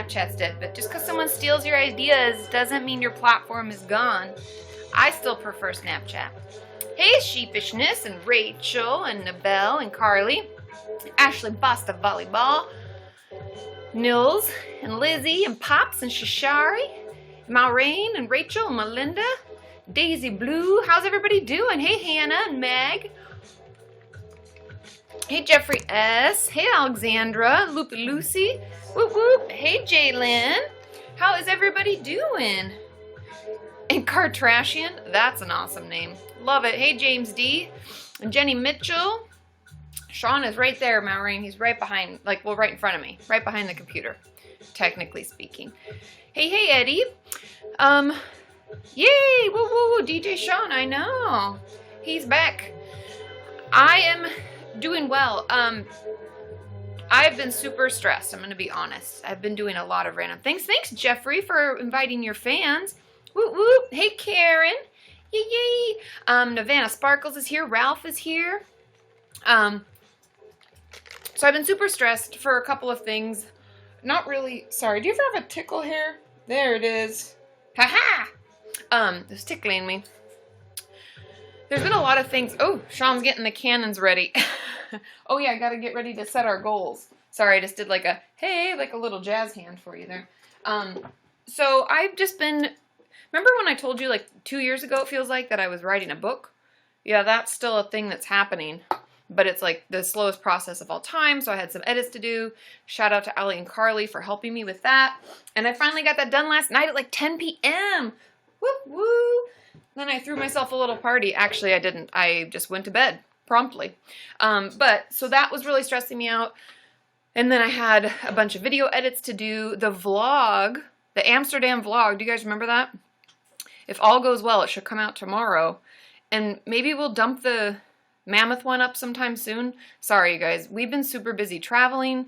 Snapchat's dead, but just because someone steals your ideas doesn't mean your platform is gone. I still prefer Snapchat. Hey, Sheepishness, and Rachel, and Nabelle, and Carly, Ashley Basta Volleyball, Nils, and Lizzie, and Pops, and Shashari, Maureen, and Rachel, and Melinda, Daisy Blue. How's everybody doing? Hey, Hannah, and Meg. Hey, Jeffrey S. Hey, Alexandra, Loopy Lucy. Whoop, whoop. Hey, Jaylyn. How is everybody doing? And Cartrashian, that's an awesome name. Love it. Hey, James D. And Jenny Mitchell. Sean is right there, Maureen. He's right behind, like, well, right in front of me. Right behind the computer, technically speaking. Hey, Eddie. Yay, woo, woo, woo. DJ Sean, I know. He's back. I am doing well. I've been super stressed, I'm going to be honest. I've been doing a lot of random things. Thanks, Jeffrey, for inviting your fans. Whoop, whoop. Hey, Karen. Yay, yay. Navannah Sparkles is here. Ralph is here. So I've been super stressed for a couple of things. Not really. Sorry, do you ever have a tickle hair? There it is. Ha-ha! It's tickling me. There's been a lot of things. Oh, Sean's getting the cannons ready. Oh, yeah, I got to get ready to set our goals. Sorry, I just did like a, hey, like a little jazz hand for you there. So I've just been... Remember when I told you like 2 years ago, it feels like, that I was writing a book? Yeah, that's still a thing that's happening. But it's like the slowest process of all time, so I had some edits to do. Shout out to Allie and Carly for helping me with that. And I finally got that done last night at like 10 p.m. Woo, woo. Then I threw myself a little party. Actually, I didn't. I just went to bed promptly. But so that was really stressing me out. And then I had a bunch of video edits to do. The vlog, the Amsterdam vlog, do you guys remember that? If all goes well, it should come out tomorrow. And maybe we'll dump the Mammoth one up sometime soon. Sorry, you guys. We've been super busy traveling.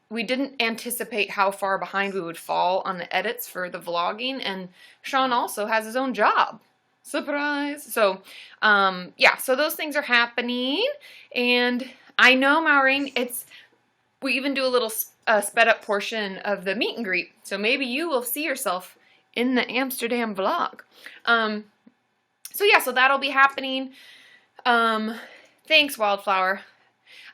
We didn't anticipate how far behind we would fall on the edits for the vlogging. And Sean also has his own job. Surprise! So, yeah, so those things are happening. And I know, Maureen, we even do a little sped up portion of the meet and greet. So maybe you will see yourself in the Amsterdam vlog. So yeah, so that'll be happening. Thanks, Wildflower.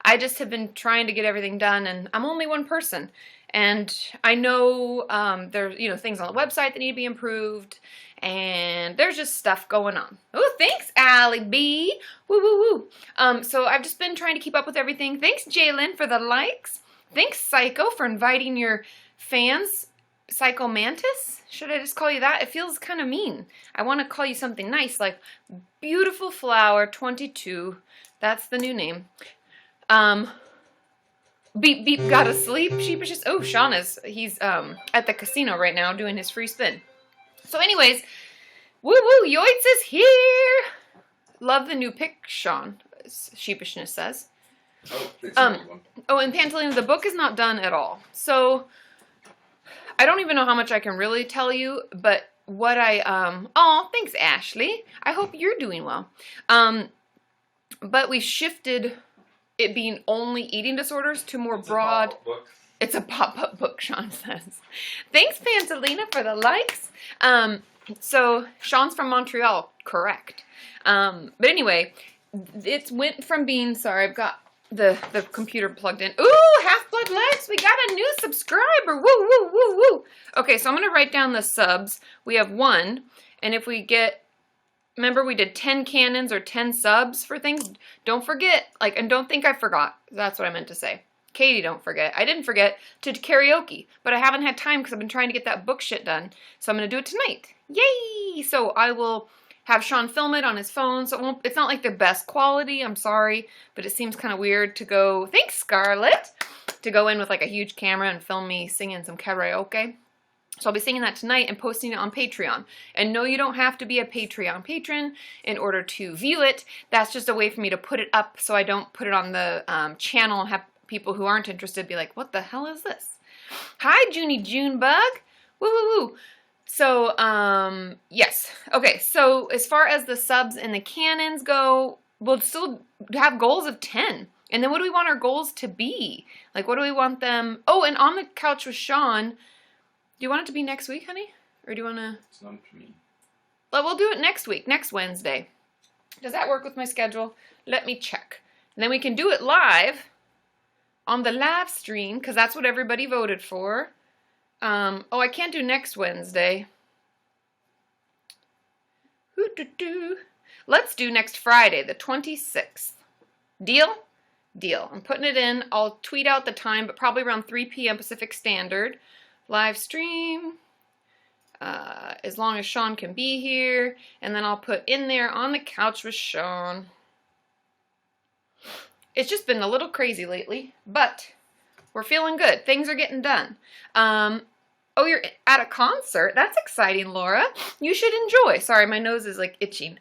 I just have been trying to get everything done, and I'm only one person. And I know there's things on the website that need to be improved, and there's just stuff going on. Oh, thanks, Allie B. Woo, woo, woo. So I've just been trying to keep up with everything. Thanks, Jaylyn, for the likes. Thanks, Psycho, for inviting your fans. Psycho Mantis? Should I just call you that? It feels kind of mean. I want to call you something nice, like Beautiful Flower 22. That's the new name. Beep Beep gotta sleep. Sheepish. Oh, Sean he's at the casino right now doing his free spin. So anyways, woo woo, Yoitz is here. Love the new pic, Sean. Sheepishness says. Oh, and Pantalina, the book is not done at all. So I don't even know how much I can really tell you, but what oh, thanks, Ashley. I hope you're doing well. But we shifted it being only eating disorders to more broad. It's a pop-up book, Sean says. Thanks, Pantalina, for the likes. So Sean's from Montreal, correct. But anyway, it went from being, sorry, I've got the computer plugged in. Ooh, Half-Blood Lex, we got a new subscriber. Woo, woo, woo, woo. Okay, so I'm going to write down the subs. We have 1, and if we get, remember we did 10 cannons or 10 subs for things? Don't forget, and don't think I forgot. That's what I meant to say. Katie, don't forget. I didn't forget to karaoke, but I haven't had time because I've been trying to get that book shit done. So I'm going to do it tonight. Yay! So I will have Sean film it on his phone, so it's not like the best quality, I'm sorry, but it seems kind of weird to go, thanks Scarlett, to go in with like a huge camera and film me singing some karaoke. So I'll be singing that tonight and posting it on Patreon. And no, you don't have to be a Patreon patron in order to view it. That's just a way for me to put it up so I don't put it on the channel and have people who aren't interested be like, what the hell is this? Hi, Junie Junebug. Woo, woo, woo. So, yes. Okay, so as far as the subs and the cannons go, we'll still have goals of 10. And then what do we want our goals to be? Like, what do we want them? Oh, and on the couch with Sean, you want it to be next week, honey? Or do you want to? It's not up to me. Well, we'll do it next week, next Wednesday. Does that work with my schedule? Let me check. And then we can do it live on the live stream because that's what everybody voted for. Oh, I can't do next Wednesday. Let's do next Friday, the 26th. Deal? Deal. I'm putting it in. I'll tweet out the time, but probably around 3 p.m. Pacific Standard. Live stream. As long as Sean can be here. And then I'll put in there on the couch with Sean. It's just been a little crazy lately, but we're feeling good. Things are getting done. Oh, you're at a concert? That's exciting, Laura. You should enjoy. Sorry, my nose is like itching.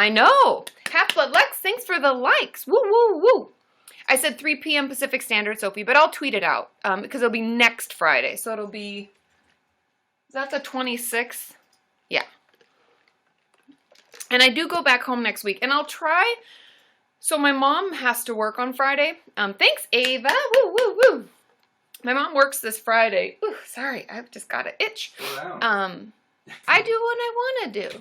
I know. Half-Blood Lex, thanks for the likes. Woo, woo, woo. I said 3 p.m. Pacific Standard, Sophie, but I'll tweet it out because it'll be next Friday. So it'll be, is that the 26th? Yeah. And I do go back home next week, and I'll try. So my mom has to work on Friday. Thanks, Ava. Woo, woo, woo. My mom works this Friday. Ooh, sorry, I've just got an itch. Wow. I do what I want to do.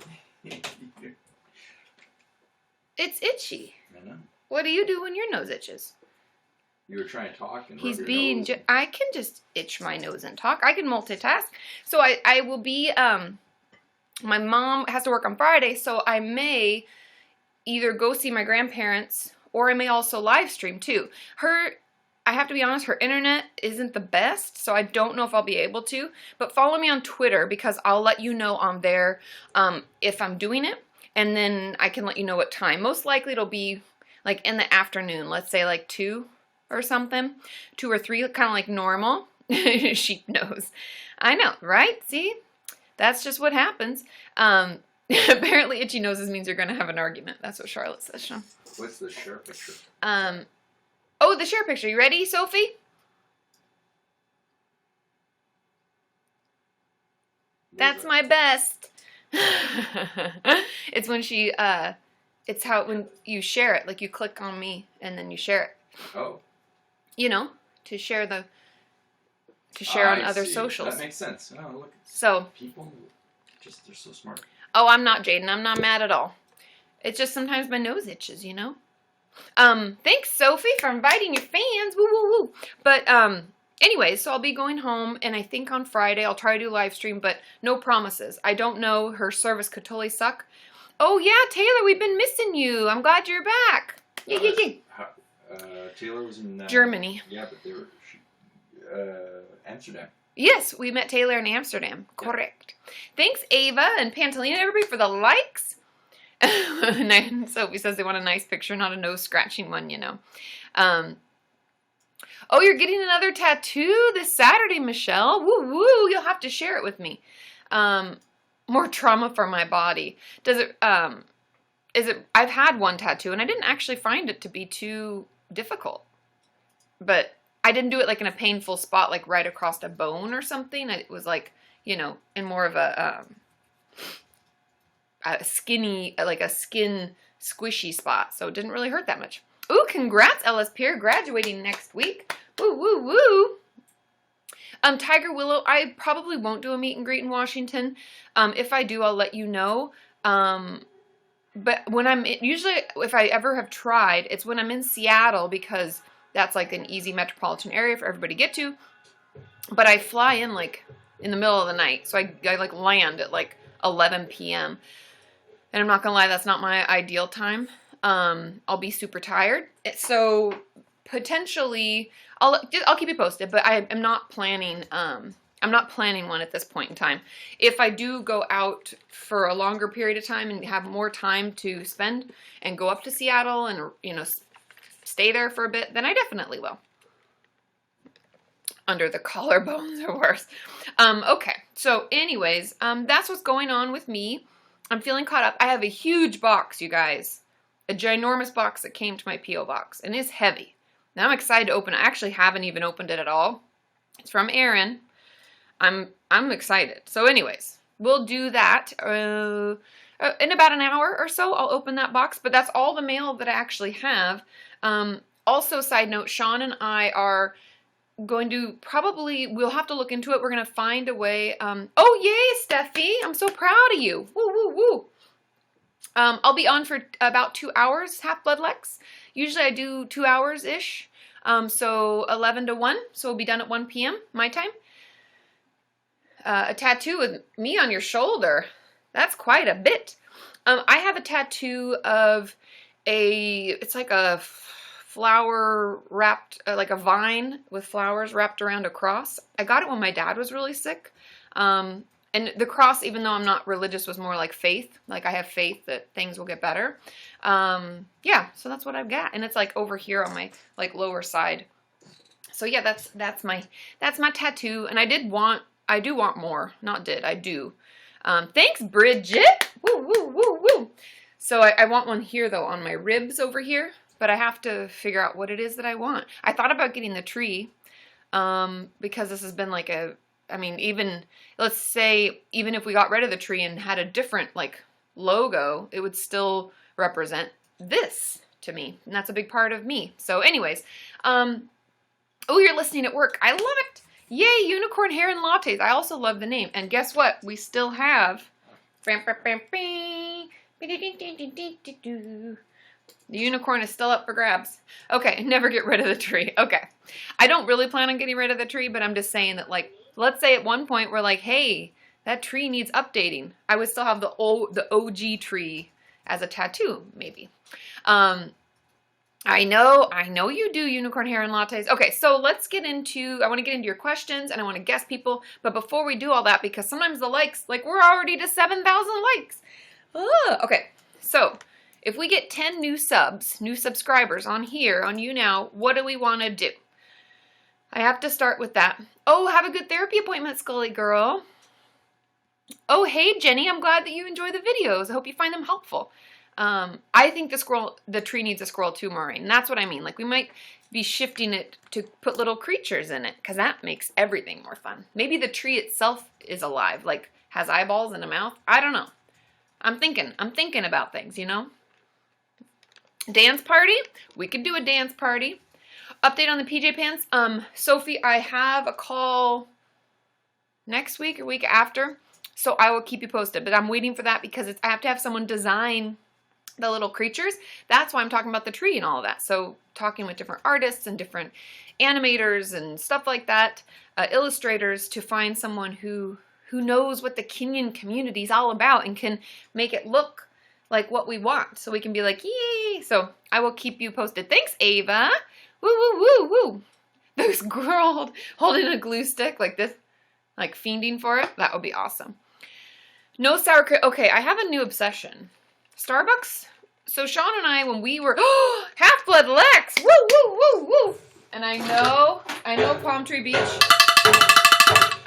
It's itchy. I know. What do you do when your nose itches? You were trying to talk and He's rub your being. nose. I can just itch my nose and talk. I can multitask. So I will be. My mom has to work on Friday, so I may either go see my grandparents or I may also live stream too. I have to be honest, her internet isn't the best, so I don't know if I'll be able to. But follow me on Twitter because I'll let you know on there if I'm doing it. And then I can let you know what time. Most likely it'll be like in the afternoon. Let's say like 2 or something. 2 or 3, kind of like normal. She knows. I know, right? See? That's just what happens. Apparently itchy noses means you're going to have an argument. That's what Charlotte says, Sean. What's the share picture? Oh, the share picture. You ready, Sophie? That's my best. It's when she, it's how, when you share it, like you click on me and then you share it. Oh. You know, to share on other see. socials. That makes sense. Oh, look. So. People, they're so smart. Oh, I'm not, Jaden. I'm not mad at all. It's just sometimes my nose itches, you know? Thanks, Sophie, for inviting your fans. Woo, woo, woo. But, anyways, so I'll be going home, and I think on Friday I'll try to do live stream, but no promises. I don't know. Her service could totally suck. Oh, yeah, Taylor, we've been missing you. I'm glad you're back. Yeah. Taylor was in Germany. Yeah, but they were Amsterdam. Yes, we met Taylor in Amsterdam. Yeah. Correct. Thanks, Ava and Pantalina, everybody, for the likes. And Sophie says they want a nice picture, not a nose scratching one, you know. Oh, you're getting another tattoo this Saturday, Michelle. Woo woo! You'll have to share it with me. More trauma for my body. Does it? Is it? I've had one tattoo, and I didn't actually find it to be too difficult. But I didn't do it like in a painful spot, like right across a bone or something. It was like, you know, in more of a skinny, like a skin squishy spot. So it didn't really hurt that much. Ooh, congrats, Ellis Peer, graduating next week. Woo, woo, woo. Tiger Willow, I probably won't do a meet and greet in Washington. If I do, I'll let you know. But when usually if I ever have tried, it's when I'm in Seattle because that's like an easy metropolitan area for everybody to get to. But I fly in like in the middle of the night. So I like land at like 11 p.m. And I'm not going to lie, that's not my ideal time. I'll be super tired. So potentially, I'll keep you posted, but I'm not planning, I'm not planning one at this point in time. If I do go out for a longer period of time and have more time to spend and go up to Seattle and, you know, stay there for a bit, then I definitely will. Under the collarbones or worse. Okay, so anyways, that's what's going on with me. I'm feeling caught up. I have a huge box, you guys. A ginormous box that came to my P.O. box and is heavy. Now I'm excited to open it. I actually haven't even opened it at all. It's from Aaron. I'm excited. So anyways, we'll do that. In about an hour or so, I'll open that box. But that's all the mail that I actually have. Also, side note, Sean and I are going to probably, we'll have to look into it. We're going to find a way. Oh, yay, Steffi. I'm so proud of you. Woo, woo, woo. I'll be on for about 2 hours, Half Blood Lex. Usually I do 2 hours-ish. So 11 to 1. So we'll be done at 1 p.m. my time. A tattoo with me on your shoulder. That's quite a bit. I have a tattoo of it's like a flower wrapped, like a vine with flowers wrapped around a cross. I got it when my dad was really sick. And the cross, even though I'm not religious, was more like faith. Like I have faith that things will get better. Yeah, so that's what I've got. And it's like over here on my like lower side. So yeah, that's my tattoo. And I do want more. Not did, I do. Thanks, Bridget. Woo, woo, woo, woo. So I want one here though on my ribs over here. But I have to figure out what it is that I want. I thought about getting the tree because this has been like even, let's say, even if we got rid of the tree and had a different like logo, it would still represent this to me. And that's a big part of me. So anyways, oh, you're listening at work. I love it. Yay, unicorn hair and lattes. I also love the name. And guess what? We still have... The unicorn is still up for grabs. Okay, never get rid of the tree. Okay. I don't really plan on getting rid of the tree, but I'm just saying that, like, let's say at one point we're like, hey, that tree needs updating. I would still have the OG tree as a tattoo, maybe. I know you do unicorn hair and lattes. Okay, so let's get into, I want to get into your questions and I want to guess people. But before we do all that, because sometimes the likes, like we're already to 7,000 likes. Okay, so if we get 10 new subscribers on here on YouNow, what do we want to do? I have to start with that. Oh, have a good therapy appointment, Scully girl. Oh, hey, Jenny, I'm glad that you enjoy the videos. I hope you find them helpful. I think the tree needs a scroll too, Maureen. And that's what I mean. Like, we might be shifting it to put little creatures in it, because that makes everything more fun. Maybe the tree itself is alive, like has eyeballs and a mouth. I don't know. I'm thinking about things, you know? Dance party? We could do a dance party. Update on the PJ pants. Sophie, I have a call next week or week after, so I will keep you posted. But I'm waiting for that because I have to have someone design the little creatures. That's why I'm talking about the tree and all of that. So talking with different artists and different animators and stuff like that, illustrators, to find someone who knows what the Kenyan community is all about and can make it look like what we want. So we can be like, yay! So I will keep you posted. Thanks, Ava. Woo, woo, woo, woo. This girl holding a glue stick like this, like fiending for it. That would be awesome. No sour cream. Okay, I have a new obsession. Starbucks. So Sean and I, when we were, Half-Blood Lex. Woo, woo, woo, woo. And I know Palm Tree Beach.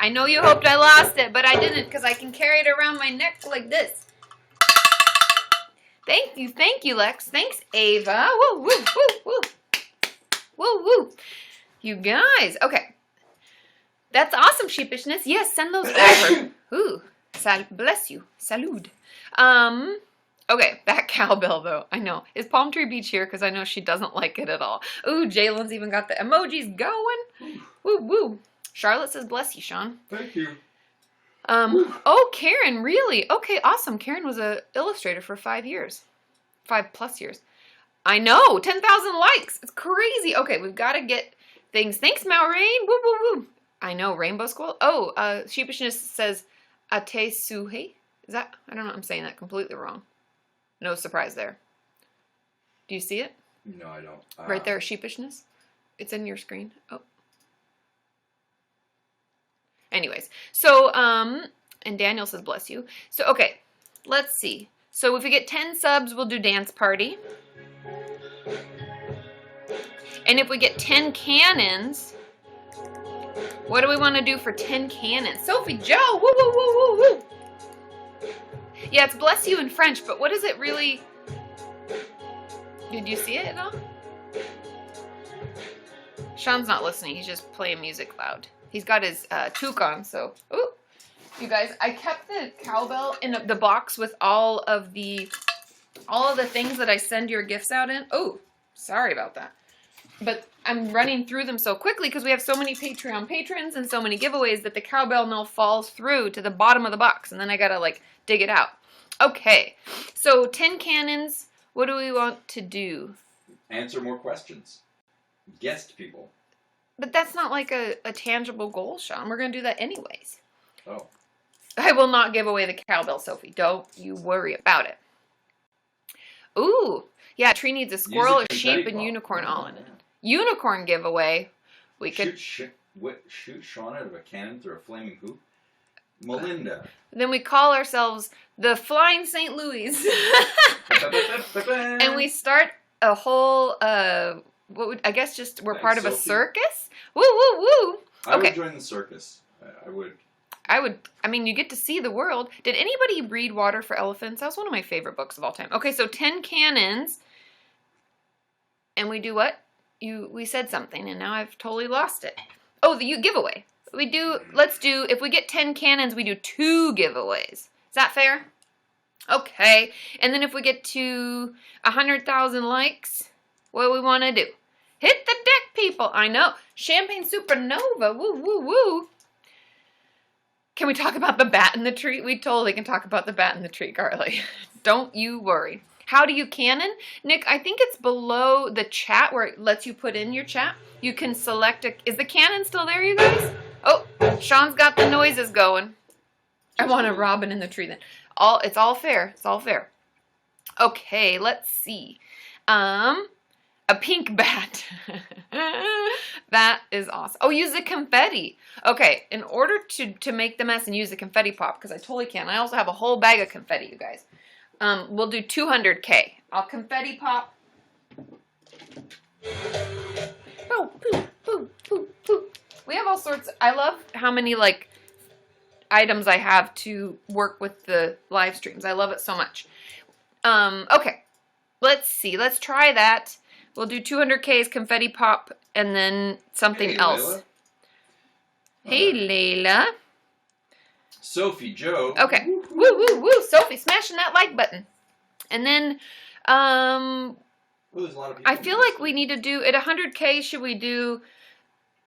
I know you hoped I lost it, but I didn't, because I can carry it around my neck like this. Thank you, Lex. Thanks, Ava. Woo, woo, woo, woo. Woo, woo. You guys. Okay. That's awesome, sheepishness. Yes, send those over. Ooh. Bless you. Salud. Okay, that cowbell, though. I know. Is Palm Tree Beach here? Because I know she doesn't like it at all. Ooh, Jalen's even got the emojis going. Woo, woo. Charlotte says, bless you, Sean. Thank you. Oh, Karen, really? Okay, awesome. Karen was an illustrator for 5 years. 5+ years. I know, 10,000 likes. It's crazy. Okay, we've got to get things. Thanks, Maureen. Woo, woo, woo. I know, Rainbow Squirrel. Oh, sheepishness says ate suhe. Is that? I don't know. I'm saying that completely wrong. No surprise there. Do you see it? No, I don't. Right there, sheepishness. It's in your screen. Oh. Anyways, so, and Daniel says, bless you. So, okay, let's see. So if we get 10 subs, we'll do dance party. And if we get 10 cannons, what do we want to do for 10 cannons? Sophie Joe, woo, woo, woo, woo, woo. Yeah, it's bless you in French, but what is it really? Did you see it at all? Sean's not listening. He's just playing music loud. He's got his toque on, so. Ooh. You guys, I kept the cowbell in the box with all of the things that I send your gifts out in. Oh, sorry about that. but I'm running through them so quickly because we have so many Patreon patrons and so many giveaways that the cowbell now falls through to the bottom of the box, and then I gotta like dig it out. Okay, so 10 cannons. What do we want to do? Answer more questions. Guest people. But that's not like a tangible goal, Sean. We're going to do that anyways. Oh. I will not give away the cowbell, Sophie. Don't you worry about it. Ooh. Yeah, tree needs a squirrel, a sheep, and unicorn all in it. Unicorn giveaway. We could shoot Sean out of a cannon through a flaming hoop. Melinda. Then we call ourselves the Flying St. Louis. And we start a whole I guess just we're part of a circus. Woo woo woo. I Okay. would join the circus. I would. I mean, you get to see the world. Did anybody read Water for Elephants? That was one of my favorite books of all time. Okay, so 10 cannons. And we do what? We said something, and now I've totally lost it. Oh, the giveaway. Let's do, if we get 10 cannons, we do 2 giveaways. Is that fair? Okay. And then if we get to 100,000 likes, what do we want to do? Hit the deck, people. I know. Champagne Supernova. Woo, woo, woo. Can we talk about the bat in the tree? We totally can talk about the bat in the tree, Carly. Don't you worry. How do you cannon? Nick, I think it's below the chat where it lets you put in your chat. You can select is the cannon still there, you guys? Oh, Sean's got the noises going. I want a robin in the tree then. It's all fair. It's all fair. Okay, let's see. A pink bat. That is awesome. Oh, use the confetti. Okay, in order to make the mess and use the confetti pop, because I totally can. I also have a whole bag of confetti, you guys. We'll do 200K. I'll confetti pop. Boom, boom, boom, boom, boom. We have all sorts. I love how many like items I have to work with the live streams. I love it so much. Okay, let's see. Let's try that. We'll do 200K's confetti pop and then something else. Layla. Hey, Layla. Sophie, Joe. Okay. Woo, woo, woo. Sophie, smashing that like button. And then, Well, there's a lot of people I feel like we need to do, at 100K, should we do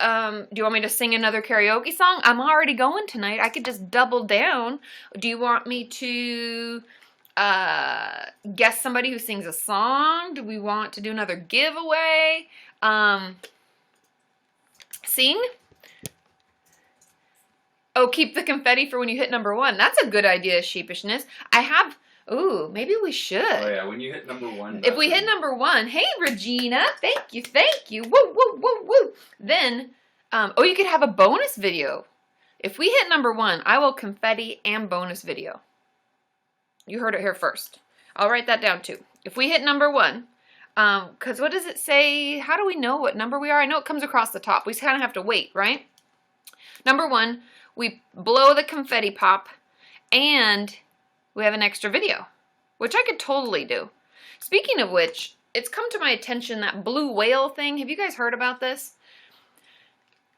you want me to sing another karaoke song? I'm already going tonight. I could just double down. Do you want me to guess somebody who sings a song? Do we want to do another giveaway? Sing? Oh, keep the confetti for when you hit number 1. That's a good idea, sheepishness. Ooh, maybe we should. Oh, yeah, when you hit number 1. If we hit number 1, hey, Regina, thank you. Woo, woo, woo, woo. Then, you could have a bonus video. If we hit number 1, I will confetti and bonus video. You heard it here first. I'll write that down too. If we hit number 1, because what does it say? How do we know what number we are? I know it comes across the top. We kind of have to wait, right? Number 1, we blow the confetti pop, and we have an extra video, which I could totally do. Speaking of which, it's come to my attention that blue whale thing. Have you guys heard about this?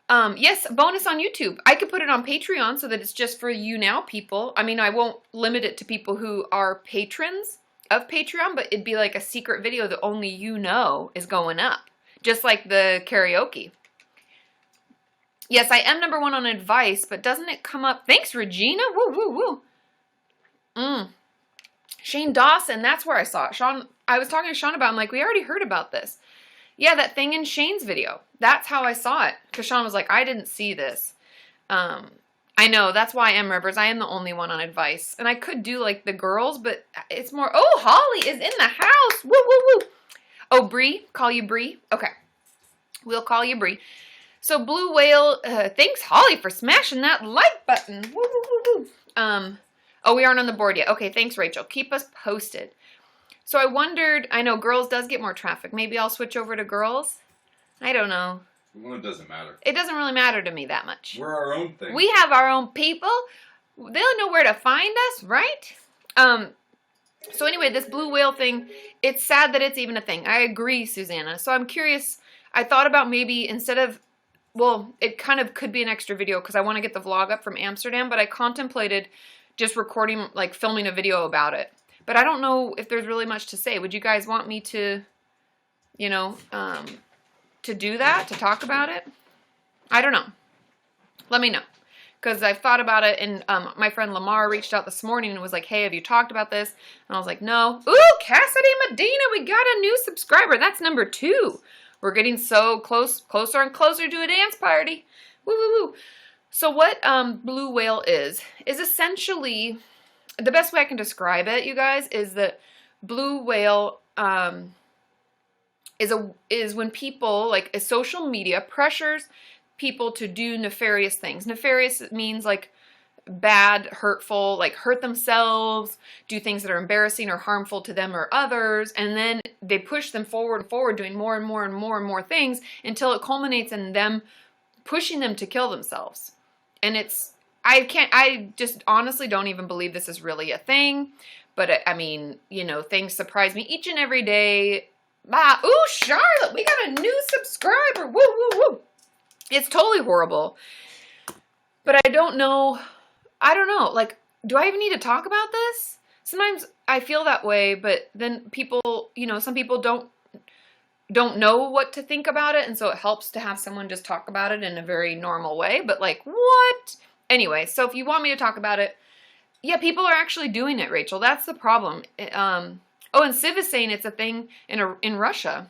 Yes, bonus on YouTube. I could put it on Patreon so that it's just for YouNow people. I mean, I won't limit it to people who are patrons of Patreon, but it'd be like a secret video that only you know is going up. Just like the karaoke. Yes, I am number 1 on advice, but doesn't it come up? Thanks, Regina. Woo, woo, woo. Shane Dawson, that's where I saw it. Sean, I was talking to Sean about it. I'm like, we already heard about this. Yeah, that thing in Shane's video. That's how I saw it. Because Sean was like, I didn't see this. I know, that's why I am Rivers. I am the only one on advice. And I could do like the girls, but it's more, oh, Holly is in the house. Woo, woo, woo. Oh, Bree, call you Bree? Okay. We'll call you Bree. So Blue Whale, thanks Holly for smashing that like button. Woo, woo, woo, woo. Oh, we aren't on the board yet. Okay, thanks Rachel. Keep us posted. So I wondered, I know girls does get more traffic. Maybe I'll switch over to girls. I don't know. Well, it doesn't matter. It doesn't really matter to me that much. We're our own thing. We have our own people. They'll know where to find us, right? So anyway, this blue whale thing, it's sad that it's even a thing. I agree, Susanna. So I'm curious. I thought about maybe instead of, well, it kind of could be an extra video because I want to get the vlog up from Amsterdam, but I contemplated just recording, like filming a video about it. But I don't know if there's really much to say. Would you guys want me to, you know, to do that, to talk about it? I don't know. Let me know. Because I've thought about it, and my friend Lamar reached out this morning and was like, hey, have you talked about this? And I was like, no. Ooh, Cassidy Medina, we got a new subscriber. That's number 2. We're getting so closer and closer to a dance party. Woo, woo, woo. So what blue whale is essentially, the best way I can describe it, you guys, is that blue whale is when people, like social media, pressures people to do nefarious things. Nefarious means like bad, hurtful, like hurt themselves, do things that are embarrassing or harmful to them or others, and then they push them forward and forward, doing more and more and more and more things until it culminates in them pushing them to kill themselves. And I just honestly don't even believe this is really a thing, but I mean, you know, things surprise me each and every day. Ooh, Charlotte, we got a new subscriber. Woo, woo, woo. It's totally horrible. But I don't know. Like, do I even need to talk about this? Sometimes I feel that way, but then people, you know, some people don't know what to think about it, and so it helps to have someone just talk about it in a very normal way. But like, what? Anyway, so if you want me to talk about it, yeah, people are actually doing it, Rachel. That's the problem. Oh, and Civ is saying it's a thing in Russia.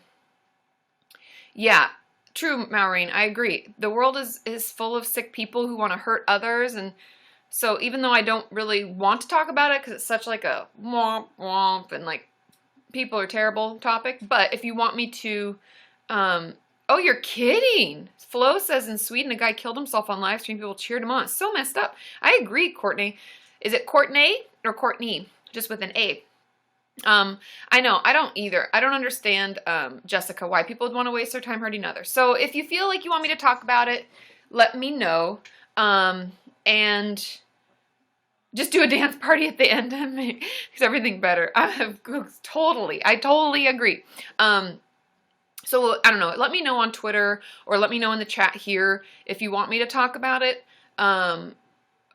Yeah, true, Maureen. I agree. The world is full of sick people who want to hurt others, and so even though I don't really want to talk about it because it's such like a womp womp and like people are terrible topic, but if you want me to, oh, you're kidding. Flo says in Sweden a guy killed himself on live stream. People cheered him on. It's so messed up. I agree, Courtney. Is it Courtney or Courtney? Just with an A. I know, I don't either. I don't understand, Jessica, why people would want to waste their time hurting others. So if you feel like you want me to talk about it, let me know. And just do a dance party at the end and make everything better. I totally agree. So I don't know. Let me know on Twitter or let me know in the chat here if you want me to talk about it.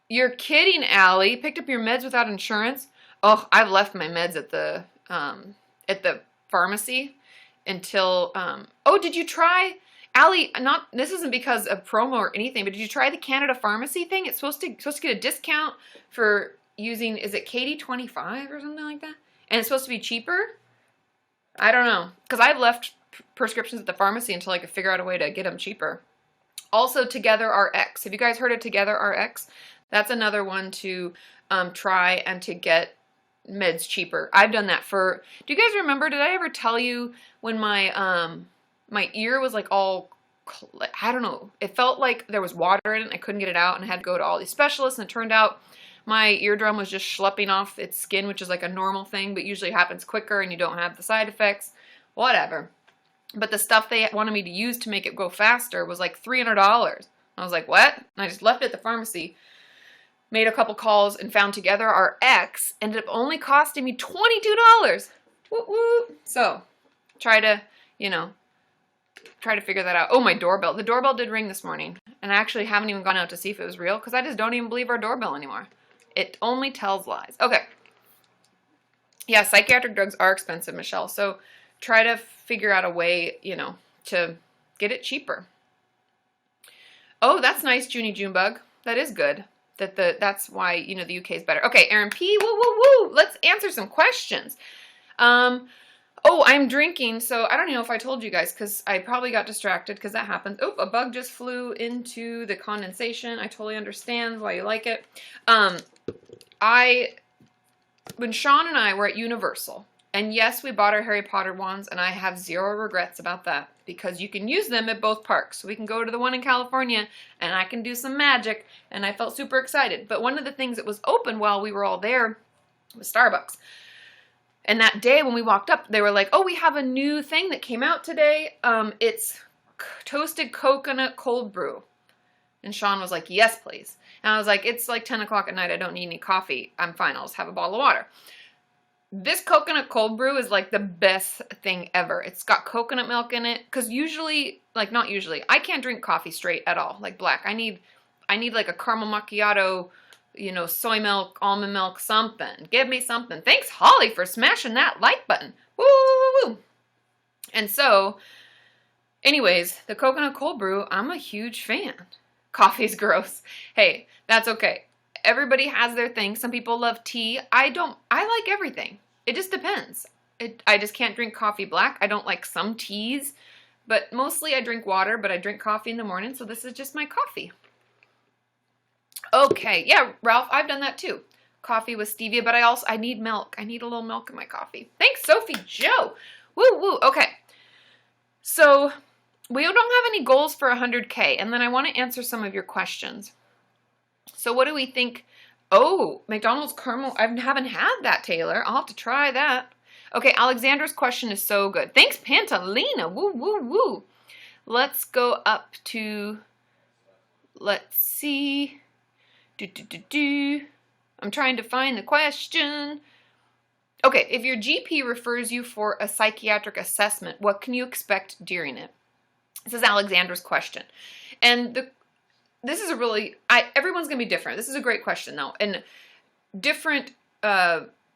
You're kidding, Allie. Picked up your meds without insurance. Oh, I've left my meds at the pharmacy until, oh, did you try, Allie, this isn't because of promo or anything, but did you try the Canada Pharmacy thing? It's supposed to get a discount for using, is it Katie 25 or something like that? And it's supposed to be cheaper? I don't know, because I've left prescriptions at the pharmacy until I could figure out a way to get them cheaper. Also, Together RX. Have you guys heard of Together RX? That's another one to try and to get meds cheaper. I've done that for, do you guys remember, did I ever tell you when my my ear was like all, I don't know, it felt like there was water in it and I couldn't get it out and I had to go to all these specialists, and it turned out my eardrum was just schlepping off its skin, which is like a normal thing, but usually happens quicker and you don't have the side effects, whatever. But the stuff they wanted me to use to make it go faster was like $300. I was like, what? And I just left it at the pharmacy, made a couple calls, and found Together RX. Ended up only costing me $22. Woo woo. So, try to figure that out. Oh, my doorbell. The doorbell did ring this morning. And I actually haven't even gone out to see if it was real, because I just don't even believe our doorbell anymore. It only tells lies. Okay. Yeah, psychiatric drugs are expensive, Michelle. So, try to figure out a way, to get it cheaper. Oh, that's nice, Junie Junebug. That is good. That's why, the UK is better. Okay, Aaron P. Woo, woo, woo. Let's answer some questions. Oh, I'm drinking, so I don't even know if I told you guys, because I probably got distracted, because that happens. Oh, a bug just flew into the condensation. I totally understand why you like it. When Sean and I were at Universal, and yes, we bought our Harry Potter wands, and I have zero regrets about that, because you can use them at both parks. So we can go to the one in California, and I can do some magic, and I felt super excited. But one of the things that was open while we were all there was Starbucks. And that day when we walked up, they were like, oh, we have a new thing that came out today. It's toasted coconut cold brew. And Sean was like, yes, please. And I was like, it's like 10 o'clock at night. I don't need any coffee. I'm fine. I'll just have a bottle of water. This coconut cold brew is like the best thing ever. It's got coconut milk in it. Because usually, like not usually, I can't drink coffee straight at all, like black. I need like a caramel macchiato, soy milk, almond milk, something. Give me something. Thanks, Holly, for smashing that like button. Woo, woo, woo, woo. And so, Anyways, the coconut cold brew, I'm a huge fan. Coffee's gross. Hey, that's okay. Everybody has their thing. Some people love tea. I like everything. It just depends. I just can't drink coffee black. I don't like some teas, but mostly I drink water, but I drink coffee in the morning, so this is just my coffee. Okay, yeah, Ralph, I've done that too. Coffee with stevia, but I need milk. I need a little milk in my coffee. Thanks, Sophie Joe. Woo, woo. Okay, so we don't have any goals for 100K, and then I want to answer some of your questions. So what do we think? Oh, McDonald's caramel. I haven't had that, Taylor. I'll have to try that. Okay, Alexandra's question is so good. Thanks, Pantalina. Woo, woo, woo. Let's go up to, let's see. I'm trying to find the question. Okay, if your GP refers you for a psychiatric assessment, what can you expect during it? This is Alexandra's question. And this is a really, everyone's going to be different. This is a great question, though. And different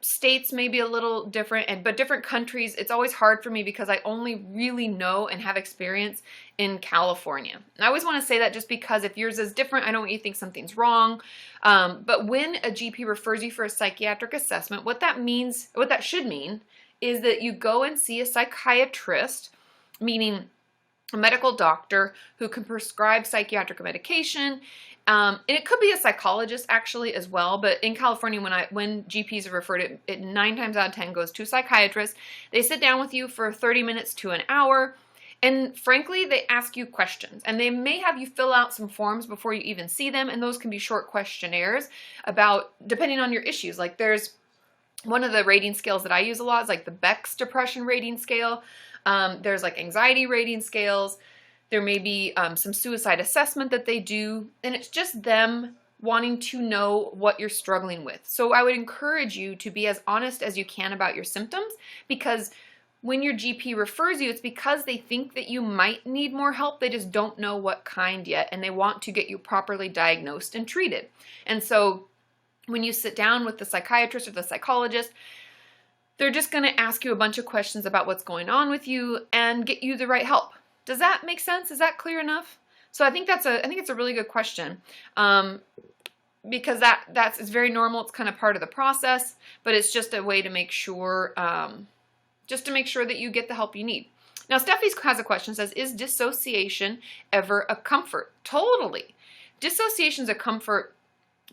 states may be a little different, but different countries, it's always hard for me because I only really know and have experience in California. And I always want to say that just because if yours is different, I don't want you to think something's wrong. But when a GP refers you for a psychiatric assessment, what that should mean is that you go and see a psychiatrist, meaning a medical doctor who can prescribe psychiatric medication. And it could be a psychologist actually as well, but in California, when GPs are referred, it 9 times out of 10 goes to a psychiatrist. They sit down with you for 30 minutes to an hour, and frankly, they ask you questions, and they may have you fill out some forms before you even see them, and those can be short questionnaires about, depending on your issues. Like there's one of the rating scales that I use a lot is like the Beck's depression rating scale. There's like anxiety rating scales. There may be some suicide assessment that they do, and it's just them wanting to know what you're struggling with. So I would encourage you to be as honest as you can about your symptoms, because when your GP refers you, it's because they think that you might need more help. They just don't know what kind yet, and they want to get you properly diagnosed and treated. And so when you sit down with the psychiatrist or the psychologist, they're just going to ask you a bunch of questions about what's going on with you and get you the right help. Does that make sense? Is that clear enough? So I think it's a really good question, because it's very normal. It's kind of part of the process, but it's just a way to make sure, that you get the help you need. Now, Steffi has a question. Says, is dissociation ever a comfort? Totally. Dissociation is a comfort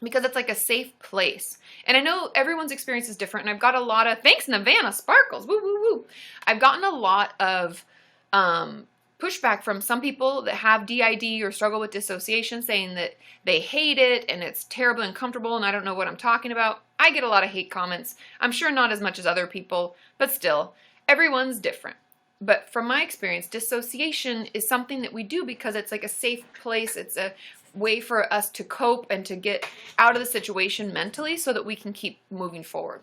because it's like a safe place. And I know everyone's experience is different, and I've got a lot of, thanks, Navana Sparkles, woo, woo, woo. I've gotten a lot of pushback from some people that have DID or struggle with dissociation, saying that they hate it and it's terribly uncomfortable and I don't know what I'm talking about. I get a lot of hate comments. I'm sure not as much as other people, but still, everyone's different. But from my experience, dissociation is something that we do because it's like a safe place. It's a way for us to cope and to get out of the situation mentally so that we can keep moving forward.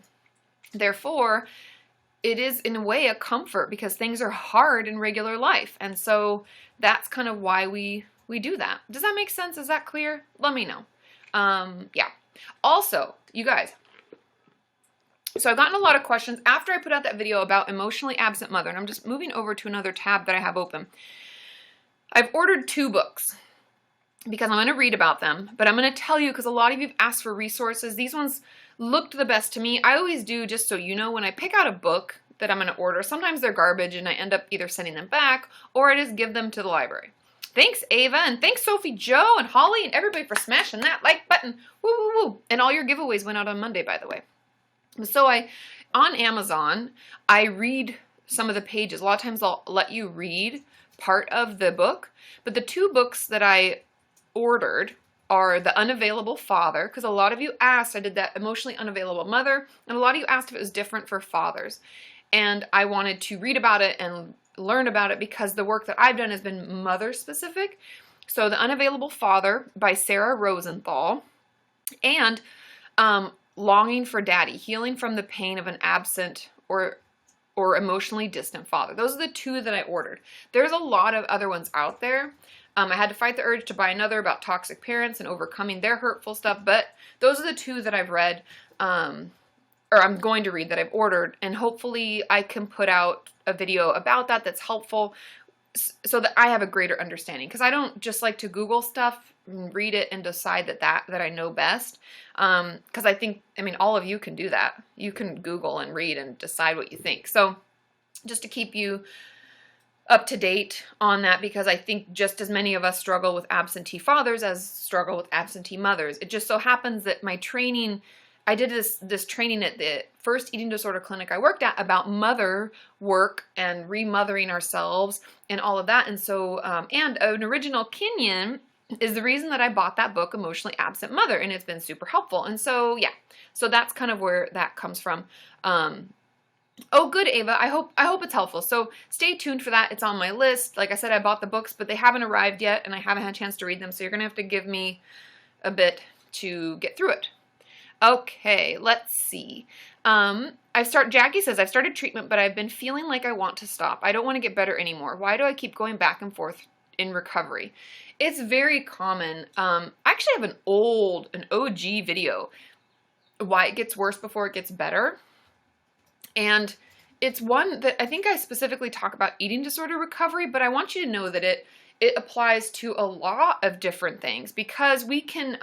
Therefore, it is in a way a comfort because things are hard in regular life. And so that's kind of why we do that. Does that make sense? Is that clear? Let me know. Yeah. Also, you guys, so I've gotten a lot of questions after I put out that video about emotionally absent mother, and I'm just moving over to another tab that I have open. I've ordered 2 books because I'm going to read about them, but I'm going to tell you because a lot of you have asked for resources. These ones looked the best to me. I always do, just so you know, when I pick out a book that I'm going to order, sometimes they're garbage and I end up either sending them back or I just give them to the library. Thanks, Ava, and thanks, Sophie Joe and Holly and everybody for smashing that like button. Woo, woo, woo. And all your giveaways went out on Monday, by the way. So on Amazon, I read some of the pages. A lot of times I'll let you read part of the book, but the 2 books that I ordered are The Unavailable Father, because a lot of you asked, I did that emotionally unavailable mother, and a lot of you asked if it was different for fathers. And I wanted to read about it and learn about it because the work that I've done has been mother specific. So The Unavailable Father by Sarah Rosenthal, and Longing for Daddy, Healing from the Pain of an Absent or Emotionally Distant Father. Those are the 2 that I ordered. There's a lot of other ones out there. I had to fight the urge to buy another about toxic parents and overcoming their hurtful stuff, but those are the 2 that I've read, or I'm going to read that I've ordered, and hopefully I can put out a video about that that's helpful so that I have a greater understanding, because I don't just like to Google stuff and read it and decide that I know best. Because I think, I mean, all of you can do that. You can Google and read and decide what you think. So just to keep you up to date on that, because I think just as many of us struggle with absentee fathers as struggle with absentee mothers. It just so happens that my training, I did this training at the first eating disorder clinic I worked at about mother work and remothering ourselves and all of that. And so, and an original Kenyan is the reason that I bought that book, Emotionally Absent Mother, and it's been super helpful. And so, yeah, so that's kind of where that comes from. Oh, good, Ava. I hope it's helpful. So stay tuned for that. It's on my list. Like I said, I bought the books, but they haven't arrived yet, and I haven't had a chance to read them. So you're going to have to give me a bit to get through it. Okay, let's see. Jackie says, I've started treatment, but I've been feeling like I want to stop. I don't want to get better anymore. Why do I keep going back and forth in recovery? It's very common. I actually have an OG video, why it gets worse before it gets better. And it's one that I think I specifically talk about eating disorder recovery, but I want you to know that it applies to a lot of different things, because we can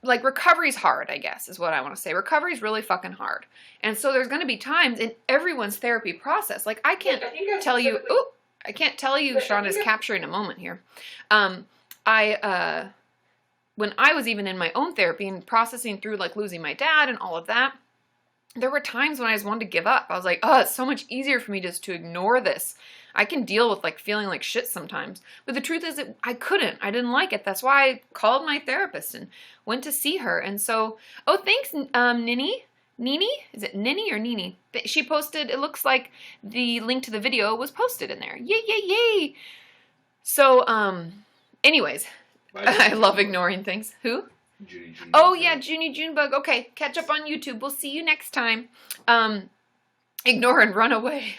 like, recovery's hard, I guess, is what I want to say. Recovery's really fucking hard. And so there's going to be times in everyone's therapy process. Like, I can't tell you, Sean is capturing a moment here. When I was even in my own therapy and processing through, like, losing my dad and all of that, there were times when I just wanted to give up. I was like, oh, it's so much easier for me just to ignore this. I can deal with, like, feeling like shit sometimes. But the truth is that I couldn't. I didn't like it. That's why I called my therapist and went to see her. And so, oh, thanks, Nini. Nini? Is it Nini or Nini? She posted, it looks like the link to the video was posted in there. Yay, yay, yay. So, anyways, I love ignoring things. Who? Junie. Oh, yeah, Junie Junebug. Okay, catch up on YouTube. We'll see you next time. Ignore and run away.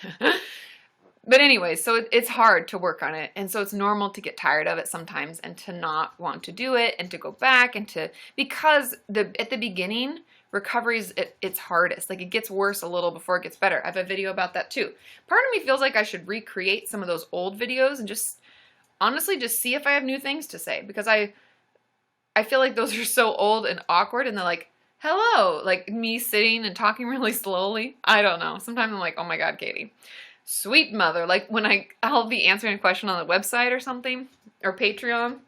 But anyway, so it's hard to work on it. And so it's normal to get tired of it sometimes and to not want to do it and to go back and because at the beginning, recovery's it's hardest. Like, it gets worse a little before it gets better. I have a video about that too. Part of me feels like I should recreate some of those old videos and honestly just see if I have new things to say, because I feel like those are so old and awkward, and they're like, hello, like me sitting and talking really slowly. I don't know. Sometimes I'm like, oh my God, Katie. Sweet mother. Like, when I'll be answering a question on the website or something, or Patreon,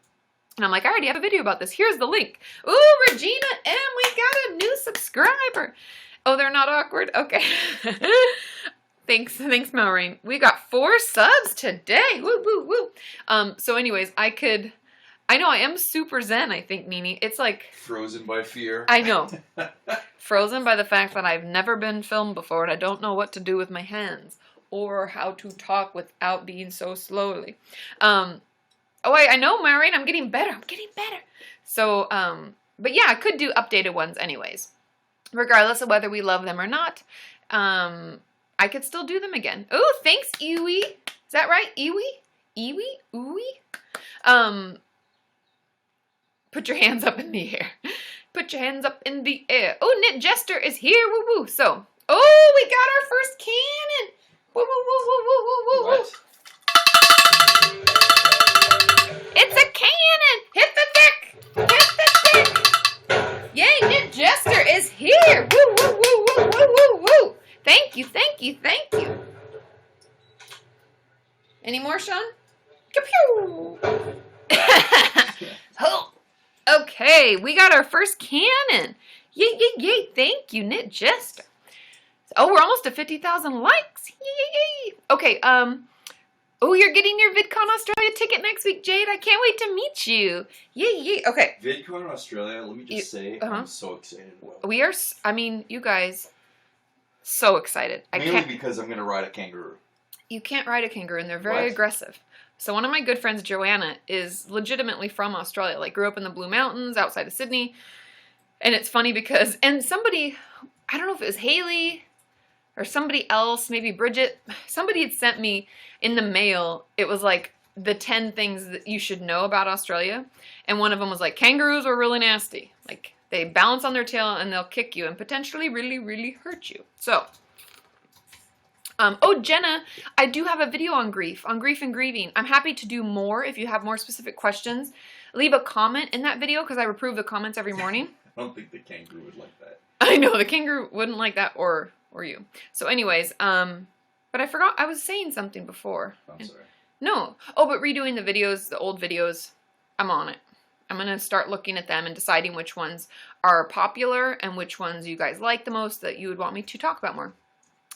and I'm like, I already have a video about this. Here's the link. Ooh, Regina M, we got a new subscriber. Oh, they're not awkward? Okay. Thanks, Maureen. We got 4 subs today. Woo, woo, woo. So anyways, I know I am super zen, I think, Nini. It's like... Frozen by fear. I know. Frozen by the fact that I've never been filmed before and I don't know what to do with my hands or how to talk without being so slowly. Oh, I know, Maureen. I'm getting better. So, but yeah, I could do updated ones anyways. Regardless of whether we love them or not, I could still do them again. Oh, thanks, Iwi. Is that right? Iwi? Put your hands up in the air. Put your hands up in the air. Oh, Knit Jester is here. Woo woo. So, oh, we got our first cannon. Woo woo woo woo woo woo woo. What? It's a cannon. Hit the deck. Yay, Knit Jester is here. Woo woo woo woo woo woo woo. Thank you. Any more, Sean? Pew pew. Oh. Okay, we got our first cannon. Yay. Thank you, Knit Jester. Oh, we're almost at 50,000 likes. Yay. Okay, oh, you're getting your VidCon Australia ticket next week, Jade. I can't wait to meet you. Yay. Okay. VidCon Australia, let me just say, I'm so excited. We are, you guys, so excited. Mainly because I'm going to ride a kangaroo. You can't ride a kangaroo, and they're very aggressive. So one of my good friends, Joanna, is legitimately from Australia. Like, grew up in the Blue Mountains outside of Sydney. And it's funny because, and somebody, I don't know if it was Haley or somebody else, maybe Bridget, somebody had sent me in the mail, it was like the 10 things that you should know about Australia. And one of them was like, kangaroos are really nasty. Like, they balance on their tail and they'll kick you and potentially really, really hurt you. So, Oh, Jenna, I do have a video on grief and grieving. I'm happy to do more if you have more specific questions. Leave a comment in that video because I approve the comments every morning. I don't think the kangaroo would like that. I know, the kangaroo wouldn't like that, or you. So anyways, but I forgot, I was saying something before. I'm sorry. No. Oh, but redoing the videos, the old videos, I'm on it. I'm going to start looking at them and deciding which ones are popular and which ones you guys like the most that you would want me to talk about more.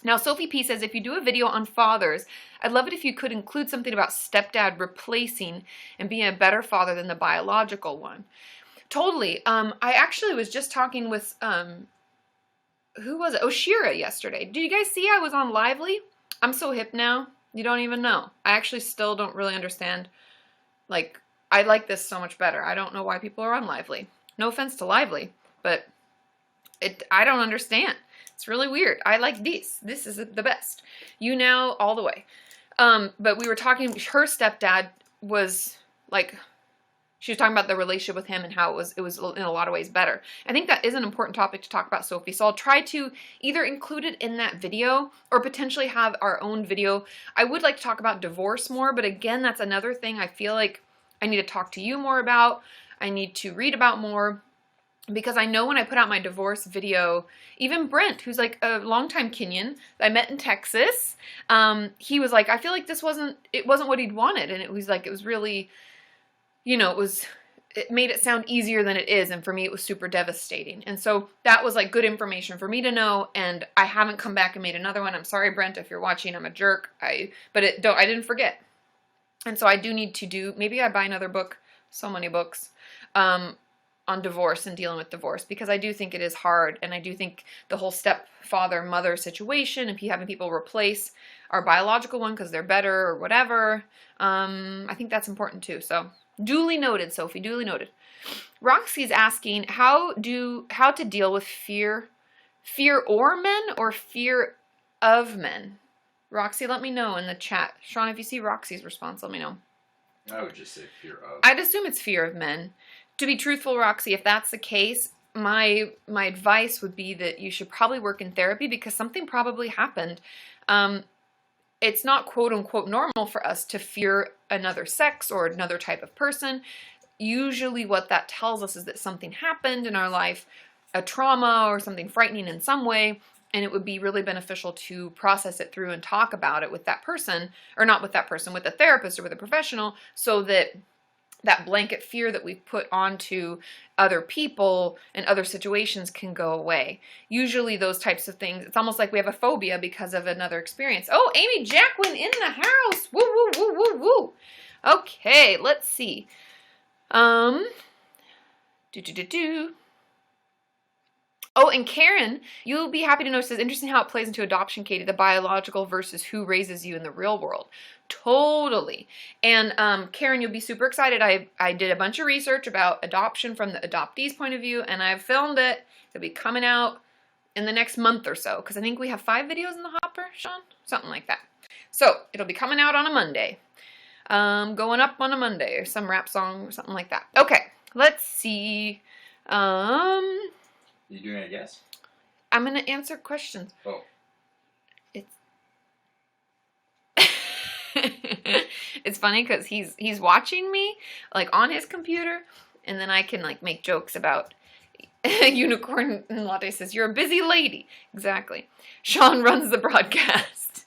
Now, Sophie P says, if you do a video on fathers, I'd love it if you could include something about stepdad replacing and being a better father than the biological one. Totally. I actually was just talking with, who was it? Oshira yesterday. Did you guys see I was on Lively? I'm so hip now. You don't even know. I actually still don't really understand. Like, I like this so much better. I don't know why people are on Lively. No offense to Lively, but I don't understand. It's really weird. I like this. This is the best. YouNow all the way. But we were talking, her stepdad was like, she was talking about the relationship with him and how it was in a lot of ways better. I think that is an important topic to talk about, Sophie. So I'll try to either include it in that video or potentially have our own video. I would like to talk about divorce more, but again, that's another thing I feel like I need to talk to you more about. I need to read about more. Because I know when I put out my divorce video, even Brent, who's like a longtime Kenyan that I met in Texas, he was like, I feel like it wasn't what he'd wanted. And it was like, it was really, you know, it made it sound easier than it is. And for me, it was super devastating. And so that was like good information for me to know. And I haven't come back and made another one. I'm sorry, Brent, if you're watching, I'm a jerk. I didn't forget. And so I do need to maybe I buy another book, so many books, on divorce and dealing with divorce, because I do think it is hard, and I do think the whole stepfather-mother situation and having people replace our biological one because they're better or whatever, I think that's important too. So duly noted, Sophie, duly noted. Roxy's asking how to deal with fear or men or fear of men. Roxy, let me know in the chat. Sean, if you see Roxy's response, let me know. I would just say fear of. I'd assume it's fear of men. To be truthful, Roxy, if that's the case, my advice would be that you should probably work in therapy because something probably happened. It's not quote unquote normal for us to fear another sex or another type of person. Usually what that tells us is that something happened in our life, a trauma or something frightening in some way, and it would be really beneficial to process it through and talk about it with that person, or not with that person, with a therapist or with a professional, so that blanket fear that we've put onto other people and other situations can go away. Usually those types of things, it's almost like we have a phobia because of another experience. Oh, Amy Jacqueline in the house. Woo, woo, woo, woo, woo. Okay, let's see. Oh, and Karen, you'll be happy to know, says, interesting how it plays into adoption, Katie, the biological versus who raises you in the real world. Totally. And Karen, you'll be super excited. I did a bunch of research about adoption from the adoptee's point of view, and I've filmed it. It'll be coming out in the next month or so, because I think we have 5 videos in the hopper, Sean? Something like that. So it'll be coming out on a Monday. Going up on a Monday, or some rap song or something like that. Okay, let's see. You doing a guess? I'm going to answer questions. Oh. It's funny because he's watching me like on his computer, and then I can like make jokes about Unicorn and Latte says, you're a busy lady. Exactly. Sean runs the broadcast.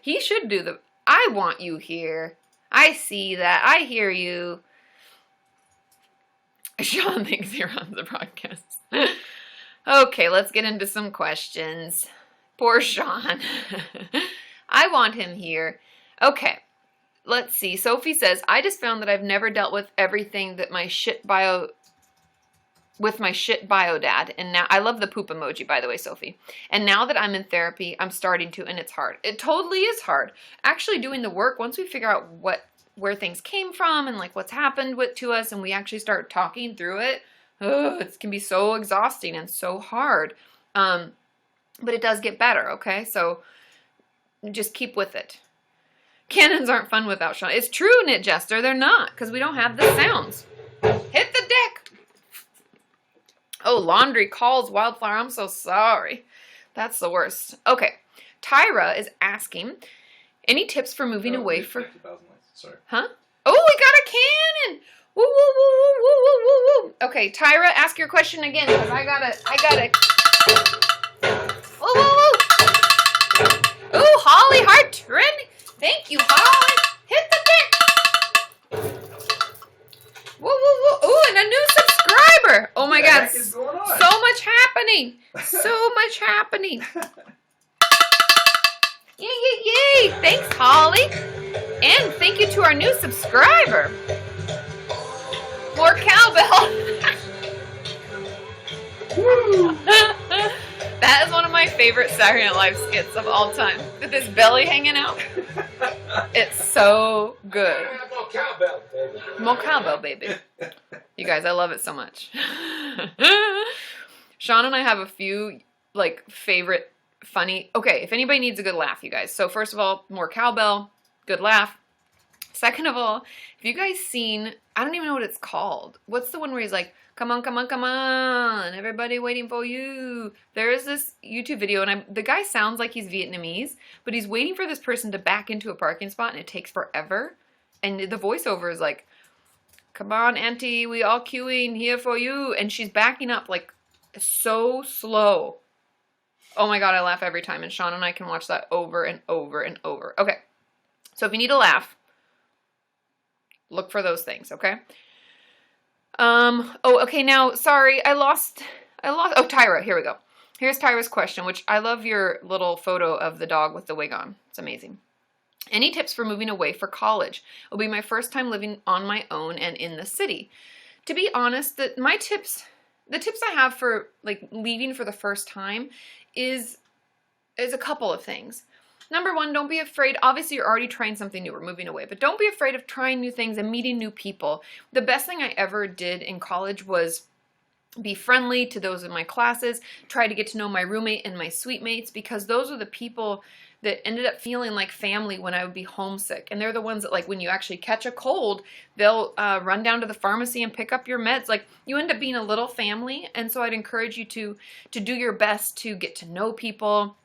He should do I want you here. I see that. I hear you. Sean thinks he runs the broadcast. Okay, let's get into some questions. Poor Sean. I want him here. Okay, let's see. Sophie says, I just found that I've never dealt with everything that my shit bio dad. And now, I love the poop emoji, by the way, Sophie. And now that I'm in therapy, I'm starting to, and it's hard. It totally is hard. Actually doing the work, once we figure out where things came from and like what's happened to us, and we actually start talking through it, it can be so exhausting and so hard. But it does get better, okay? So just keep with it. Cannons aren't fun without Sean. It's true, Knit Jester. They're not, because we don't have the sounds. Hit the deck. Oh, laundry calls, Wildflower. I'm so sorry. That's the worst. Okay. Tyra is asking, any tips for moving away for... 50,000 likes. Sorry. Huh? Oh, we got a cannon! Woo, woo, woo, woo, woo, woo, woo, woo. Okay, Tyra, ask your question again, because I gotta... Woo, woo, woo! Ooh, Holly Heart Trend. Thank you, Holly. Hit the deck. Woo, woo, woo. Ooh, and a new subscriber. Oh my God. What the heck is going on? So much happening. So much happening. Yay, yay, yay. Thanks, Holly. And thank you to our new subscriber. More cowbell. Woo! That is one of my favorite Saturday Night Live skits of all time. With his belly hanging out. It's so good. More cowbell, baby. More cowbell, baby. You guys, I love it so much. Sean and I have a few, like, favorite funny... Okay, if anybody needs a good laugh, you guys. So, first of all, more cowbell. Good laugh. Second of all, have you guys seen... I don't even know what it's called. What's the one where he's like... Come on, come on, come on. Everybody waiting for you. There is this YouTube video, and the guy sounds like he's Vietnamese, but he's waiting for this person to back into a parking spot, and it takes forever. And the voiceover is like, come on, auntie, we all queuing here for you. And she's backing up, like, so slow. Oh my God, I laugh every time. And Sean and I can watch that over and over and over. Okay, so if you need a laugh, look for those things, okay? Oh, okay, now, sorry, I lost, oh, Tyra, here we go. Here's Tyra's question, which I love your little photo of the dog with the wig on. It's amazing. Any tips for moving away for college? It'll be my first time living on my own and in the city. To be honest, the tips I have for, like, leaving for the first time is a couple of things. Number one, don't be afraid. Obviously, you're already trying something new. We're moving away. But don't be afraid of trying new things and meeting new people. The best thing I ever did in college was be friendly to those in my classes, try to get to know my roommate and my suite mates, because those are the people that ended up feeling like family when I would be homesick. And they're the ones that, like, when you actually catch a cold, they'll run down to the pharmacy and pick up your meds. Like, you end up being a little family. And so I'd encourage you to do your best to get to know people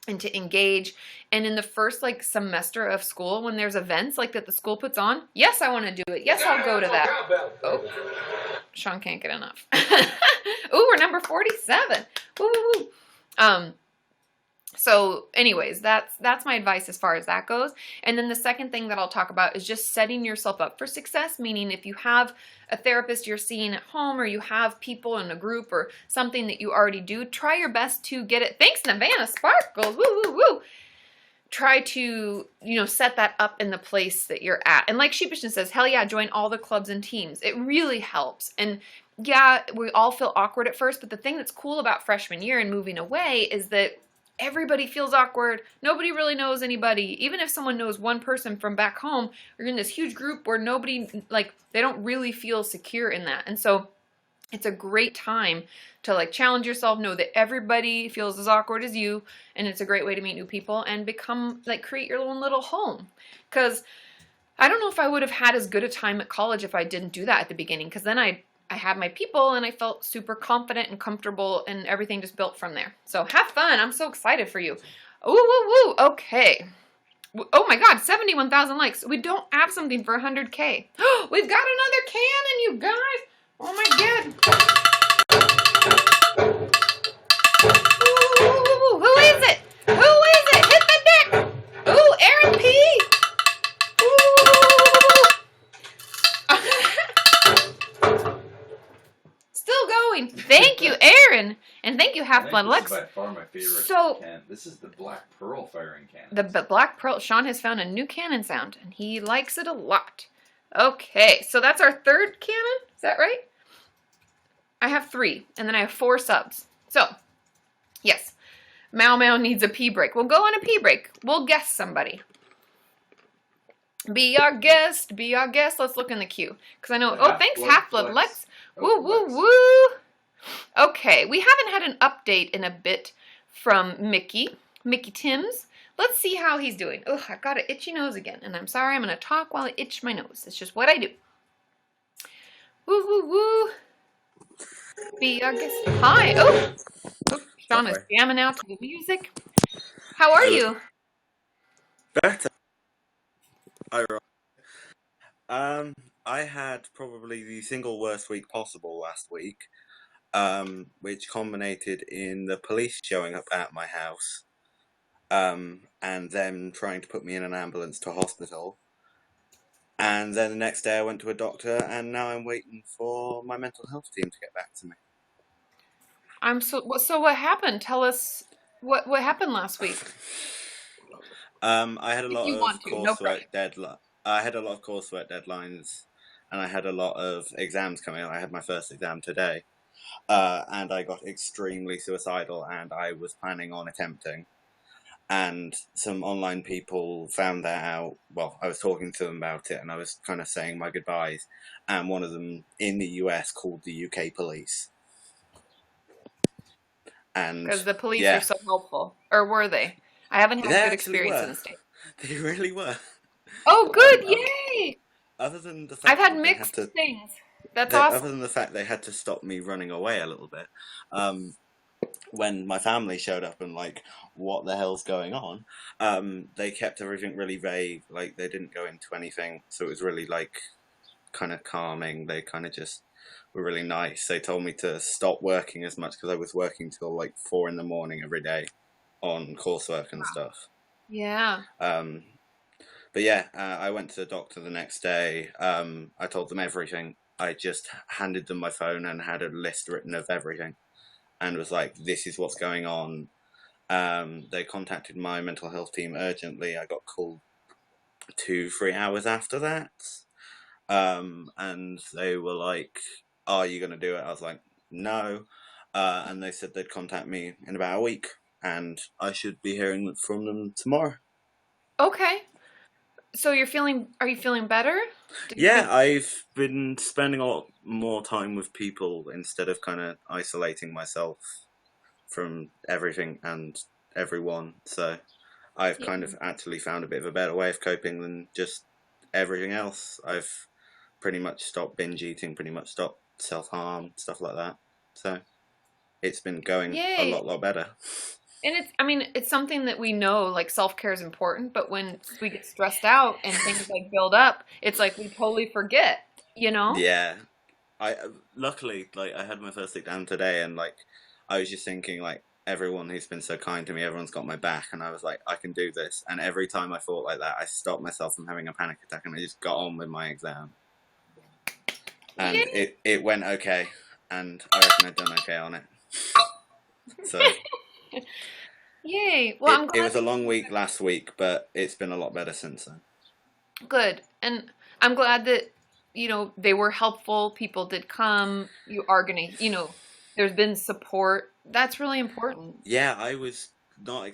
and to engage. And in the first, like, semester of school, when there's events like that the school puts on, yes, I want to do it. Yes, I'll go to that. Oh, Sean can't get enough. Ooh, we're number 47. Woo. So anyways, that's my advice as far as that goes. And then the second thing that I'll talk about is just setting yourself up for success, meaning if you have a therapist you're seeing at home, or you have people in a group or something that you already do, try your best to get it. Thanks, Nevada Sparkles. Woo, woo, woo. Try to, set that up in the place that you're at. And like Sheepishness says, hell yeah, join all the clubs and teams. It really helps. And yeah, we all feel awkward at first, but the thing that's cool about freshman year and moving away is that everybody feels awkward. Nobody really knows anybody. Even if someone knows one person from back home, you're in this huge group where nobody, like, they don't really feel secure in that. And so it's a great time to, like, challenge yourself, know that everybody feels as awkward as you, and it's a great way to meet new people and become, like, create your own little home. Because I don't know if I would have had as good a time at college if I didn't do that at the beginning, because then I had my people and I felt super confident and comfortable, and everything just built from there. So have fun. I'm so excited for you. Ooh, woo, woo. Okay. Oh my God, 71,000 likes. We don't have something for 100K. We've got another cannon, you guys. Oh my God. Ooh, who is it? Who is it? Hit the deck. Ooh, Aaron P. Still going. Thank you, Aaron. And thank you, Half Blood Lex. This is by far my favorite cannon. This is the Black Pearl firing cannon. The Black Pearl. Sean has found a new cannon sound, and he likes it a lot. Okay, so that's our third cannon. Is that right? I have 3, and then I have 4 subs. So, yes. Mau Mau needs a pee break. We'll go on a pee break. We'll guess somebody. Be our guest. Be our guest. Let's look in the queue. Because I know... Oh, thanks, Half-Blood Lex. Woo, woo, woo. Okay, we haven't had an update in a bit from Mickey Timms. Let's see how he's doing. Oh, I got an itchy nose again. And I'm sorry, I'm going to talk while I itch my nose. It's just what I do. Woo, woo, woo. Be our guest. Hi. Oh, Sean is jamming out to the music. How are Hello. you? Better. I, um, I had probably the single worst week possible last week, which culminated in the police showing up at my house, and them trying to put me in an ambulance to a hospital. And then the next day I went to a doctor, and now I'm waiting for my mental health team to get back to me. So what happened? Tell us what happened last week. I had a If lot you want of to, no coursework pressure. deadline. I had a lot of coursework deadlines, and I had a lot of exams coming up. I had my first exam today. And I got extremely suicidal, and I was planning on attempting. And some online people found that out. Well, I was talking to them about it, and I was kind of saying my goodbyes. And one of them in the US called the UK police. And Because the police are yeah, so helpful. Or were they? I haven't they had a good actually experience in were. the States. They really were. Oh, Um, good. Yay. other than the I've fact had that they had mixed to, things. That's awesome. other than the fact they had to stop me running away a little bit, um, when my family showed up and like, what the hell's going on, they kept everything really vague. Like, they didn't go into anything, so it was really like kind of calming. They kind of just were really nice. They told me to stop working as much because I was working till like 4 in the morning every day on coursework and stuff. Yeah. um, but yeah, I went to the doctor the next day. I told them everything. I just handed them my phone and had a list written of everything, and was like, this is what's going on. They contacted my mental health team urgently. I got called 2, 3 hours after that. And they were like, are you going to do it? I was like, no. And they said they'd contact me in about a week, and I should be hearing from them tomorrow. Okay. So are you feeling better? Did you Yeah, feel, I've been spending a lot more time with people instead of kind of isolating myself from everything and everyone. So I've yeah. kind of actually found a bit of a better way of coping than just everything else. I've pretty much stopped binge eating, pretty much stopped self harm, stuff like that. So it's been going a Yay. lot better. And it's something that we know, like self-care is important, but when we get stressed out and things like build up, it's like we totally forget, you know? Yeah, I luckily like I had my first exam today, and like I was just thinking like everyone who's been so kind to me, everyone's got my back, and I was like I can do this. And every time I thought like that, I stopped myself from having a panic attack, and I just got on with my exam, and Yay. it went okay, and I reckon I've done okay on it. So Yay. Well, I'm it glad was a that long week last week, but it's been a lot better since then. good. And I'm glad that, they were helpful. People did come. You are gonna, there's been support. That's really important. Yeah, I was not.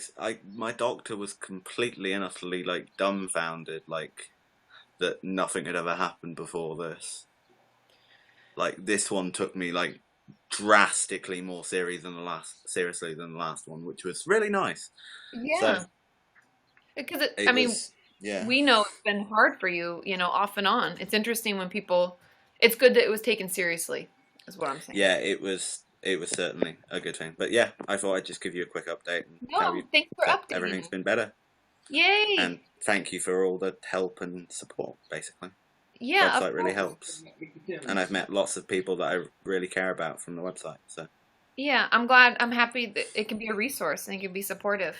My doctor was completely and utterly like dumbfounded, like that nothing had ever happened before this. Like this one took me like drastically more seriously than the last one, which was really nice. So Yeah. Because it was, yeah, we know it's been hard for you, off and on. It's interesting when it's good that it was taken seriously, is what I'm saying. yeah, it was certainly a good thing. But yeah, I thought I'd just give you a quick update and tell No, you thanks for that updating everything's us. been better. Yay. And thank you for all the help and support, basically. Yeah, of Website really course. helps. And I've met lots of people that I really care about from the website. So Yeah, I'm happy that it can be a resource and it can be supportive.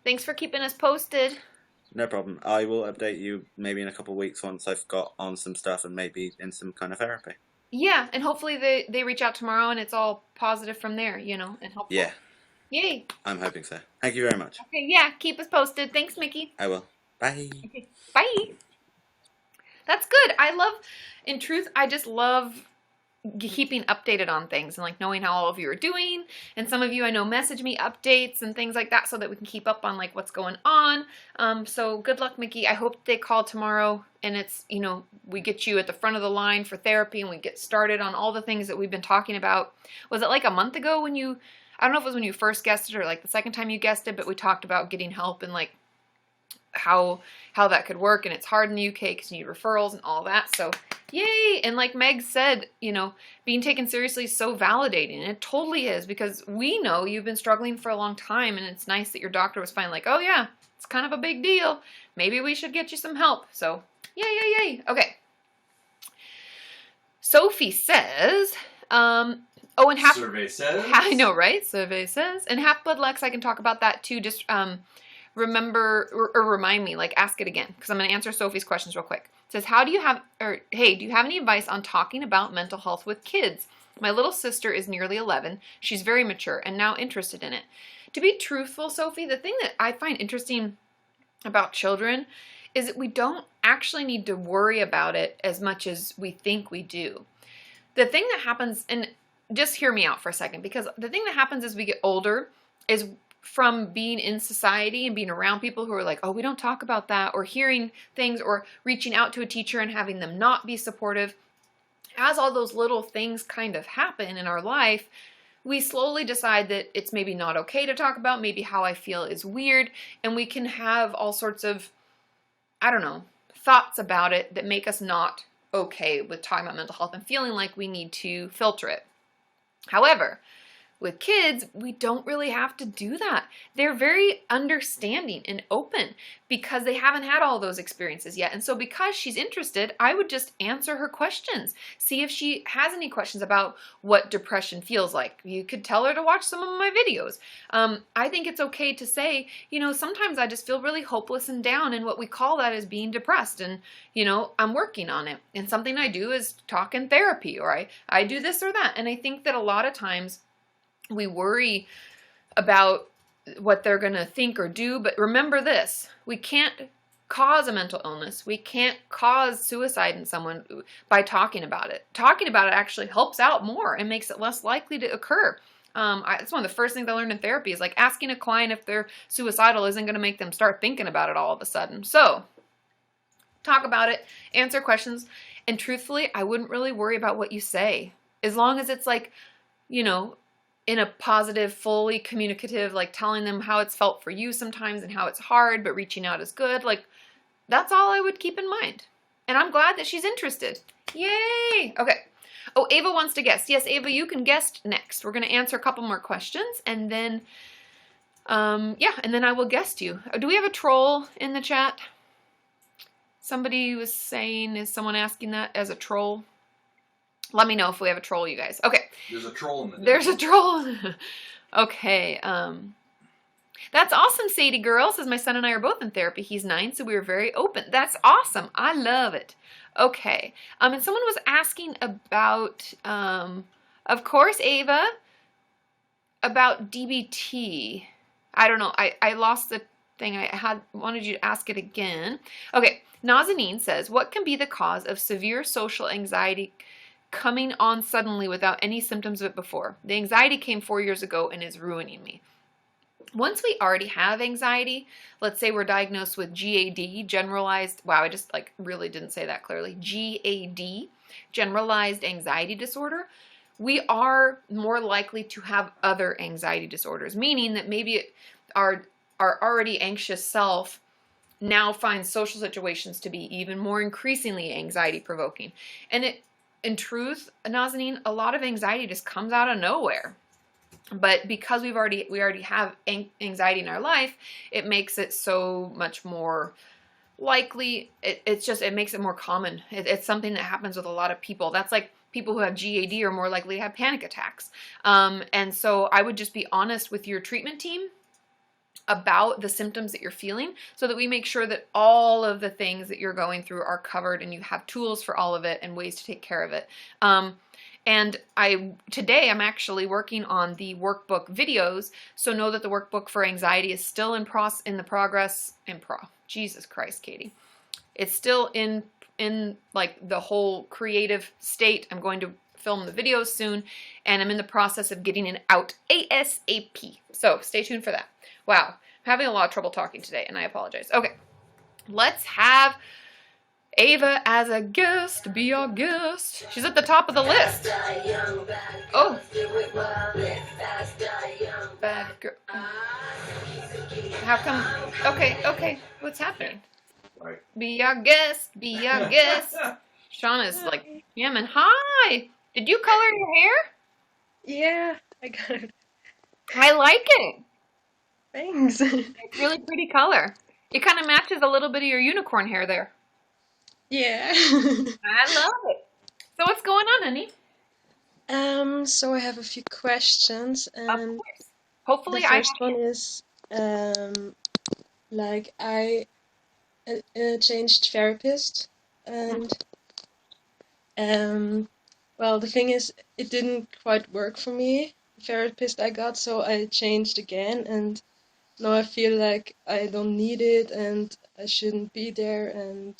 Thanks for keeping us posted. no problem. I will update you maybe in a couple of weeks once I've got on some stuff and maybe in some kind of therapy. Yeah, and hopefully they reach out tomorrow and it's all positive from there, and helpful. Yeah, Yay. I'm hoping so. Thank you very much. Okay, yeah, keep us posted. Thanks, Mickey. I will. Bye. Okay, bye. That's good. In truth, I just love keeping updated on things and like knowing how all of you are doing. And some of you I know message me updates and things like that so that we can keep up on like what's going on. So good luck, Mickey. I hope they call tomorrow and it's, we get you at the front of the line for therapy and we get started on all the things that we've been talking about. Was it like a month ago I don't know if it was when you first guested or like the second time you guested, but we talked about getting help and like how that could work, and it's hard in the UK because you need referrals and all that. So yay. And like Meg said, you know, being taken seriously is so validating, and it totally is, because we know you've been struggling for a long time, and it's nice that your doctor was finally like, oh yeah, it's kind of a big deal, maybe we should get you some help. So yay. Okay, Sophie says, oh, and survey says. I know, right? Survey says. And Half Blood Lex, I can talk about that too. Just remember or remind me, like ask it again, because I'm going to answer Sophie's questions real quick. It says, hey, do you have any advice on talking about mental health with kids? My little sister is nearly 11. She's very mature and now interested in it. To be truthful, Sophie, the thing that I find interesting about children is that we don't actually need to worry about it as much as we think we do. The thing that happens, and just hear me out for a second, because the thing that happens as we get older is from being in society and being around people who are like, oh, we don't talk about that, or hearing things, or reaching out to a teacher and having them not be supportive. As all those little things kind of happen in our life, we slowly decide that it's maybe not okay to talk about, maybe how I feel is weird, and we can have all sorts of, I don't know, thoughts about it that make us not okay with talking about mental health and feeling like we need to filter it. However, with kids, we don't really have to do that. They're very understanding and open because they haven't had all those experiences yet. And so because she's interested, I would just answer her questions. See if she has any questions about what depression feels like. You could tell her to watch some of my videos. I think it's okay to say, you know, sometimes I just feel really hopeless and down, and what we call that is being depressed. And, you know, I'm working on it. And something I do is talk in therapy, or I do this or that. And I think that a lot of times we worry about what they're going to think or do, but remember this, we can't cause a mental illness. We can't cause suicide in someone by talking about it. Talking about it actually helps out more and makes it less likely to occur. It's one of the first things I learned in therapy is like asking a client if they're suicidal isn't going to make them start thinking about it all of a sudden. So talk about it, answer questions, and truthfully, I wouldn't really worry about what you say. As long as it's like, you know, in a positive, fully communicative, like telling them how it's felt for you sometimes and how it's hard, but reaching out is good. Like, that's all I would keep in mind. And I'm glad that she's interested. Yay! Okay. Oh, Ava wants to guest. Yes, Ava, you can guest next. We're going to answer a couple more questions, and then, yeah, and then I will guest you. Do we have a troll in the chat? Somebody was saying, is someone asking that as a troll? Let me know if we have a troll, you guys. Okay. There's a troll in the There's a troll. Okay. That's awesome, Sadie girl. Says my son and I are both in therapy. He's 9, so we were very open. That's awesome. I love it. Okay. And someone was asking about, of course, Ava, about DBT. I don't know. I lost the thing. I wanted you to ask it again. Okay. Nazanin says, what can be the cause of severe social anxiety coming on suddenly without any symptoms of it before? The anxiety came 4 years ago and is ruining me. Once we already have anxiety, let's say we're diagnosed with GAD, generalized, wow, I just like really didn't say that clearly, GAD, generalized anxiety disorder, we are more likely to have other anxiety disorders, meaning that maybe our already anxious self now finds social situations to be even more increasingly anxiety provoking. And in truth, Nazanin, a lot of anxiety just comes out of nowhere. But because we already have anxiety in our life, it makes it so much more likely. It makes it more common. It's something that happens with a lot of people. That's like people who have GAD are more likely to have panic attacks. And so I would just be honest with your treatment team about the symptoms that you're feeling so that we make sure that all of the things that you're going through are covered and you have tools for all of it and ways to take care of it. And today I'm actually working on the workbook videos, so know that the workbook for anxiety is still Jesus Christ, Katie. It's still in like the whole creative state. I'm going to film the videos soon, and I'm in the process of getting it out ASAP. So stay tuned for that. Wow, I'm having a lot of trouble talking today, and I apologize. Okay, let's have Ava as a guest, be our guest. She's at the top of the list. Oh. Bad girl. How come? Okay. What's happening? Right. Be our guest. Be our guest. Shauna's like, jamming. Hi. Did you color your hair? Yeah, I got it. I like it. Thanks. It's really pretty color. It kind of matches a little bit of your unicorn hair there. Yeah. I love it. So what's going on, honey? So I have a few questions, Of and course. the Hopefully I first one is, like I changed therapist, and well, the thing is, it didn't quite work for me, the therapist I got, so I changed again, and now I feel like I don't need it, and I shouldn't be there, and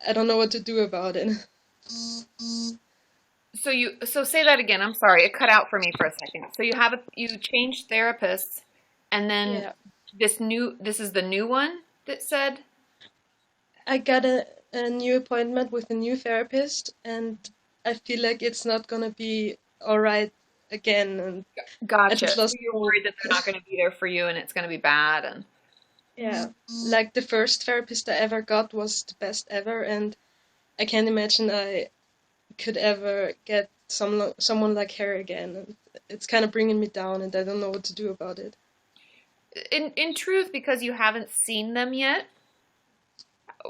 I don't know what to do about it. So say that again. I'm sorry. It cut out for me for a second. So you changed therapists, and then Yeah. this is the new one that said, I got a new appointment with a new therapist, and I feel like it's not gonna be all right again. And I gotcha. just So lost you're hope. worried that they're not going to be there for you and it's going to be bad. And Yeah, like the first therapist I ever got was the best ever, and I can't imagine I could ever get someone like her again. And it's kind of bringing me down, and I don't know what to do about it. in truth, because you haven't seen them yet,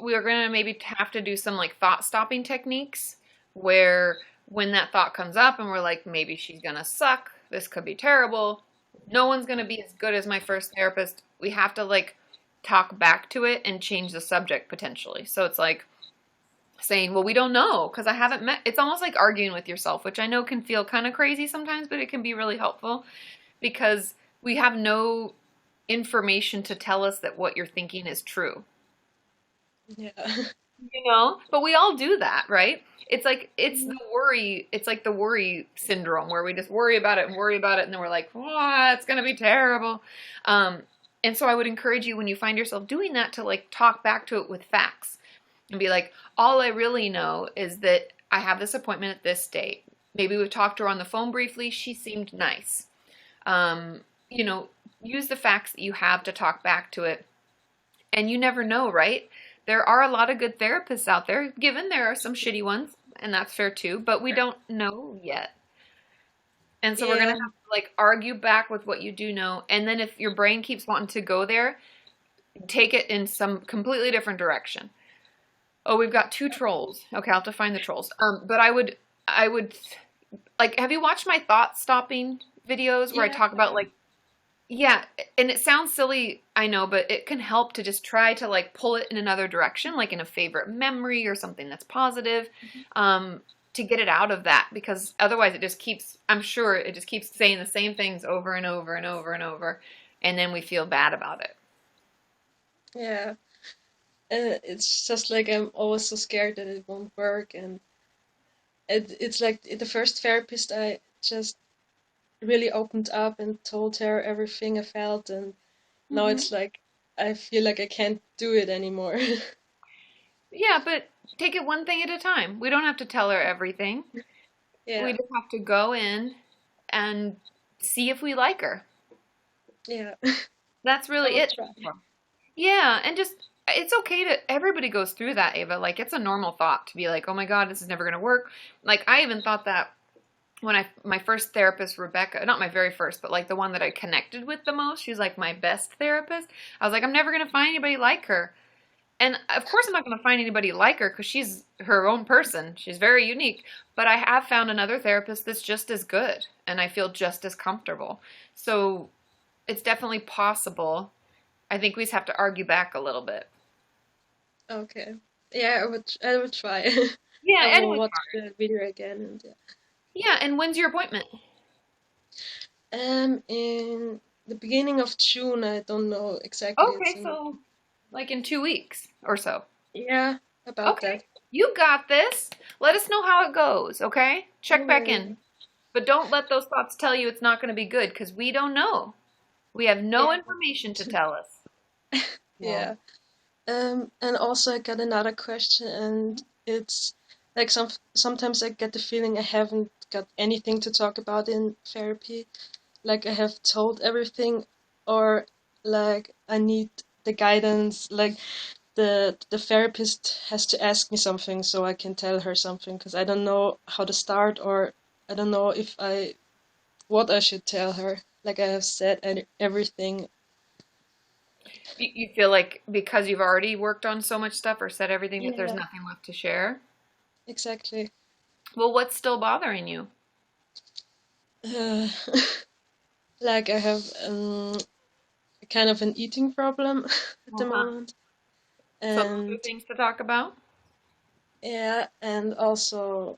we are going to maybe have to do some like thought stopping techniques where when that thought comes up and we're like, maybe she's going to suck, this could be terrible, no one's going to be as good as my first therapist, we have to like talk back to it and change the subject potentially. So it's like saying, well, we don't know because I haven't met. It's almost like arguing with yourself, which I know can feel kind of crazy sometimes, but it can be really helpful because we have no information to tell us that what you're thinking is true. Yeah. But we all do that, right? It's like it's like the worry syndrome where we just worry about it and worry about it, and then we're like, oh, it's gonna be terrible. And so I would encourage you when you find yourself doing that to like talk back to it with facts and be like, all I really know is that I have this appointment at this date. Maybe we talked to her on the phone briefly. She seemed nice. Use the facts that you have to talk back to it. And you never know, right? There are a lot of good therapists out there, given there are some shitty ones, and that's fair too, but we don't know yet. And so we're going to have to like argue back with what you do know. And then if your brain keeps wanting to go there, take it in some completely different direction. Oh, we've got 2 trolls. Okay, I'll have to find the trolls. But I would like, have you watched my thought stopping videos where I talk about like, yeah, and it sounds silly, I know, but it can help to just try to like pull it in another direction, like in a favorite memory or something that's positive, to get it out of that, because otherwise I'm sure it just keeps saying the same things over and over and over and over, and then we feel bad about it. Yeah. It's just like I'm always so scared that it won't work, and it's like the first therapist I just really opened up and told her everything I felt, and now it's like I feel like I can't do it anymore. Yeah, but take it one thing at a time. We don't have to tell her everything. Yeah. We just have to go in and see if we like her. Yeah. That's really it. Try. Yeah, and just it's okay to everybody goes through that, Ava. Like it's a normal thought to be like, "Oh my God, this is never going to work." Like I even thought that when my first therapist, Rebecca, not my very first, but like the one that I connected with the most, she's like my best therapist. I was like, I'm never going to find anybody like her. And of course I'm not going to find anybody like her because she's her own person. She's very unique. But I have found another therapist that's just as good and I feel just as comfortable. So it's definitely possible. I think we just have to argue back a little bit. Okay. Yeah, I would try. Yeah, I will and watch the video again, and yeah. Yeah, and when's your appointment? In the beginning of June, I don't know exactly. Okay, so like in 2 weeks or so. Yeah, about that. You got this. Let us know how it goes, okay? Check back in. But don't let those thoughts tell you it's not going to be good, because we don't know. We have no information to tell us. Yeah. And also I got another question, and it's like sometimes I get the feeling I haven't got anything to talk about in therapy. Like I have told everything, or like I need the guidance, like the therapist has to ask me something so I can tell her something because I don't know how to start, or I don't know if I what I should tell her. Like I have said everything. You feel like because you've already worked on so much stuff or said everything that there's Yeah, nothing left to share? exactly. Well, what's still bothering you? Uh, like I have kind of an eating problem at the Uh-huh. moment, So those are and things to talk about? yeah, and also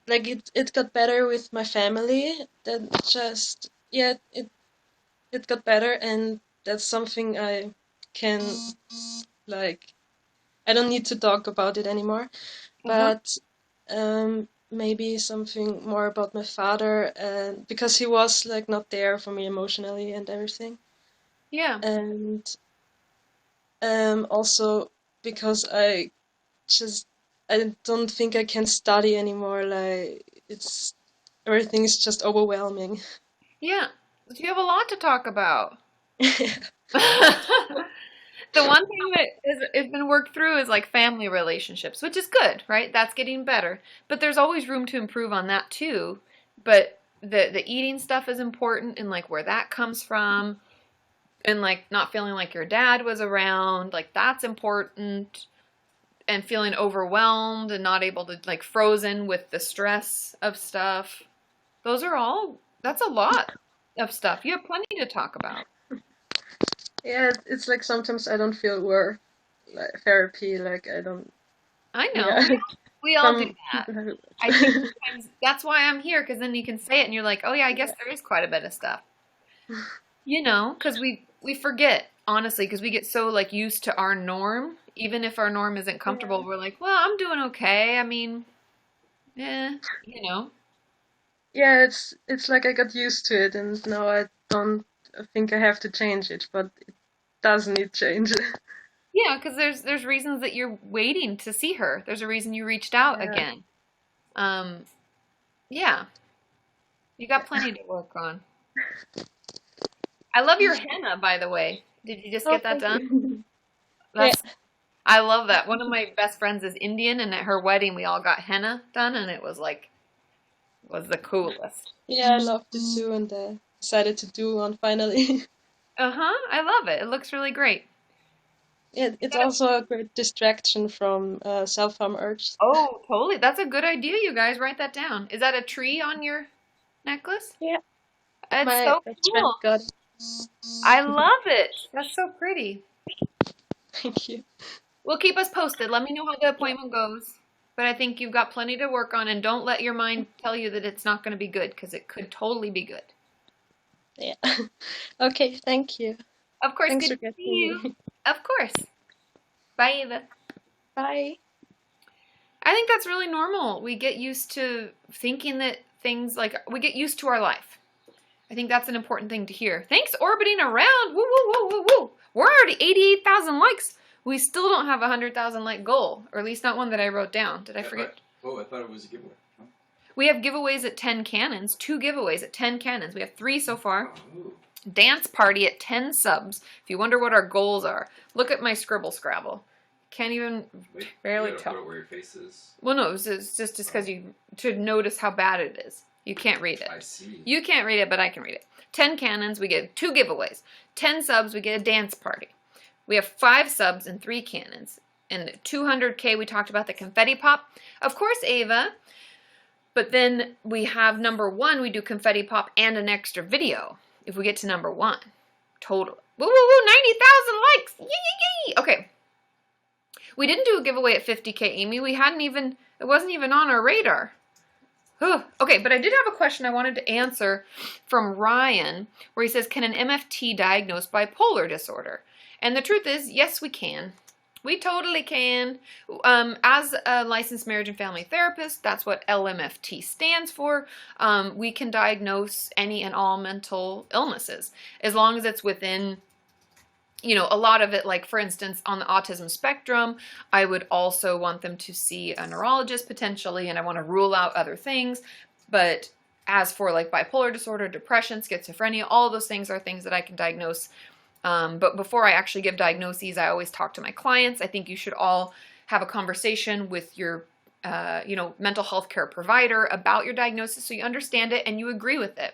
like it got better with my family. That just yeah, it got better, and that's something I can like. I don't need to talk about it anymore, Uh-huh. but maybe something more about my father, and because he was like not there for me emotionally and everything, Yeah. and also because just I don't think I can study anymore. Like it's everything is just overwhelming. Yeah. You have a lot to talk about. The one thing that has been worked through is like family relationships, which is good, right? That's getting better. But there's always room to improve on that too. But the eating stuff is important and like where that comes from and like not feeling like your dad was around, like that's important and feeling overwhelmed and not able to like frozen with the stress of stuff. Those are all that's a lot of stuff. You have plenty to talk about. Yeah, it's like sometimes I don't feel worth like therapy. Like I don't. I know. Yeah, We all do some that. people have I think it. sometimes that's why I'm here because then you can say it and you're like, oh yeah, I guess there is quite a bit of stuff, you know, because we forget honestly because we get so like used to our norm. Even if our norm isn't comfortable, Yeah, we're like, well, I'm doing okay. I mean, you know. yeah. It's like I got used to it, and now I don't think I have to change it, but it does need change. Yeah, because there's reasons that you're waiting to see her. There's a reason you reached out Yeah, again. Um, yeah, you got plenty to work on. I love your henna, by the way. Did you just oh, get that thank done? you. Yeah, That's I love that. One of my best friends is Indian, and at her wedding, we all got henna done, and it was like was the coolest. yeah. I loved it too, and decided to do one finally. Uh-huh. I love it. It looks really great. Yeah, You it's gotta, also a great distraction from self-harm urge. oh, totally. That's a good idea, you guys. Write that down. Is that a tree on your necklace? Yeah, It's my so best friend cool. got it. I love it. That's so pretty. Thank you. Well, keep us posted. Let me know how the Yeah, appointment goes. But I think you've got plenty to work on, and don't let your mind tell you that it's not going to be good, because it could totally be good. yeah. Okay, thank you. Of course, Thanks good for to getting see you. me. Of course. Bye, Ava. Bye. I think that's really normal. We get used to thinking that things like we get used to our life. I think that's an important thing to hear. Thanks, orbiting around. Woo, woo, woo, woo, woo. We're already 88,000 likes. We still don't have a 100,000 like goal, or at least not one that I wrote down. Did I forget? I thought it was a giveaway. Huh? We have giveaways at 10 cannons, 2 giveaways at 10 cannons. We have 3 so far. Oh. Dance party at 10 subs. If you wonder what our goals are, look at my scribble scrabble. Can't even Wait, barely you gotta tell. put it where your face is. Well, no, it's just because you to notice how bad it is. You can't read it. I see. You can't read it, but I can read it. 10 cannons, we get 2 giveaways. 10 subs, we get a dance party. We have 5 subs and 3 cannons. And 200K, we talked about the confetti pop. Of course, Ava. But then we have number 1, we do confetti pop and an extra video. If we get to number 1. Total. Woo, woo, woo, 90,000 likes. Yee, yee, yee. Okay. We didn't do a giveaway at 50K, Amy. It wasn't even on our radar. Okay, but I did have a question I wanted to answer from Ryan, where he says, can an MFT diagnose bipolar disorder? And the truth is, yes, we can. We totally can. As a licensed marriage and family therapist, that's what LMFT stands for. We can diagnose any and all mental illnesses, as long as it's within a lot of it, like for instance, on the autism spectrum, I would also want them to see a neurologist potentially, and I want to rule out other things. But As for like bipolar disorder, depression, schizophrenia, all of those things are things that I can diagnose. But before I actually give diagnoses, I always talk to my clients. I think you should all have a conversation with your mental health care provider about your diagnosis so you understand it and you agree with it.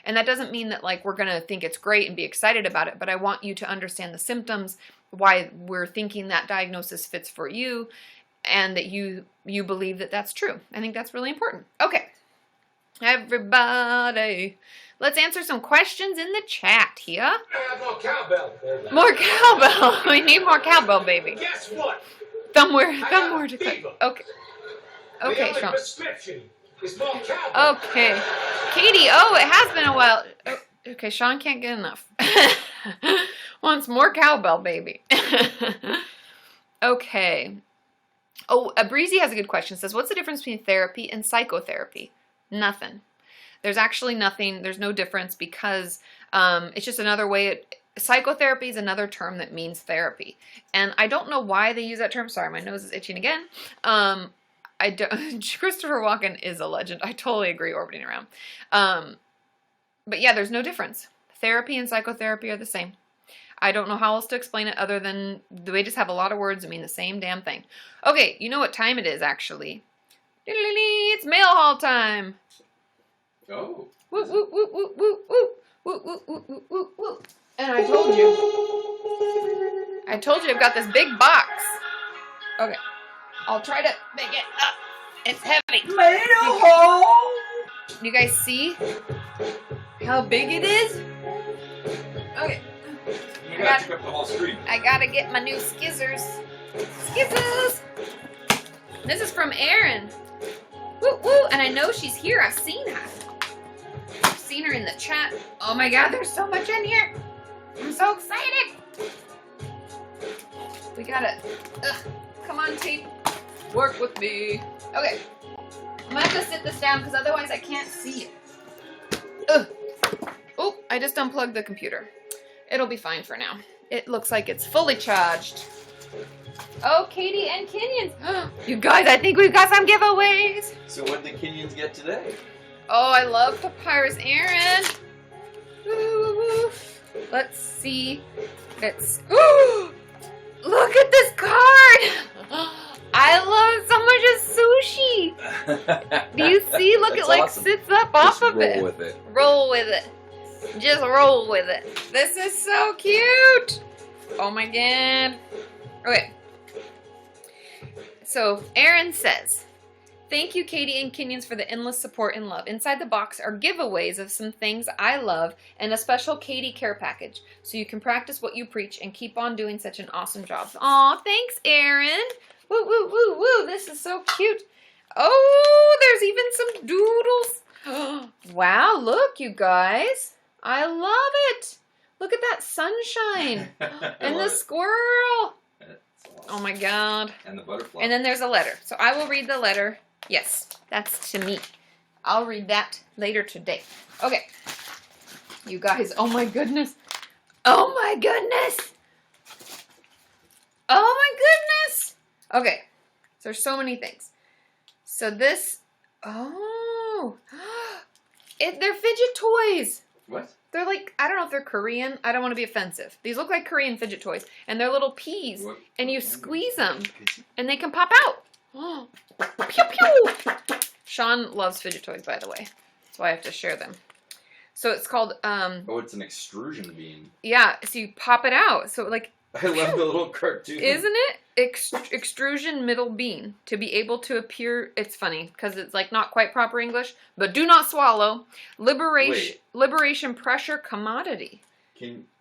And that doesn't mean that like we're going to think it's great and be excited about it, but I want you to understand the symptoms, why we're thinking that diagnosis fits for you, and that you believe that that's true. I think that's really important. Okay, everybody, let's answer some questions in the chat here. More cowbell, baby. More cowbell. We need more cowbell, baby. Guess what? Thumb more I to got fever. click. Okay. The Okay, only Sean. prescription is more cowbell. Okay. Katie, oh, it has been a while. Oh, okay, Sean can't get enough. Wants more cowbell, baby. Okay. Oh, Breezy has a good question. It says, what's the difference between therapy and psychotherapy? Nothing. There's actually nothing. There's no difference because it's just another way. Psychotherapy is another term that means therapy. And I don't know why they use that term. Sorry, my nose is itching again. Christopher Walken is a legend. I totally agree, orbiting around. But yeah, there's no difference. Therapy and psychotherapy are the same. I don't know how else to explain it other than they just have a lot of words that mean the same damn thing. Okay, you know what time it is, actually. It's mail haul time. Oh. Woo, woo, woo, woo, woo, woo. Woo, woo, woo, woo, woo, woo. And I told you I've got this big box. Okay, I'll try to make it up. It's heavy. Mail haul. You guys see how big it is? Okay. You gotta pick up the whole street. I gotta get my new skizzers. Skizzers! This is from Erin. Woo woo! And I know she's here. I've seen her. I've seen her in the chat. Oh my god, there's so much in here. I'm so excited. We gotta. Come on, tape. Work with me. Okay. I'm gonna have to sit this down because otherwise I can't see it. Oh, I just unplugged the computer. It'll be fine for now. It looks like it's fully charged. Oh, Katie and Kenyans. You guys, I think we've got some giveaways. So what did the Kenyans get today? Oh, I love Papyrus Aaron. Woo. Let's see. Look at this card. I love so much of sushi. Do you see? Look, it like awesome. sits up off of it. Roll with it. Roll with it. Just roll with it. This is so cute. Oh my god. Okay. So Aaron says, thank you, Katie and Kenyans, for the endless support and love. Inside the box are giveaways of some things I love and a special Katie care package, so you can practice what you preach and keep on doing such an awesome job. Aw, thanks, Aaron. Woo, woo, woo, woo. This is so cute. Oh, there's even some doodles. Wow, look, you guys. I love it. Look at that sunshine. And the squirrel. Oh my god. And the butterfly. And then there's a letter. So I will read the letter. Yes, that's to me. I'll read that later today. Okay. You guys, oh my goodness. Oh my goodness. Oh my goodness. Okay. So there's so many things. So this, oh. They're fidget toys. What? They're like, I don't know if they're Korean. I don't want to be offensive. These look like Korean fidget toys. And they're little peas. What? And you squeeze them. And they can pop out. Oh. Pew pew. Sean loves fidget toys, by the way. That's why I have to share them. So it's called, Oh, it's an extrusion beam. yeah, so you pop it out. So like, I love the little cartoon. isn't it? Extrusion middle beam. To be able to appear, it's funny because it's like not quite proper English, but do not swallow. Liberation pressure commodity.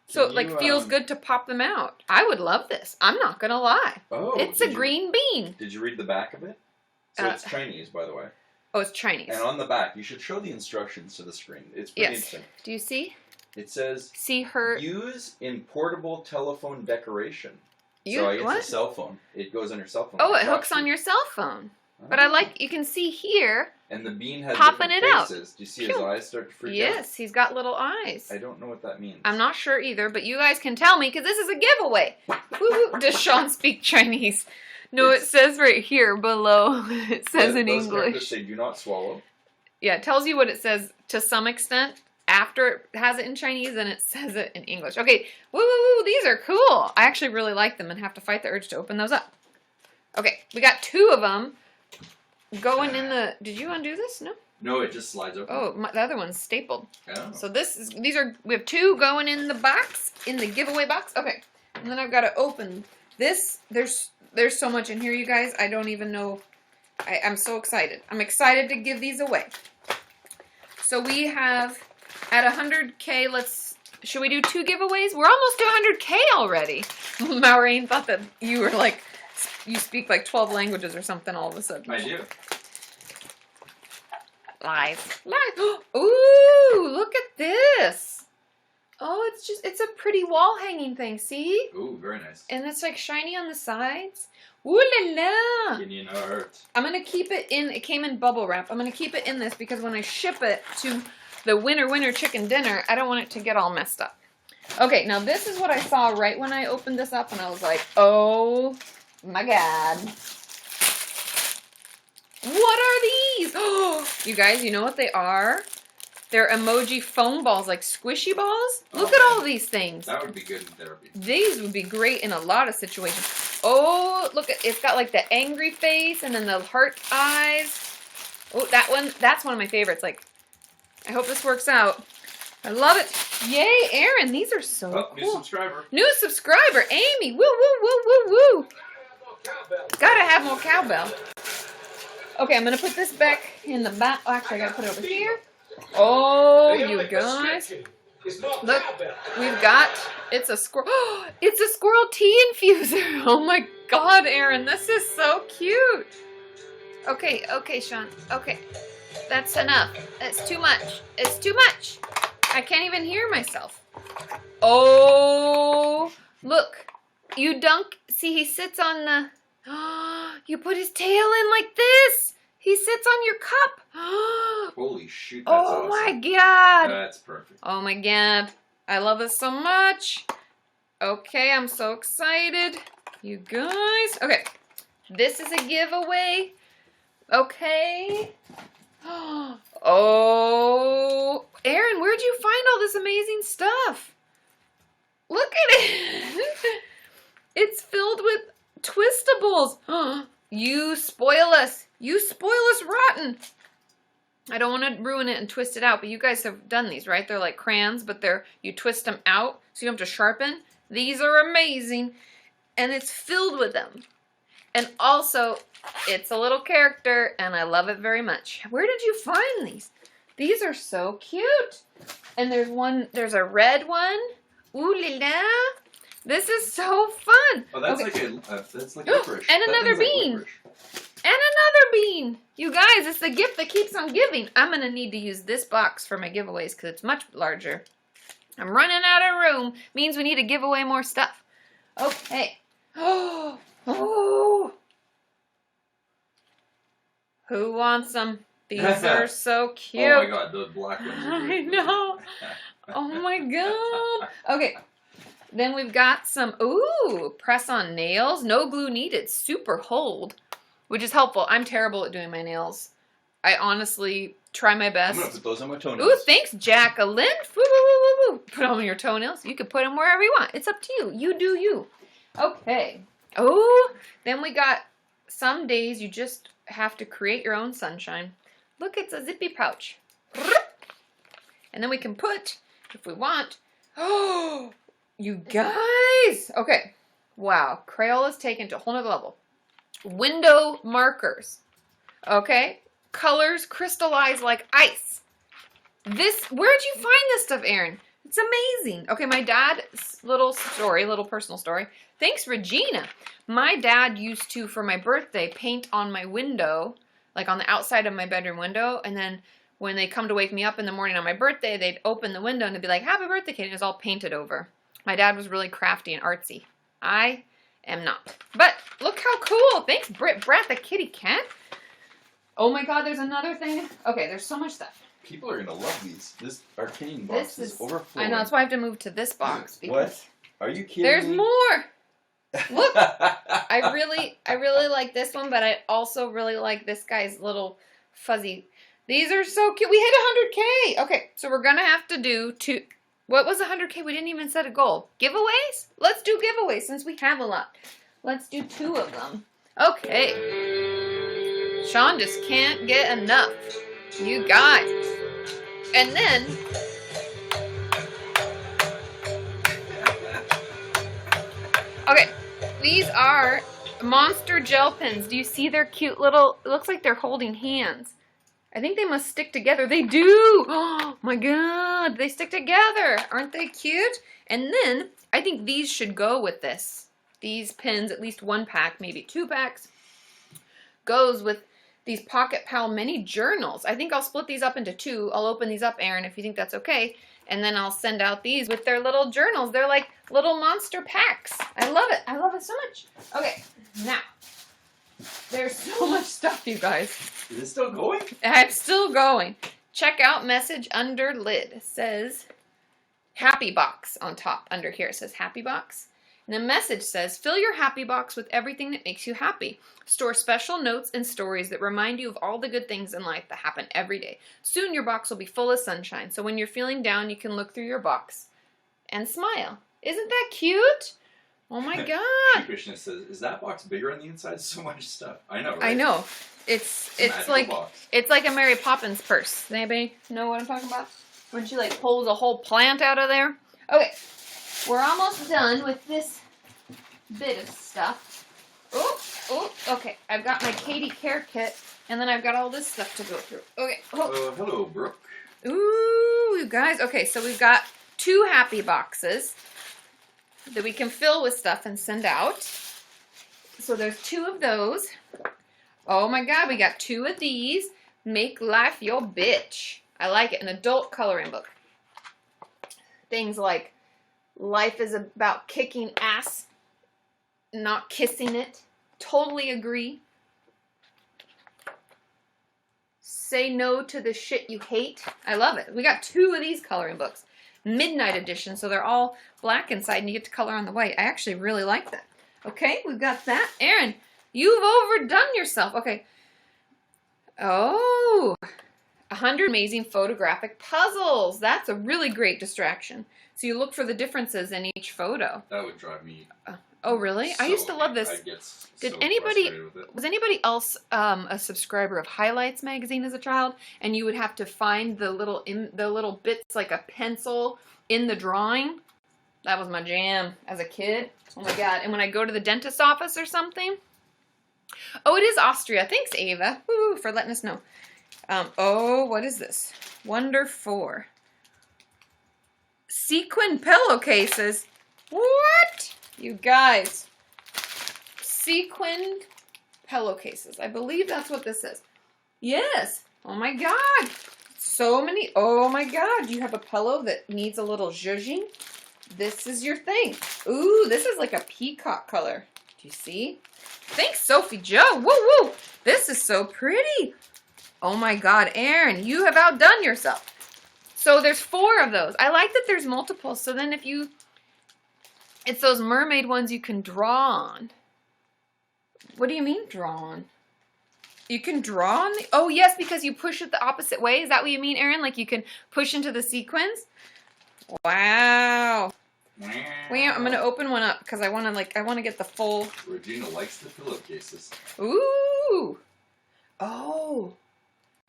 So it like feels good to pop them out. I would love this. I'm not gonna lie. Oh, It's a green bean. Did you read the back of it? So it's Chinese, by the way. Oh, it's Chinese. And on the back, you should show the instructions to the screen. It's pretty interesting. Do you see? It says, See her. use in portable telephone decoration. You, So I guess what? a cell phone. It goes on your cell phone. Oh, it talks hooks to on you. your cell phone. But I like, you can see here. And the bean has Popping different it out. faces. Do you see his Pew. eyes start to freak out? Yes, he's got little eyes. I don't know what that means. I'm not sure either, but you guys can tell me because this is a giveaway. Woo-hoo. Does Sean speak Chinese? No, it says right here below. It says in Those English. characters say, do not swallow. Yeah, it tells you what it says to some extent after it has it in Chinese and it says it in English. Okay, woo, woo, woo, these are cool. I actually really like them and have to fight the urge to open those up. Okay, we got 2 of them going in the... Did you undo this? No? No, it just slides open. Oh, the other one's stapled. Oh. So we have 2 going in the box, in the giveaway box. Okay, and then I've got to open this. There's so much in here, you guys. I don't even know. I'm so excited. I'm excited to give these away. So we have, at 100K, should we do 2 giveaways? We're almost to 100K already. Maureen thought that you were like, you speak like 12 languages or something all of a sudden. I do. Live. Ooh, look at this. Oh, it's a pretty wall hanging thing, see? Ooh, very nice. And it's like shiny on the sides. Ooh la la. Indian art. I'm going to keep it in, it came in bubble wrap. I'm going to keep it in this because when I ship it to the winner chicken dinner, I don't want it to get all messed up. Okay, now this is what I saw right when I opened this up and I was like, oh my God. What are these? Oh, you guys, you know what they are? They're emoji foam balls, like squishy balls. Look at all these things. That would be good in therapy. These would be great in a lot of situations. Oh, look, it's got like the angry face and then the heart eyes. Oh, that's one of my favorites. Like, I hope this works out. I love it. Yay, Aaron, these are so cool. New subscriber. New subscriber, Amy. Woo, woo, woo, woo, woo. Gotta have more cowbell. Okay, I'm gonna put this back in the back. Oh, actually, I gotta put it over here. Oh, you guys. Look, we've got, it's a squirrel. Oh, it's a squirrel tea infuser. Oh my God, Aaron, this is so cute. Okay, okay, Sean. Okay, that's enough. It's too much. It's too much. I can't even hear myself. Oh, look. You dunk. See, he sits on the... You put his tail in like this. He sits on your cup. Holy shoot, that's awesome. My God. That's perfect. Oh my God. I love this so much. Okay, I'm so excited. You guys. Okay, this is a giveaway. Okay. Oh, Aaron, where'd you find all this amazing stuff? Look at it. It's filled with twistables. You spoil us. You spoil us rotten. I don't want to ruin it and twist it out, but you guys have done these, right? They're like crayons, but you twist them out so you don't have to sharpen. These are amazing. And it's filled with them. And also, it's a little character, and I love it very much. Where did you find these? These are so cute. And there's a red one. Ooh la la. This is so fun. Oh, that's like licorice. And another bean. Licorice. And another bean. You guys, it's the gift that keeps on giving. I'm going to need to use this box for my giveaways because it's much larger. I'm running out of room. Means we need to give away more stuff. Okay. Oh. Who wants them? These are so cute. Oh my God, those black ones are I know. Oh my God. Okay. Then we've got some, press-on nails. No glue needed. Super hold, which is helpful. I'm terrible at doing my nails. I honestly try my best. I'm going to put those on my toenails. Ooh, thanks, Jacqueline. Woo, woo, woo, woo, woo. Put them on your toenails. You can put them wherever you want. It's up to you. You do you. Okay. Oh, then we got some days you just have to create your own sunshine. Look, it's a zippy pouch. And then we can put, if we want, you guys. Okay. Wow. Crayola's taken to a whole nother level. Window markers. Okay. Colors crystallize like ice. Where'd you find this stuff, Aaron? It's amazing. Okay, my dad's little personal story. Thanks, Regina. My dad used to, for my birthday, paint on my window, like on the outside of my bedroom window, and then when they come to wake me up in the morning on my birthday, they'd open the window and they'd be like, happy birthday, kid, and it was all painted over. My dad was really crafty and artsy. I am not. But look how cool. Thanks, Brat the kitty cat. Oh my God, there's another thing. Okay, there's so much stuff. People are going to love these. This arcane box is overflowing. I know, that's why I have to move to this box. What? Are you kidding There's me? more. Look, I really like this one, but I also really like this guy's little fuzzy These are so cute. We hit 100K. Okay, so we're going to have to do 2. What was 100K? We didn't even set a goal. Giveaways? Let's do giveaways since we have a lot. Let's do 2 of them. Okay. Sean just can't get enough. You guys. And then... Okay, these are monster gel pens. Do you see their cute little... It looks like they're holding hands. I think they must stick together. They do! Oh my god, they stick together. Aren't they cute? And then, I think these should go with this. These pens, at least 1 pack, maybe 2 packs, goes with these Pocket Pal mini journals. I think I'll split these up into 2. I'll open these up, Aaron, if you think that's okay. And then I'll send out these with their little journals. They're like little monster packs. I love it. I love it so much. Okay, now. There's so much stuff, you guys. Is it still going? I'm still going. Check out message under lid. It says happy box on top. Under here it says happy box. And the message says, fill your happy box with everything that makes you happy. Store special notes and stories that remind you of all the good things in life that happen every day. Soon your box will be full of sunshine. So when you're feeling down, you can look through your box and smile. Isn't that cute? Oh my god. Sheepishness says, is that box bigger on the inside? So much stuff. I know, right? I know. It's like box. It's like a Mary Poppins purse. Does anybody know what I'm talking about? When she like pulls a whole plant out of there. Okay. We're almost done with this bit of stuff. Oh, okay. I've got my Katie Care Kit, and then I've got all this stuff to go through. Okay. Oh. Hello, Brooke. Ooh, you guys. Okay, so we've got 2 happy boxes that we can fill with stuff and send out. So there's 2 of those. Oh my god, we got 2 of these. Make life your bitch. I like it. An adult coloring book. Things like life is about kicking ass, not kissing it. Totally agree. Say no to the shit you hate. I love it. We got 2 of these coloring books. Midnight edition, so they're all black inside and you get to color on the white. I actually really like that. Okay, we've got that. Aaron, you've overdone yourself. Okay. Oh, 100 amazing photographic puzzles. That's a really great distraction. So you look for the differences in each photo. That would drive me. Oh, really? I used to love this. Did anybody, was anybody else a subscriber of Highlights magazine as a child? And you would have to find the little bits like a pencil in the drawing? That was my jam as a kid. Oh my god. And when I go to the dentist's office or something. Oh, it is Austria. Thanks, Ava. Woo, for letting us know. Oh, what is this? Wonder 4. Sequin pillowcases. What? You guys. Sequin pillowcases. I believe that's what this is. Yes. Oh my god. So many. Oh my god. You have a pillow that needs a little zhuzhing. This is your thing. Ooh, this is like a peacock color. Do you see? Thanks, Sophie Joe. Woo woo. This is so pretty. Oh my god, Aaron, you have outdone yourself. So there's 4 of those. I like that there's multiple. So then if you, it's those mermaid ones you can draw on. What do you mean draw on? You can draw on the, oh yes, because you push it the opposite way. Is that what you mean, Aaron? Like you can push into the sequins? Wow. Wait, I'm gonna open one up because I want to get the full. Regina likes the pillowcases. Ooh. Oh.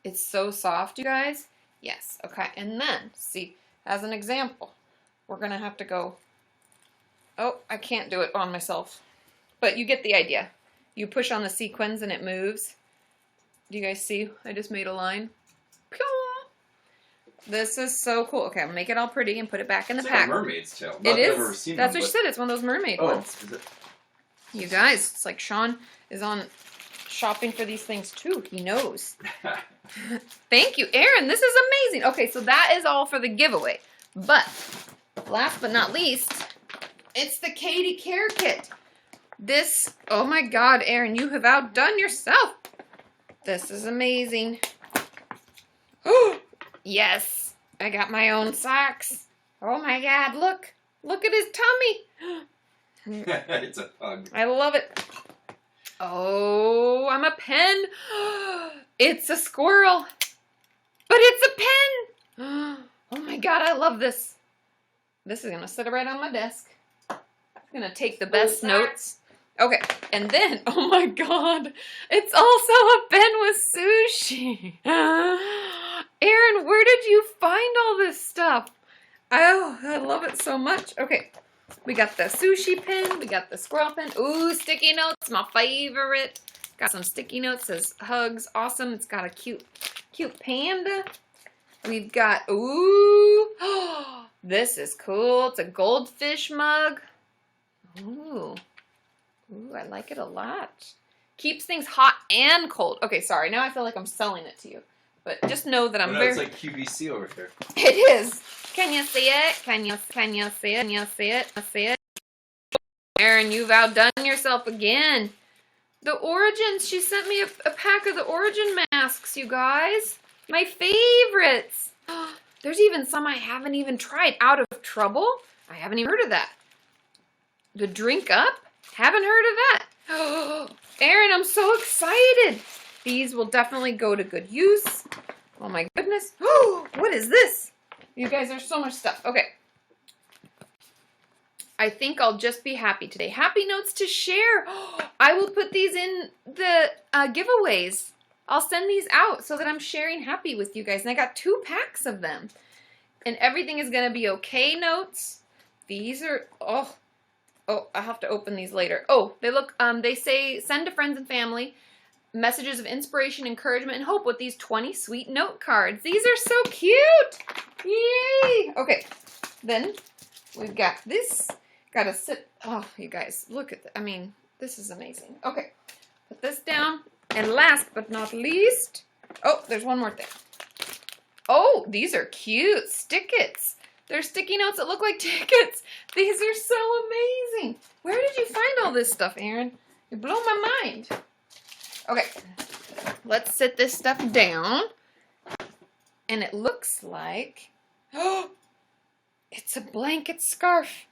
It's so soft, you guys. Yes. Okay. And then, see, as an example, we're gonna have to go. Oh, I can't do it on myself, but you get the idea. You push on the sequins and it moves. Do you guys see? I just made a line. This is so cool. Okay, I'll make it all pretty and put it back in the It's pack. like a mermaid's tail. It is. That's what she said. It's one of those mermaid ones. Is it? You guys, it's like Sean is on shopping for these things too. He knows. Thank you, Aaron. This is amazing. Okay, so that is all for the giveaway. But last but not least, it's the Katie Care Kit. This, oh my God, Aaron, you have outdone yourself. This is amazing. Oh, yes, I got my own socks. Oh my God, look. Look at his tummy. It's a pug. I love it. Oh, I'm a pen. It's a squirrel. But it's a pen! Oh my god, I love this. This is gonna sit right on my desk. I'm gonna take the best notes. Okay, and then, oh my god, it's also a pen with sushi. Aaron, where did you find all this stuff? Oh, I love it so much. Okay, we got the sushi pen, we got the squirrel pen. Ooh, sticky notes, my favorite. Got some sticky notes, says hugs, awesome. It's got a cute panda. We've got, ooh, this is cool. It's a goldfish mug. Ooh. Ooh, I like it a lot. Keeps things hot and cold. Okay, sorry. Now I feel like I'm selling it to you. But just know that I'm very... It's like QVC over here. It is. Can you see it? Can you see it? Can you see it? See it? Aaron, you've outdone yourself again. The Origins. She sent me a pack of the Origin masks, you guys. My favorites. There's even some I haven't even tried. Out of Trouble? I haven't even heard of that. The Drink Up? Haven't heard of that. Aaron, I'm so excited. These will definitely go to good use. Oh my goodness. What is this? You guys, there's so much stuff. Okay. I think I'll just be happy today. Happy notes to share. I will put these in the giveaways. I'll send these out so that I'm sharing happy with you guys. And I got 2 packs of them. And everything is going to be okay notes. These are, oh, I have to open these later. Oh, they look, they say send to friends and family. Messages of inspiration, encouragement, and hope with these 20 sweet note cards. These are so cute. Yay. Okay. Then we've got this. Gotta sit. Oh, you guys, look at that. I mean, this is amazing. Okay. Put this down. And last but not least, oh, there's one more thing. Oh, these are cute stickets. They're sticky notes that look like tickets. These are so amazing. Where did you find all this stuff, Aaron? You blow my mind. Okay, let's sit this stuff down. And it looks like, oh, it's a blanket scarf.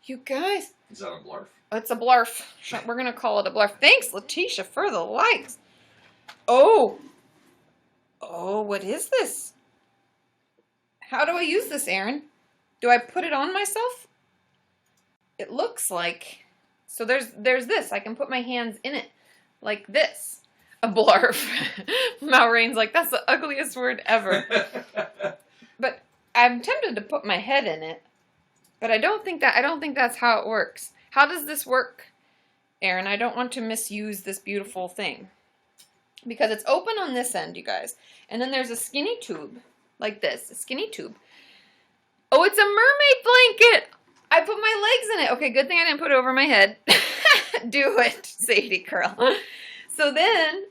You guys. Is that a blarf? It's a blarf. We're going to call it a blarf. Thanks, Letitia, for the likes. Oh, what is this? How do I use this, Aaron? Do I put it on myself? It looks like, so there's this. I can put my hands in it like this. A blarf. Maureen's like, that's the ugliest word ever. But I'm tempted to put my head in it. But I don't think that's how it works. How does this work, Aaron? I don't want to misuse this beautiful thing. Because it's open on this end, you guys. And then there's a skinny tube, like this, a skinny tube. Oh, it's a mermaid blanket. I put my legs in it. Okay, good thing I didn't put it over my head. Do it, Sadie Curl. So then,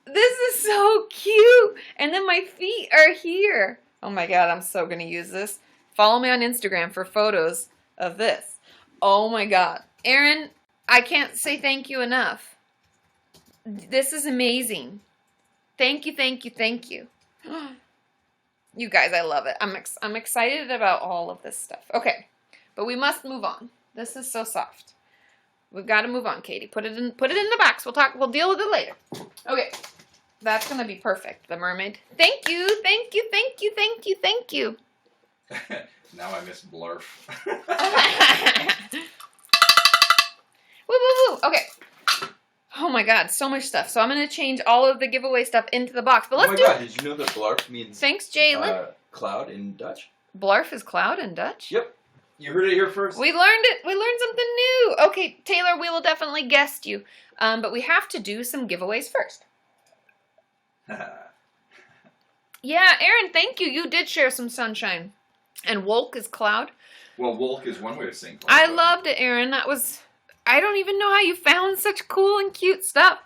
this is so cute. And then my feet are here. Oh my God, I'm so going to use this. Follow me on Instagram for photos of this. Oh my God. Aaron, I can't say thank you enough. This is amazing. Thank you, thank you, thank you. You guys, I love it. I'm excited about all of this stuff. Okay, but we must move on. This is so soft. We've got to move on, Katie. Put it in the box. We'll deal with it later. Okay, that's gonna be perfect. The mermaid. Thank you, thank you, thank you, thank you, thank you. Now I miss blarf. Woo, woo, woo. Okay. Oh my God, so much stuff. So I'm going to change all of the giveaway stuff into the box. But let's do... Oh my God, did you know that blarf means... Thanks, Jalen. Cloud in Dutch? Blarf is cloud in Dutch? Yep. You heard it here first. We learned it. We learned something new. Okay, Taylor, we will definitely guest you. But we have to do some giveaways first. Yeah, Aaron, thank you. You did share some sunshine. And Wolk is cloud. Well, Wolk is one way of saying cloud. I loved it, Aaron. That was... I don't even know how you found such cool and cute stuff.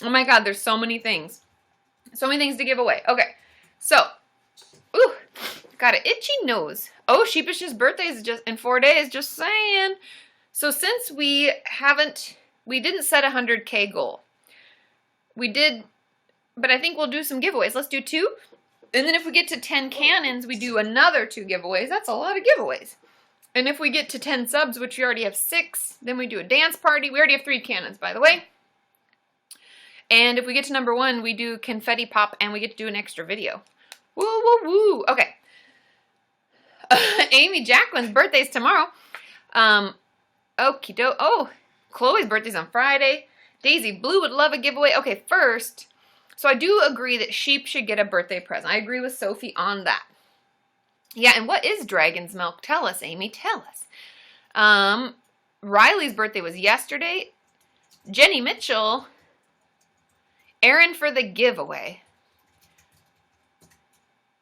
Oh my God, there's so many things. So many things to give away. Okay, so, ooh, got an itchy nose. Oh, Sheepish's birthday is just in 4 days, just saying. So since we didn't set a 100K goal. We did, but I think we'll do some giveaways. Let's do 2. And then if we get to 10 cannons, we do another 2 giveaways. That's a lot of giveaways. And if we get to 10 subs, which we already have 6, then we do a dance party. We already have 3 cannons, by the way. And if we get to number 1, we do confetti pop, and we get to do an extra video. Woo, woo, woo. Okay. Amy Jacqueline's birthday's tomorrow. Okie doke. Oh, Chloe's birthday's on Friday. Daisy Blue would love a giveaway. Okay, first, so I do agree that sheep should get a birthday present. I agree with Sophie on that. Yeah, and what is dragon's milk? Tell us, Amy. Tell us. Riley's birthday was yesterday. Jenny Mitchell. Aaron for the giveaway.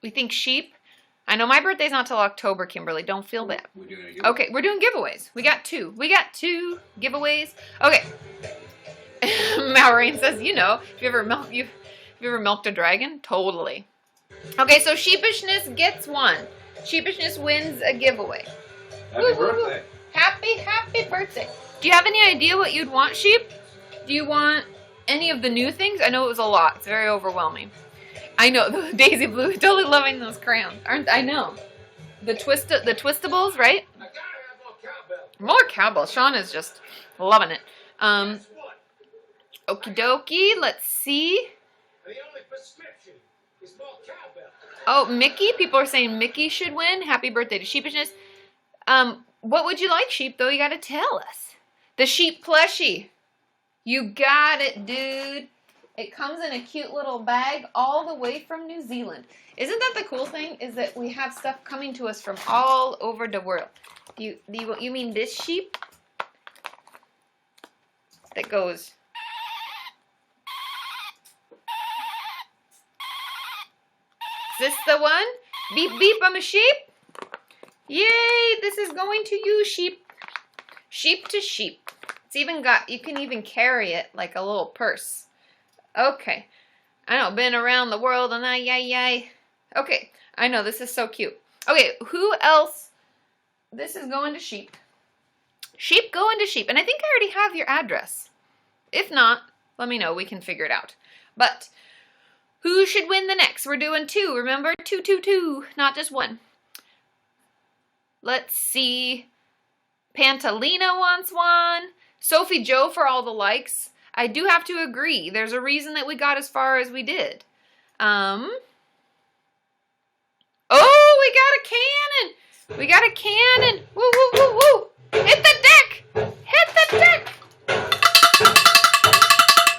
We think sheep. I know my birthday's not till October, Kimberly. Don't feel bad. We're doing a giveaway. Okay, we're doing giveaways. We got two. We got two giveaways. Okay. Maureen says, you know, if you ever milked a dragon? Totally. Okay, so sheepishness gets one. Sheepishness wins a giveaway. Happy birthday. Happy birthday. Do you have any idea what you'd want, sheep? Do you want any of the new things? I know it was a lot. It's very overwhelming. I know, the Daisy Blue, totally loving those crayons. I know. The twistables, right? I gotta have more cowbell. More cowbell. Sean is just loving it. Guess what? Okie dokie, let's see. The only prescription is more cowbell. Oh, Mickey. People are saying Mickey should win. Happy birthday to Sheepishness. What would you like, Sheep, though? You gotta tell us. The sheep plushie. You got it, dude. It comes in a cute little bag all the way from New Zealand. Isn't that the cool thing? Is that we have stuff coming to us from all over the world. You mean this sheep? That goes... Is this the one? Beep beep, I'm a sheep. Yay, this is going to you, sheep. Sheep to sheep. It's even got, you can even carry it like a little purse. Okay. I know, been around the world and yay. Okay, I know, this is so cute. Okay, who else? This is going to sheep. Sheep going to sheep. And I think I already have your address. If not, let me know. We can figure it out. But who should win the next? We're doing two. Remember? Two. Not just one. Let's see. Pantalina wants one. Sophie Joe for all the likes. I do have to agree. There's a reason that we got as far as we did. Oh, we got a cannon. We got a cannon. Woo, woo, woo, woo. Hit the deck. Hit the deck.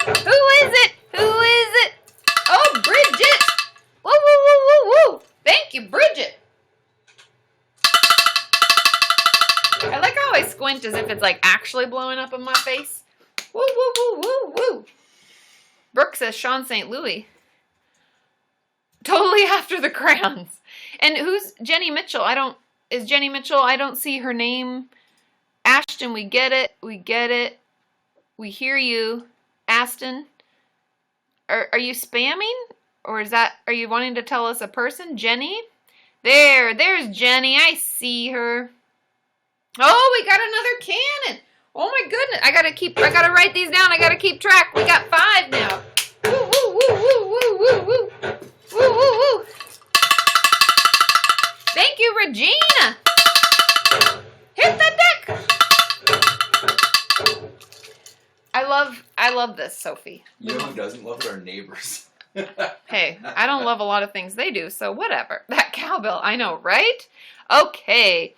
Who is it? Who is it? Oh, Bridget. Woo, woo, woo, woo, woo. Thank you, Bridget. I like how I squint as if it's like actually blowing up in my face. Woo, woo, woo, woo, woo. Brooke says Sean St. Louis. Totally after the crayons. And who's Jenny Mitchell? Is Jenny Mitchell? I don't see her name. Ashton, we get it. We get it. We hear you. Aston. Are you spamming? Or are you wanting to tell us a person? Jenny? There's Jenny. I see her. Oh, we got another cannon. Oh my goodness. I gotta write these down. I gotta keep track. We got 5 now. Woo, woo, woo, woo, woo, woo, woo. Woo, woo, woo. Thank you, Regina. Hit the deck. I love this, Sophie. You know who doesn't love it? Our neighbors. Hey, I don't love a lot of things they do, so whatever. That cowbell, I know, right? Okay,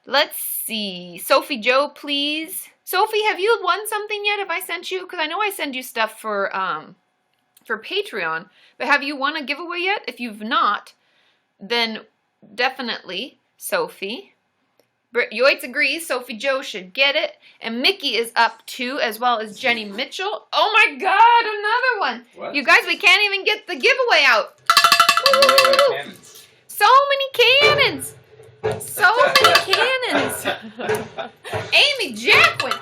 let's see. Sophie Joe, please. Sophie, have you won something yet? Have I sent you? Because I know I send you stuff for Patreon, but have you won a giveaway yet? If you've not, then definitely Sophie. Yoitz agrees. Sophie Joe should get it. And Mickey is up too, as well as Jenny Mitchell. Oh my God, another one. What? You guys, we can't even get the giveaway out. Oh, cannons. So many cannons. So many cannons. Amy Jacqueline.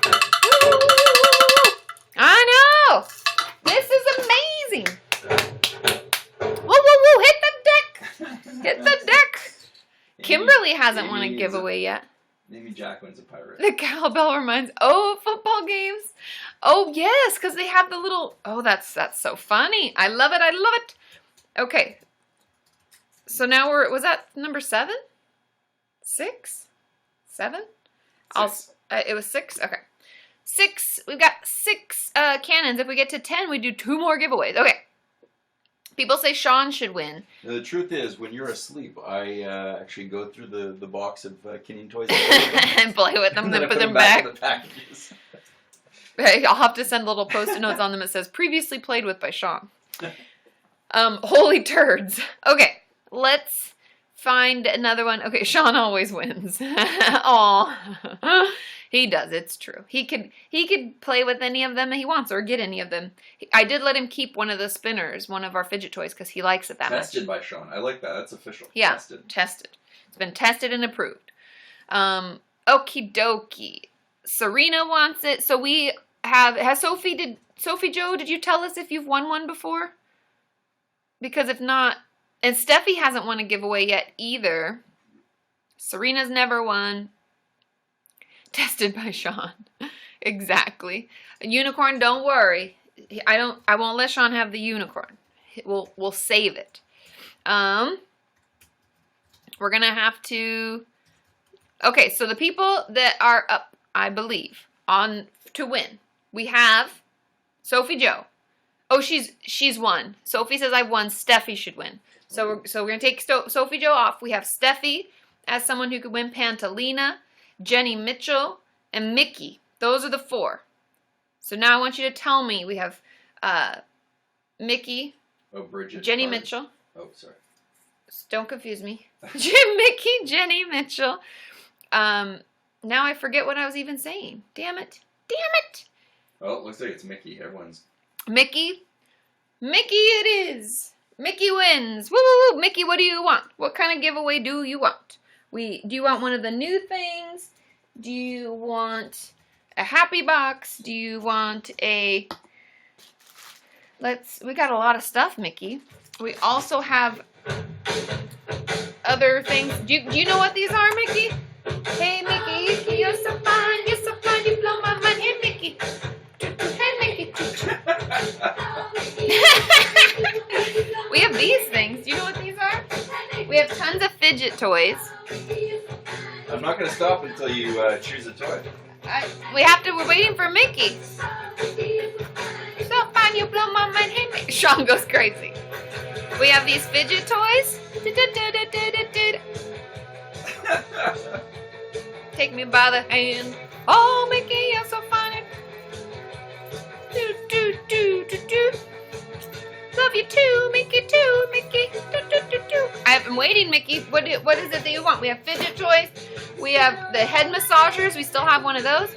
I know. This is amazing. Woo, woo, woo. Hit the deck. Hit the deck. Kimberly hasn't won a giveaway yet. Amy Jacqueline's a pirate. The cowbell reminds, football games. Oh, yes, because they have the little, that's so funny. I love it. I love it. Okay. So now was that number 7? 6? 7? It was 6? Okay. 6. We've got 6 cannons. If we get to 10, we do 2 more giveaways. Okay. People say Sean should win. Now, the truth is, when you're asleep, I actually go through the box of Kinnian toys And play with them, and then I put them in back. the packages. Hey, I'll have to send little post-it notes on them that says, previously played with by Sean. Holy turds. Okay, let's find another one. Okay, Sean always wins. Aw. He does, it's true. He could play with any of them that he wants or get any of them. I did let him keep one of the spinners, one of our fidget toys, because he likes it that much. Tested by Sean. I like that. That's official. Yeah, Tested. It's been tested and approved. Okie dokie. Serena wants it. So we has Sophie Joe, did you tell us if you've won one before? Because if not, and Steffi hasn't won a giveaway yet either. Serena's never won. Tested by Sean. Exactly. A unicorn, don't worry. I won't let Sean have the unicorn. We'll save it. We're gonna have to. Okay, so the people that are up, I believe, on to win. We have Sophie Joe. Oh, she's won. Sophie says I've won. Steffi should win. So we're gonna take Sophie Joe off. We have Steffi as someone who could win. Pantalina, Jenny Mitchell, and Mickey. Those are the 4. So now I want you to tell me. We have Mickey, Oh, Bridget. Jenny Carter. Mitchell. Oh, sorry. Don't confuse me. Mickey, Jenny Mitchell. Now I forget what I was even saying. Damn it. Oh, it looks like it's Mickey. Everyone's. Mickey it is. Mickey wins. Woo, woo, woo. Mickey, what do you want? What kind of giveaway do you want? Do you want one of the new things? Do you want a happy box? Do you want we got a lot of stuff, Mickey. We also have other things. Do you know what these are, Mickey? Hey, Mickey, you're so fine, you blow my mind. Hey, Mickey. Hey, Mickey. We have these things. Do you know what these are? We have tons of fidget toys. I'm not going to stop until you choose a toy. We're waiting for Mickey. So fine, you blow my mind. Hey, Mickey. Sean goes crazy. We have these fidget toys. Take me by the hand. Oh, Mickey, you're so funny. Do, do, do, do, do. Love you too, Mickey, too, Mickey. Do, do, do, do. I've been waiting, Mickey. What is it that you want? We have fidget toys. We have the head massagers. We still have one of those.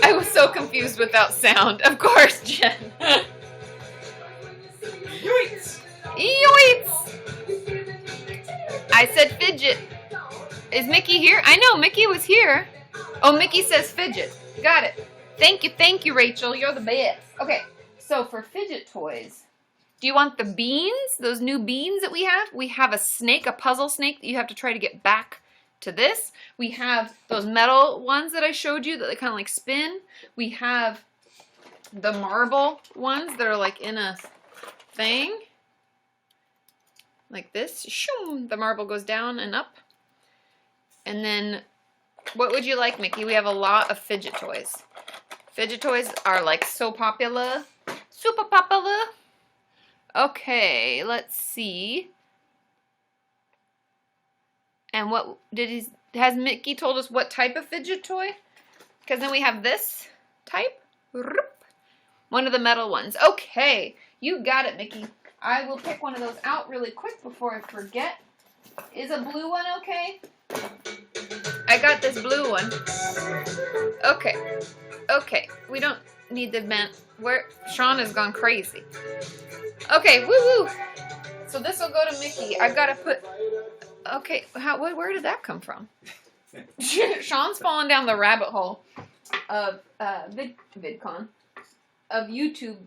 I was so confused without sound. Of course, Jen. Yoinks! Yoinks! I said fidget. Is Mickey here? I know, Mickey was here. Oh, Mickey says fidget. Got it. Thank you, Rachel. You're the best. Okay, so for fidget toys, do you want the beans? Those new beans that we have? We have a snake, a puzzle snake that you have to try to get back to this. We have those metal ones that I showed you that they kind of like spin. We have the marble ones that are like in a thing. Like this. Shoom, the marble goes down and up. And then, what would you like, Mickey? We have a lot of fidget toys. Fidget toys are like so popular. Super popular. Okay, let's see. And what has Mickey told us what type of fidget toy? Because then we have this type. One of the metal ones. Okay, you got it, Mickey. I will pick one of those out really quick before I forget. Is a blue one okay? I got this blue one. Okay. Okay. We don't need the vent. Where Sean has gone crazy. Okay, woo-woo. So this will go to Mickey. I've got to put... Okay, where did that come from? Sean's fallen down the rabbit hole of VidCon. Of YouTube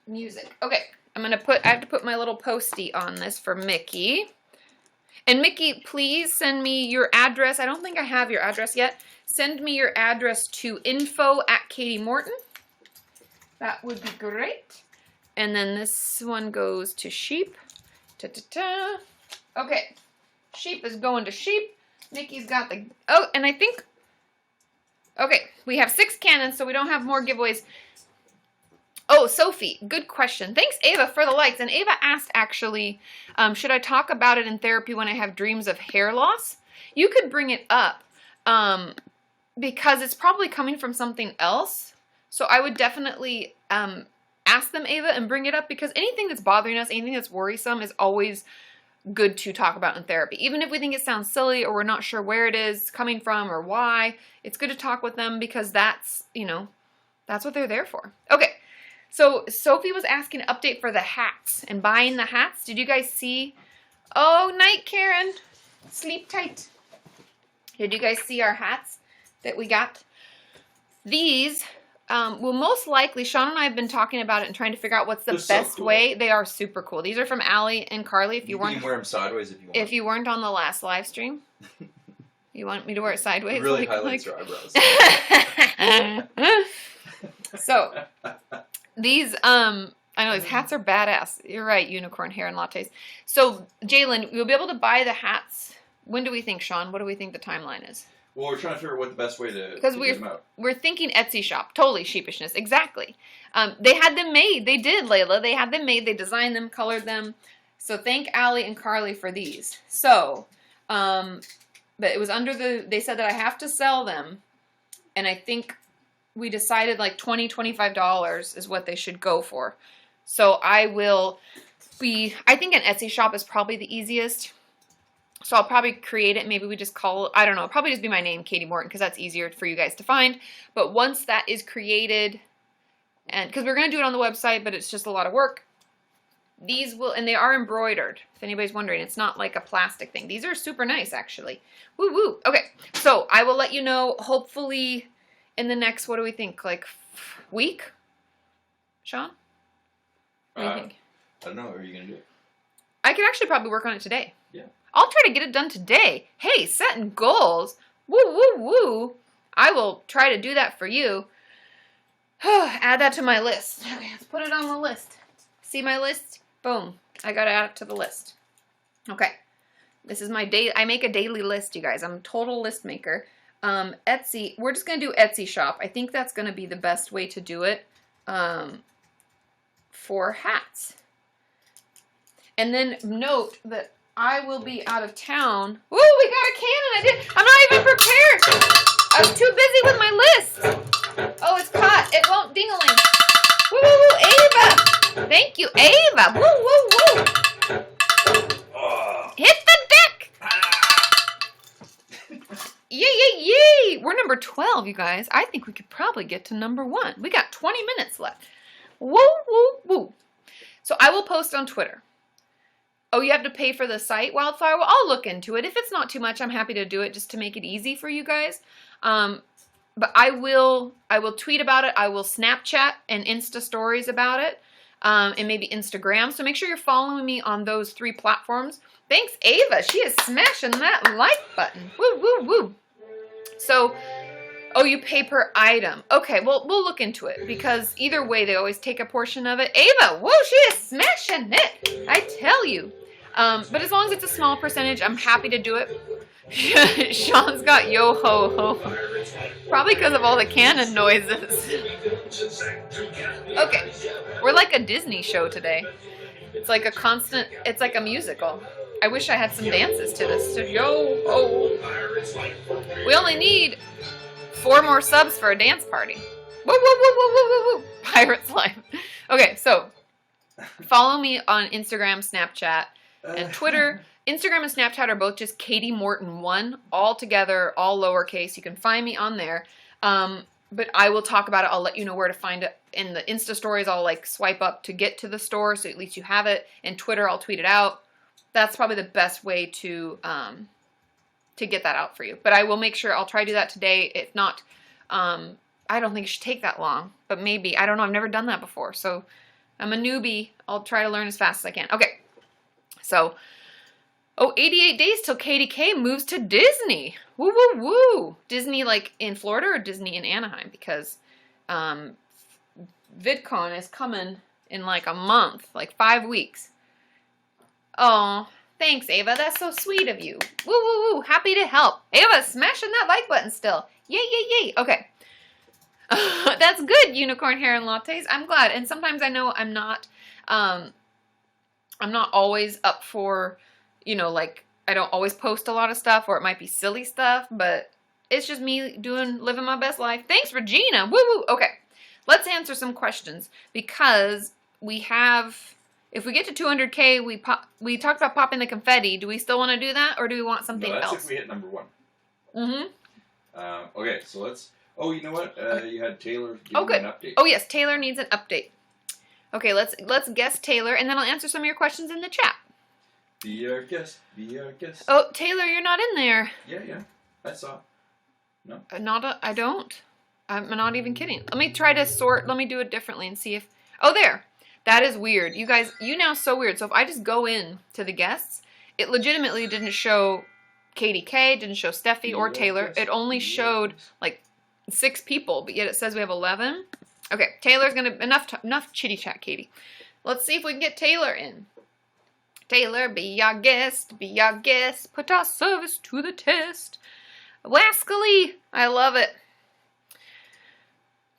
music. Okay, I have to put my little postie on this for Mickey. And Mickey, please send me your address. I don't think I have your address yet. Send me your address to info@Kati Morton. That would be great. And then this one goes to Sheep. Ta-ta-ta. Okay. Sheep is going to Sheep. Mickey's got the... Oh, and I think... Okay, we have 6 cannons, so we don't have more giveaways. Oh, Sophie, good question. Thanks, Ava, for the likes. And Ava asked, actually, should I talk about it in therapy when I have dreams of hair loss? You could bring it up because it's probably coming from something else. So I would definitely ask them, Ava, and bring it up, because anything that's bothering us, anything that's worrisome is always good to talk about in therapy. Even if we think it sounds silly or we're not sure where it is coming from or why, it's good to talk with them, because that's, you know, that's what they're there for. Okay. So Sophie was asking an update for the hats and buying the hats. Did you guys see? Oh, night, Karen. Sleep tight. Did you guys see our hats that we got? These will most likely, Sean and I have been talking about it and trying to figure out what's the best way. They are super cool. These are from Allie and Carly. If you weren't, can wear them sideways if you want. If you weren't on the last live stream. You want me to wear it sideways? It really like, highlights your eyebrows. So these I know these hats are badass. You're right, unicorn hair and lattes. So Jalen, you'll be able to buy the hats. When do we think, Sean? What do we think the timeline is? Well, we're trying to figure out what the best way to Because get them out. we're thinking Etsy shop. Totally sheepishness. Exactly. They had them made. They did, Layla. They had them made. They designed them, colored them. So thank Allie and Carly for these. So, but it was under the, they said that I have to sell them. And I think we decided like $20, $25 is what they should go for. So I will be, I think an Etsy shop is probably the easiest. So I'll probably create it. Maybe we just call, I don't know, probably just be my name, Kati Morton, because that's easier for you guys to find. But once that is created, and because we're going to do it on the website, but it's just a lot of work. These will, and they are embroidered, if anybody's wondering. It's not like a plastic thing. These are super nice, actually. Woo woo. Okay, so I will let you know, hopefully, in the next, what do we think, like week? Sean? What do you think? I don't know. Are you going to do it? I could actually probably work on it today. Yeah. I'll try to get it done today. Hey, setting goals. Woo, woo, woo. I will try to do that for you. Add that to my list. Okay, let's put it on the list. See my list? Boom. I got to add it to the list. Okay. This is my day. I make a daily list, you guys. I'm a total list maker. Etsy. We're just going to do Etsy shop. I think that's going to be the best way to do it for hats. And then note that I will be out of town. Woo, we got a cannon. I'm not even prepared. I was too busy with my list. Oh, it's caught. It won't ding-a-ling. Woo, woo, woo, Ava. Thank you, Ava. Woo, woo, woo. Hit the deck. Yay, yay, yay. We're number 12, you guys. I think we could probably get to number 1. We got 20 minutes left. Woo, woo, woo. So I will post on Twitter. Oh, you have to pay for the site, Wildfire? Well, I'll look into it. If it's not too much, I'm happy to do it just to make it easy for you guys. But I will tweet about it. I will Snapchat and Insta stories about it, and maybe Instagram. So make sure you're following me on those 3 platforms. Thanks, Ava. She is smashing that like button. Woo, woo, woo. So, oh, you pay per item. Okay, well, we'll look into it because either way, they always take a portion of it. Ava, whoa, she is smashing it. I tell you. But as long as it's a small percentage, I'm happy to do it. Sean's got yo ho ho. Probably because of all the cannon noises. Okay, we're like a Disney show today. It's like a constant, it's like a musical. I wish I had some dances to this. So yo ho. We only need 4 more subs for a dance party. Woo, woo, woo, woo, woo, woo, woo. Pirates Life. Okay, so follow me on Instagram, Snapchat, and Twitter. Instagram and Snapchat are both just Kati Morton 1, all together, all lowercase. You can find me on there. But I will talk about it. I'll let you know where to find it. In the Insta stories, I'll like swipe up to get to the store, so at least you have it. And Twitter, I'll tweet it out. That's probably the best way to get that out for you. But I will make sure, I'll try to do that today. If not, I don't think it should take that long. But maybe, I don't know, I've never done that before. So I'm a newbie. I'll try to learn as fast as I can. Okay, so, 88 days till Katie K moves to Disney. Woo, woo, woo. Disney like in Florida or Disney in Anaheim? Because VidCon is coming in like a month, like 5 weeks. Oh, thanks, Ava. That's so sweet of you. Woo, woo, woo. Happy to help. Ava, smashing that like button still. Yay, yay, yay. Okay. That's good, unicorn hair and lattes. I'm glad. And sometimes I know I'm not always up for, you know, like, I don't always post a lot of stuff, or it might be silly stuff, but it's just me living my best life. Thanks, Regina. Woo woo. Okay. Let's answer some questions, because we have, if we get to 200K, we talked about popping the confetti. Do we still want to do that, or do we want something No, that's else? if we hit number 1. Mm-hmm. Okay, so let's. Oh, you know what? You had Taylor give Oh, me good. an update. Oh, yes. Taylor needs an update. Okay, let's guess Taylor, and then I'll answer some of your questions in the chat. Be our guest. Be our guest. Oh, Taylor, you're not in there. Yeah. I saw. No. I don't. I'm not even kidding. Let me try to sort. Let me do it differently and see if. Oh, there. That is weird. You guys, YouNow so weird. So if I just go in to the guests, it legitimately didn't show Katie K, didn't show Steffi or Taylor. It only showed like 6 people, but yet it says we have 11. Okay, Taylor's gonna enough chitty chat, Katie. Let's see if we can get Taylor in. Taylor, be our guest, be our guest. Put our service to the test. Wascally, I love it.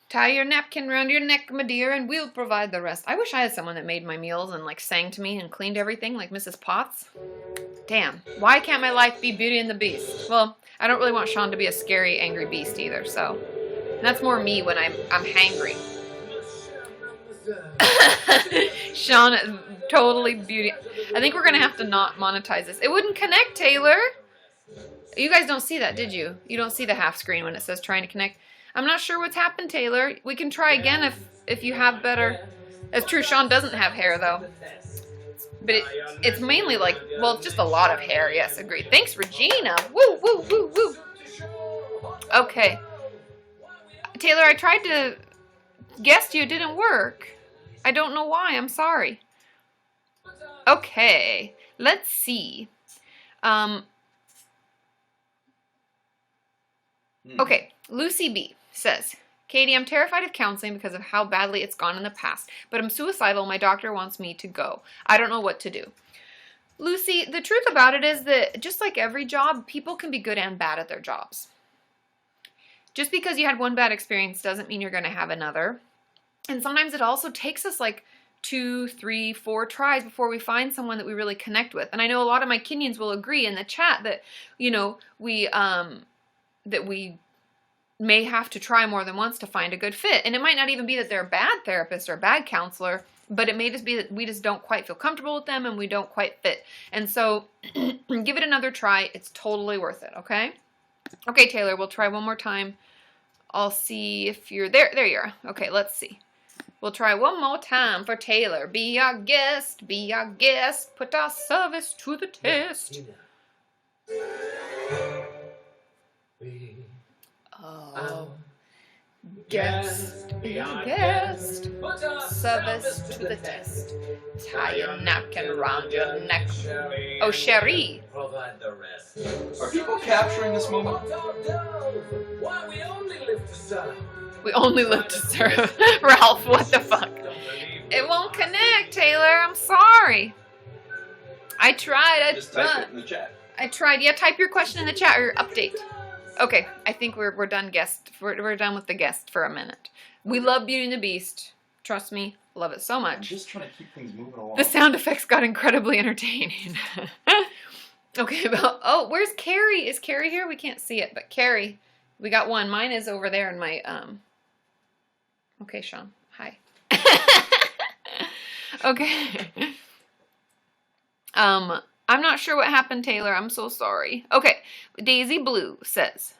Tie your napkin round your neck, my dear, and we'll provide the rest. I wish I had someone that made my meals and like sang to me and cleaned everything like Mrs. Potts. Damn, why can't my life be Beauty and the Beast? Well, I don't really want Sean to be a scary, angry beast either, so that's more me when I'm hangry. Sean is totally beauty. I think we're gonna have to not monetize this. It wouldn't connect, Taylor. You guys don't see that, did you? You don't see the half screen when it says trying to connect. I'm not sure what's happened, Taylor. We can try again if you have better. It's true, Sean doesn't have hair though. But it's mainly like, well, it's just a lot of hair. Yes, agreed. Thanks, Regina. Woo, woo, woo, woo. Okay. Taylor, I tried to guess you. It didn't work. I don't know why. I'm sorry. Okay. Let's see. Okay. Lucy B says, Katie, I'm terrified of counseling because of how badly it's gone in the past, but I'm suicidal. My doctor wants me to go. I don't know what to do. Lucy, the truth about it is that just like every job, people can be good and bad at their jobs. Just because you had one bad experience doesn't mean you're going to have another. And sometimes it also takes us like 2, 3, 4 tries before we find someone that we really connect with. And I know a lot of my Kenyans will agree in the chat that, you know, we may have to try more than once to find a good fit. And it might not even be that they're a bad therapist or a bad counselor, but it may just be that we just don't quite feel comfortable with them and we don't quite fit. And so give it another try. It's totally worth it, okay? Okay, Taylor, we'll try one more time. I'll see if you're there. There you are. Okay, let's see. We'll try one more time for Taylor. Be our guest, be our guest. Put our service to the test. Oh, guest, be our guest. Service to the test. Tie your napkin around your neck. Oh, Cherie. Provide the rest. Are people capturing this moment? Why we only live to serve. We only live to serve. Ralph, what the fuck? It won't connect, Taylor. I'm sorry. I tried. Just type it in the chat. I tried. Yeah, type your question in the chat or your update. Okay, I think we're done guest. We're done with the guest for a minute. We love Beauty and the Beast. Trust me, love it so I'm much. just trying to keep things moving along. The sound effects got incredibly entertaining. Okay, well, oh, where's Carrie? Is Carrie here? We can't see it, but Carrie, we got one. Mine is over there in my Okay, Sean. Hi. Okay. I'm not sure what happened, Taylor. I'm so sorry. Okay. Daisy Blue says,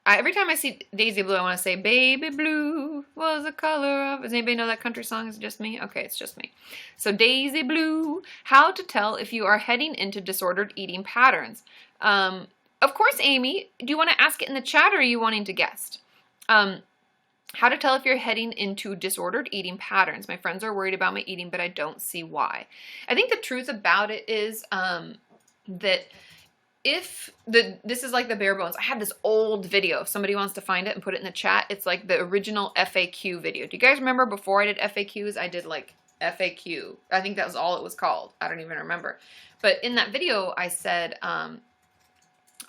every time I see Daisy Blue, I want to say, baby blue was the color of... Does anybody know that country song? Is it just me? Okay, it's just me. So Daisy Blue, how to tell if you are heading into disordered eating patterns. Of course, Amy, do you want to ask it in the chat or are you wanting to guess? How to tell if you're heading into disordered eating patterns. My friends are worried about my eating, but I don't see why. I think the truth about it is that this is like the bare bones. I have this old video. If somebody wants to find it and put it in the chat, it's like the original FAQ video. Do you guys remember before I did FAQs, I did like FAQ. I think that was all it was called. I don't even remember. But in that video, I said,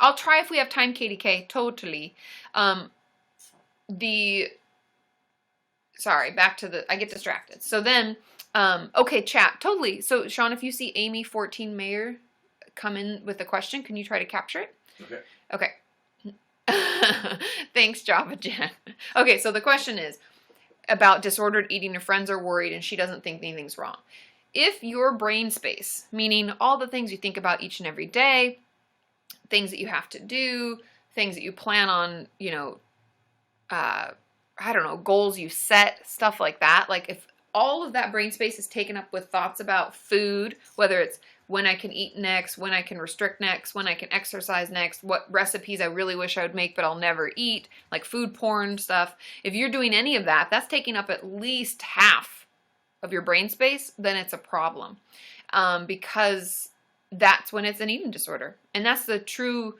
I'll try if we have time, Katie K. Totally. Sorry, back to I get distracted. So then, okay, chat, totally. So Sean, if you see Amy 14 Mayer come in with a question, can you try to capture it? Okay. Okay. Thanks, Java Jen. Okay, so the question is about disordered eating. Her friends are worried and she doesn't think anything's wrong. If your brain space, meaning all the things you think about each and every day, things that you have to do, things that you plan on, I don't know, goals you set, stuff like that. Like if all of that brain space is taken up with thoughts about food, whether it's when I can eat next, when I can restrict next, when I can exercise next, what recipes I really wish I would make but I'll never eat, like food porn stuff. If you're doing any of that, that's taking up at least half of your brain space, then it's a problem. Because that's when it's an eating disorder. And that's the true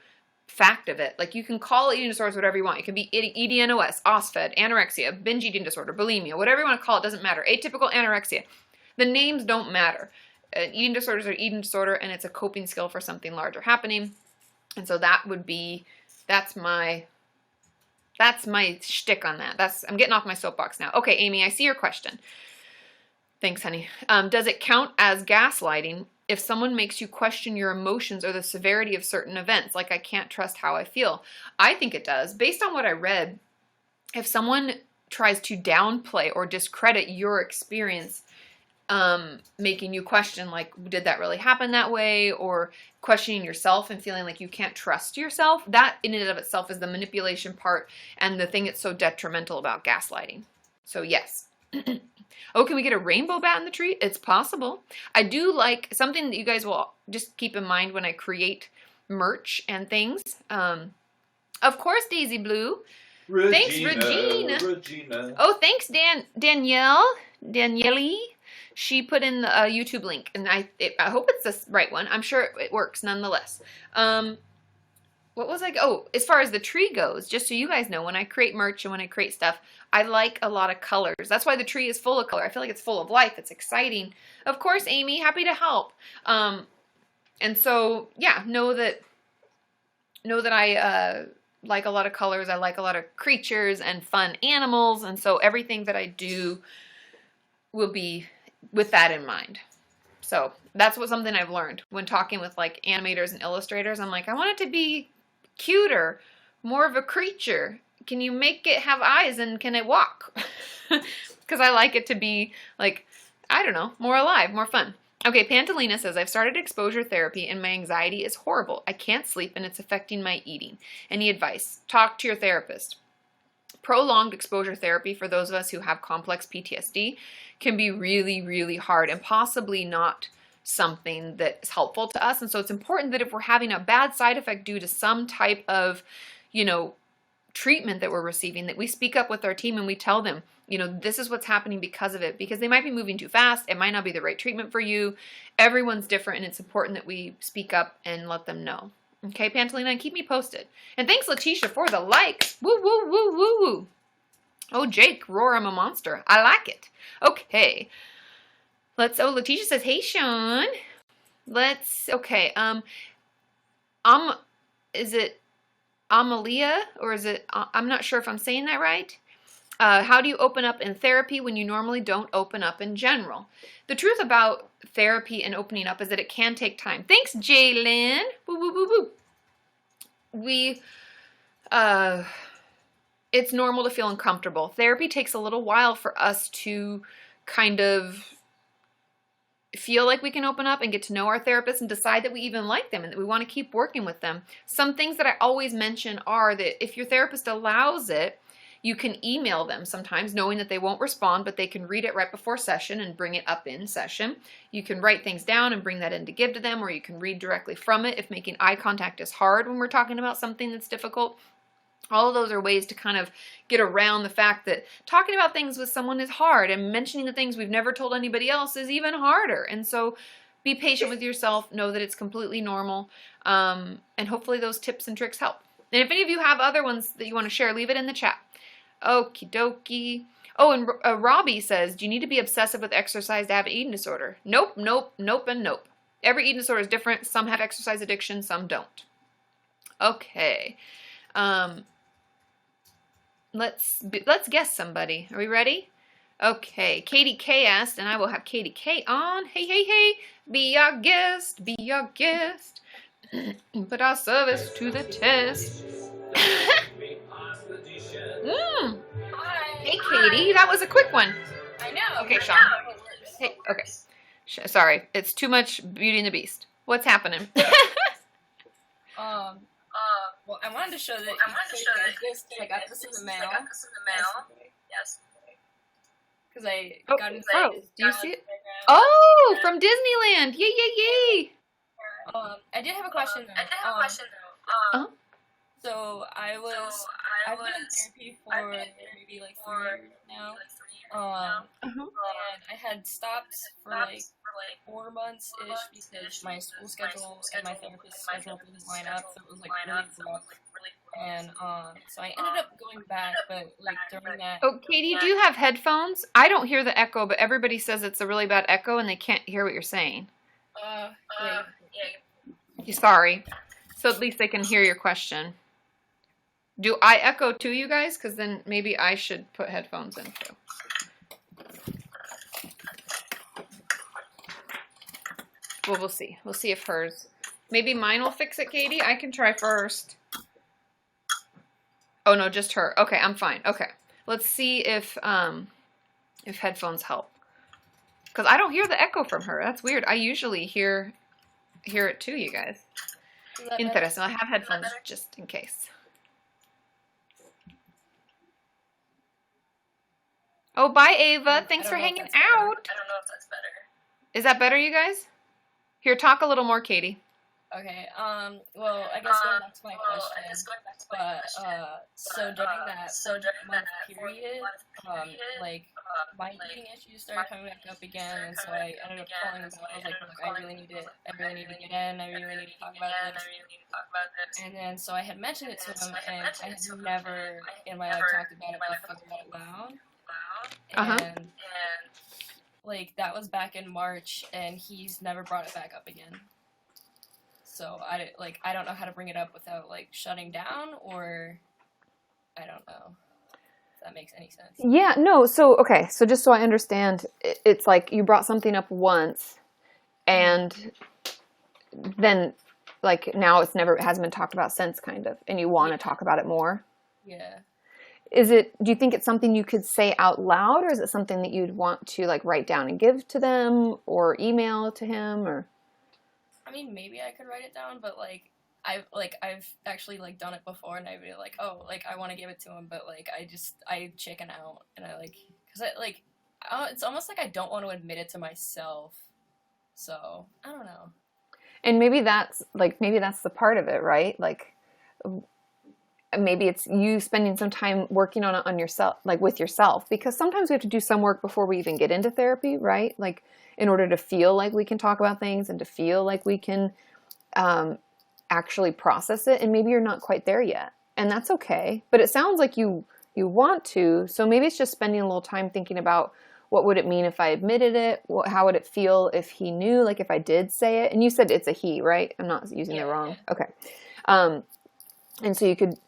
fact of it. Like you can call eating disorders whatever you want. It can be EDNOS, OSFED, anorexia, binge eating disorder, bulimia, whatever you want to call it, doesn't matter. Atypical anorexia. The names don't matter. Eating disorders are eating disorder, and it's a coping skill for something larger happening. And so that would be, that's my shtick on that. I'm getting off my soapbox now. Okay, Amy, I see your question. Thanks, honey. Does it count as gaslighting if someone makes you question your emotions or the severity of certain events, like I can't trust how I feel? I think it does. Based on what I read, if someone tries to downplay or discredit your experience, making you question, like, did that really happen that way? Or questioning yourself and feeling like you can't trust yourself, that in and of itself is the manipulation part and the thing that's so detrimental about gaslighting. So yes. Oh, can we get a rainbow bat in the tree? It's possible. I do like something that you guys will just keep in mind when I create merch and things. Of course, Daisy Blue. Thanks, Regina. Oh, thanks, Danielle. She put in the YouTube link, and I hope it's the right one. I'm sure it works nonetheless. What was I? Oh, as far as the tree goes, just so you guys know, when I create merch and when I create stuff, I like a lot of colors. That's why the tree is full of color. I feel like it's full of life. It's exciting. Of course, Amy, happy to help. And so, yeah, know that I like a lot of colors. I like a lot of creatures and fun animals. And so everything that I do will be with that in mind. So that's something I've learned when talking with like animators and illustrators. I'm like, I want it to be cuter, more of a creature. Can you make it have eyes and can it walk? Because I like it to be like, I don't know, more alive, more fun. Okay, Pantalina says, I've started exposure therapy and my anxiety is horrible. I can't sleep and it's affecting my eating. Any advice? Talk to your therapist. Prolonged exposure therapy for those of us who have complex PTSD can be really, really hard and possibly not something that is helpful to us. And so it's important that if we're having a bad side effect due to some type of, treatment that we're receiving, that we speak up with our team and we tell them, this is what's happening because of it, because they might be moving too fast. It might not be the right treatment for you. Everyone's different, and it's important that we speak up and let them know. Okay, Pantalina, and keep me posted. And thanks, Letitia, for the likes. Woo, woo, woo, woo, woo. Oh, Jake, roar, I'm a monster. I like it. Okay. Letitia says, hey, Sean. Okay, is it Amalia, or is it, I'm not sure if I'm saying that right. How do you open up in therapy when you normally don't open up in general? The truth about therapy and opening up is that it can take time. Thanks, Jalen. Woo, woo, woo, woo. It's normal to feel uncomfortable. Therapy takes a little while for us to kind of feel like we can open up and get to know our therapist and decide that we even like them and that we want to keep working with them. Some things that I always mention are that if your therapist allows it, you can email them sometimes knowing that they won't respond, but they can read it right before session and bring it up in session. You can write things down and bring that in to give to them, or you can read directly from it if making eye contact is hard when we're talking about something that's difficult. All of those are ways to kind of get around the fact that talking about things with someone is hard, and mentioning the things we've never told anybody else is even harder. And so be patient with yourself, know that it's completely normal, and hopefully those tips and tricks help. And if any of you have other ones that you want to share, leave it in the chat. Okie dokie. Oh, and Robbie says, do you need to be obsessive with exercise to have an eating disorder? Nope, nope, nope, and nope. Every eating disorder is different. Some have exercise addiction, some don't. Okay. Let's guess somebody. Are we ready? Okay. Katie K asked, and I will have Katie K on. Hey, hey, hey. Be our guest. Be our guest. Put our service to the test. Hey, Katie. That was a quick one. I know. Okay, Sean. Hey, okay. Sorry. It's too much Beauty and the Beast. What's happening? Well, I wanted to show that I got this in the mail. Yes. Because I got it. Oh, do you see it? Oh, from Disneyland. Yay, yay, yay. I did have a question though. Uh-huh. So I've been in therapy for maybe like 3 years now. And I had stopped for like 4 months ish because my school schedule and my therapist's schedule didn't line up, so it was like really rough. And so I ended up going back, but like during that. Oh, Katie, do you have headphones? I don't hear the echo, but everybody says it's a really bad echo and they can't hear what you're saying. Yeah. Sorry. So at least they can hear your question. Do I echo too, you guys? Because then maybe I should put headphones in too. Well, we'll see. We'll see if hers. Maybe mine will fix it, Katie. I can try first. Oh no, just her. Okay, I'm fine. Okay, let's see if headphones help. Because I don't hear the echo from her. That's weird. I usually hear it too, you guys. Interesting. I'll have headphones just in case. Oh, bye, Ava. Thanks for hanging out. I don't know if that's better. Is that better, you guys? Here, talk a little more, Katie. Okay, well, I guess going back to my question, so during that month period, like, my eating issues started coming back up again, and so I ended up calling about, I was like, look, I really need to get in, I really need to talk about this, and then, so I had mentioned it to him, and I had never in my life talked about it out loud, and, like, that was back in March, and he's never brought it back up again. So I don't know how to bring it up without like shutting down, or I don't know if that makes any sense. Yeah, no. So okay, so just so I understand, it's like you brought something up once, and then like now it hasn't been talked about since, kind of, and you want to talk about it more. Yeah. Do you think it's something you could say out loud, or is it something that you'd want to like write down and give to them, or email to him, or? I mean, maybe I could write it down, but like I've actually like done it before, and I'd be like, oh, like I want to give it to him, but like I chicken out, and I like, because it's almost like I don't want to admit it to myself, so I don't know. And maybe that's the part of it, right? Like maybe it's you spending some time working on it on yourself, like with yourself, because sometimes we have to do some work before we even get into therapy, right? Like in order to feel like we can talk about things and to feel like we can actually process it. And maybe you're not quite there yet, and that's okay. But it sounds like you want to, so maybe it's just spending a little time thinking about what would it mean if I admitted it? How would it feel if he knew, like if I did say it? And you said it's a he, right? I'm not using the wrong. Yeah. Okay. And so you could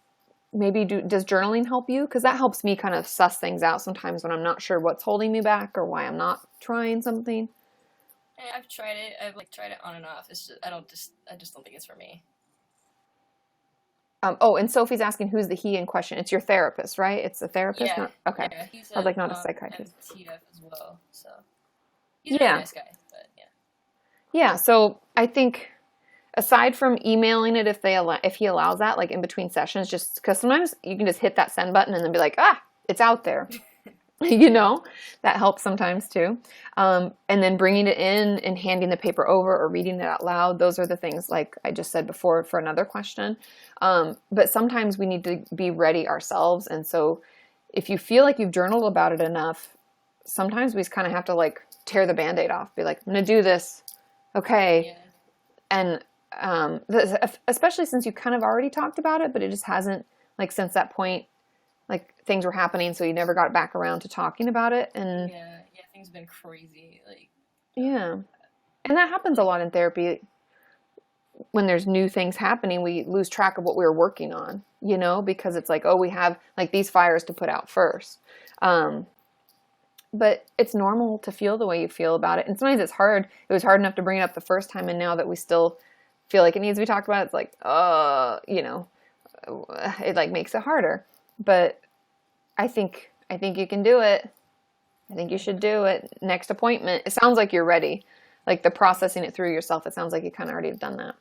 maybe does journaling help you? Because that helps me kind of suss things out sometimes when I'm not sure what's holding me back or why I'm not trying something. I've tried it. I've like tried it on and off. It's just I just don't think it's for me. And Sophie's asking who's the he in question. It's your therapist, right? It's a therapist? Yeah. Okay. Yeah, he's I was like, not a psychiatrist. TF as well, so he's a really nice guy, but yeah. Yeah, so I think aside from emailing it if he allows that, like in between sessions, just because sometimes you can just hit that send button and then be like, it's out there. You know, that helps sometimes too. And then bringing it in and handing the paper over or reading it out loud. Those are the things like I just said before for another question. But sometimes we need to be ready ourselves. And so if you feel like you've journaled about it enough, sometimes we just kind of have to like tear the Band-Aid off, be like, I'm going to do this. Okay. Yeah. And especially since you kind of already talked about it, but it just hasn't, like, since that point, like, things were happening, so you never got back around to talking about it. And yeah, things have been crazy. Like, yeah. And that happens a lot in therapy. when there's new things happening, we lose track of what we were working on, you know, because it's like, oh, we have like these fires to put out first. But it's normal to feel the way you feel about it. And sometimes it's hard. It was hard enough to bring it up the first time. And now that we still feel like it needs to be talked about, it's like, you know, it like makes it harder. But I think you can do it. I think you should do it. Next appointment. It sounds like you're ready. Like the processing it through yourself. It sounds like you kind of already have done that.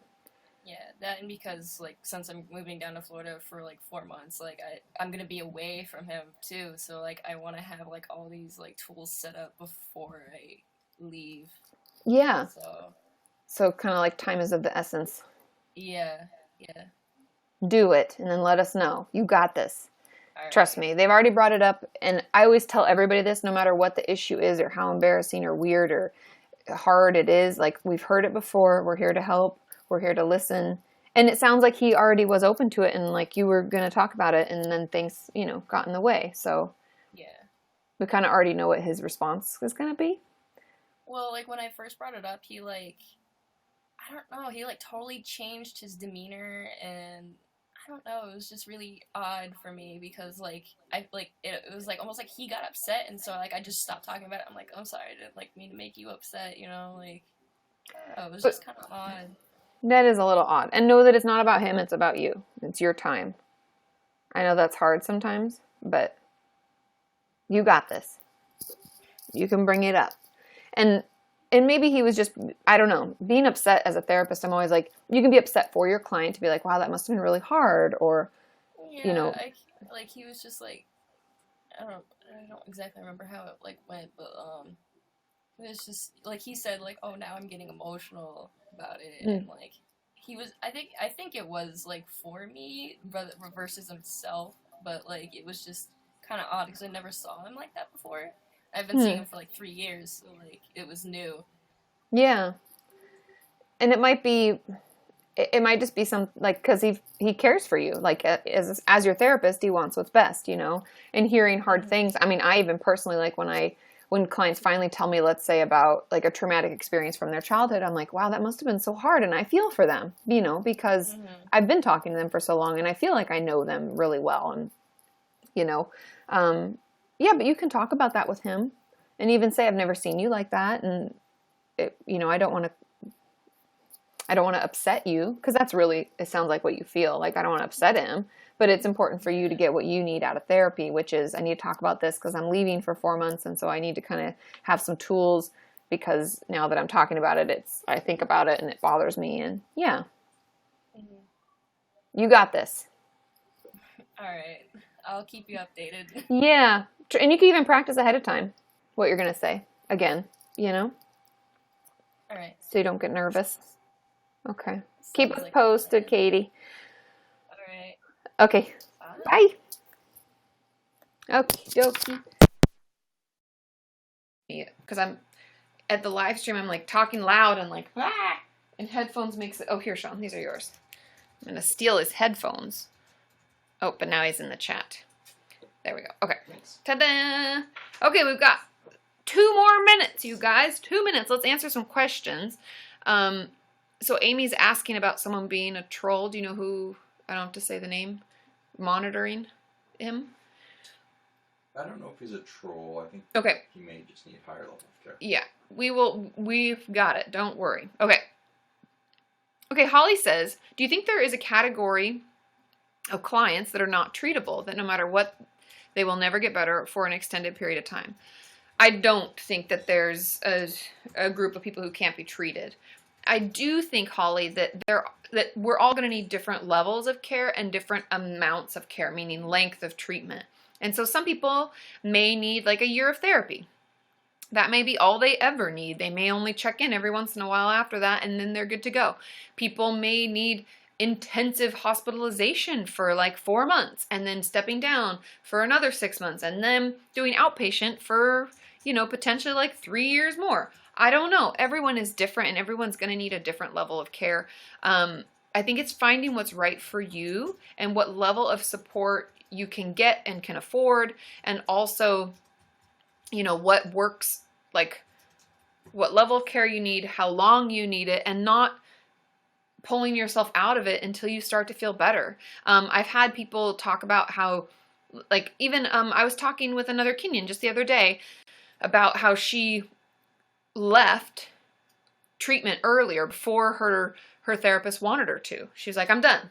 Yeah, that, and because like since I'm moving down to Florida for like 4 months, like I'm gonna be away from him too. So like I want to have like all these like tools set up before I leave. Yeah. So kind of like time is of the essence. Yeah. Do it and then let us know. You got this. All Trust right. me. They've already brought it up. And I always tell everybody this, no matter what the issue is or how embarrassing or weird or hard it is. Like, we've heard it before. We're here to help. We're here to listen. And it sounds like he already was open to it and like you were going to talk about it and then things, you know, got in the way. So Yeah. we kind of already know what his response is going to be. Well, like when I first brought it up, he like, I don't know, he like totally changed his demeanor, and I don't know, it was just really odd for me because like I like it was like almost like he got upset, and so like I just stopped talking about it. I'm like, I'm sorry, I didn't like mean to make you upset, you know, like I don't know, it was just kind of odd. That is a little odd. And know that it's not about him, it's about you. It's your time. I know that's hard sometimes, but you got this. You can bring it up. And maybe he was just, I don't know, being upset as a therapist, I'm always like, you can be upset for your client to be like, wow, that must have been really hard, or, Yeah, you know. like he was just like, I don't exactly remember how it like went, but it was just like he said like, oh, now I'm getting emotional about it, and like he was, I think it was like for me versus himself, but like it was just kind of odd because I never saw him like that before. I've been seeing him for like 3 years, so like it was new. Yeah. And it might just be some, like, because he cares for you, like as your therapist, he wants what's best, you know. And hearing hard things, I mean, I even personally, like, when clients finally tell me, let's say, about like a traumatic experience from their childhood, I'm like, wow, that must have been so hard. And I feel for them, you know, because I've been talking to them for so long and I feel like I know them really well. And, you know, yeah, but you can talk about that with him and even say, I've never seen you like that. And, you know, I don't want to upset you, because that's really, it sounds like what you feel. Like, I don't want to upset him, but it's important for you to get what you need out of therapy, which is, I need to talk about this because I'm leaving for 4 months. And so I need to kind of have some tools, because now that I'm talking about it, I think about it and it bothers me. And yeah, you got this. All right. I'll keep you updated. Yeah. And you can even practice ahead of time what you're going to say again, you know? All right. So you don't get nervous. Okay. Keep us like posted, Katie. All right. Okay. Bye. Bye. Okie dokie. Yeah, because I'm at the live stream, I'm like talking loud and like, ah! And headphones makes it. Oh, here, Sean, these are yours. I'm going to steal his headphones. Oh, but now he's in the chat. There we go. Okay. Thanks. Ta-da! Okay, we've got 2 more minutes, you guys. 2 minutes. Let's answer some questions. So Amy's asking about someone being a troll. Do you know who? I don't have to say the name. Monitoring him. I don't know if he's a troll. I think Okay. he may just need higher level of care. Yeah, we've got it. Don't worry. Okay. Okay, Holly says, do you think there is a category of clients that are not treatable, that no matter what, they will never get better for an extended period of time? I don't think that there's a group of people who can't be treated. I do think, Holly, that we're all going to need different levels of care and different amounts of care, meaning length of treatment. And so some people may need like a year of therapy. That may be all they ever need. They may only check in every once in a while after that, and then they're good to go. People may need intensive hospitalization for like 4 months, and then stepping down for another 6 months, and then doing outpatient for, potentially like 3 years more. I don't know. Everyone is different, and everyone's going to need a different level of care. I think it's finding what's right for you and what level of support you can get and can afford, and also, what works, like what level of care you need, how long you need it, and not pulling yourself out of it until you start to feel better. I've had people talk about how, like, even I was talking with another Kenyan just the other day about how she left treatment earlier before her therapist wanted her to. She was like, I'm done.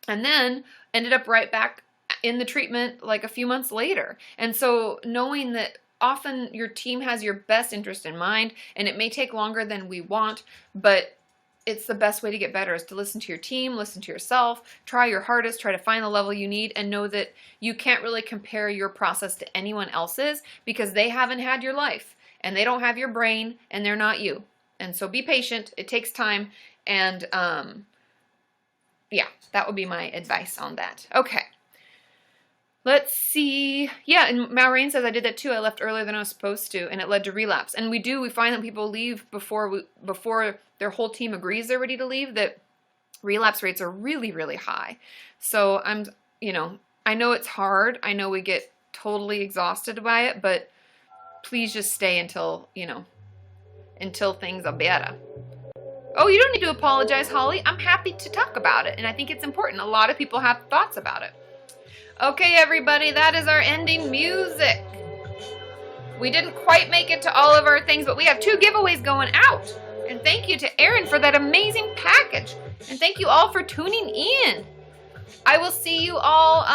And then ended up right back in the treatment like a few months later. And so knowing that often your team has your best interest in mind, and it may take longer than we want, but it's the best way to get better is to listen to your team, listen to yourself, try your hardest, try to find the level you need, and know that you can't really compare your process to anyone else's because they haven't had your life and they don't have your brain and they're not you. And so be patient. It takes time. And yeah, that would be my advice on that. Okay. Let's see. Yeah, and Maureen says I did that too. I left earlier than I was supposed to, and it led to relapse. And we find that people leave before their whole team agrees they're ready to leave, that relapse rates are really, really high. So I know it's hard. I know we get totally exhausted by it, but please just stay until things are better. Oh, you don't need to apologize, Holly. I'm happy to talk about it, and I think it's important. A lot of people have thoughts about it. Okay, everybody, that is our ending music. We didn't quite make it to all of our things, but we have 2 giveaways going out. And thank you to Erin for that amazing package. And thank you all for tuning in. I will see you all.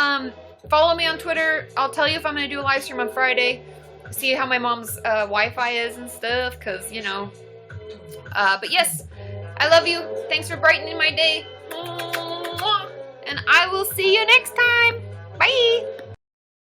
Follow me on Twitter. I'll tell you if I'm going to do a live stream on Friday. See how my mom's Wi-Fi is and stuff, because, but yes, I love you. Thanks for brightening my day. And I will see you next time.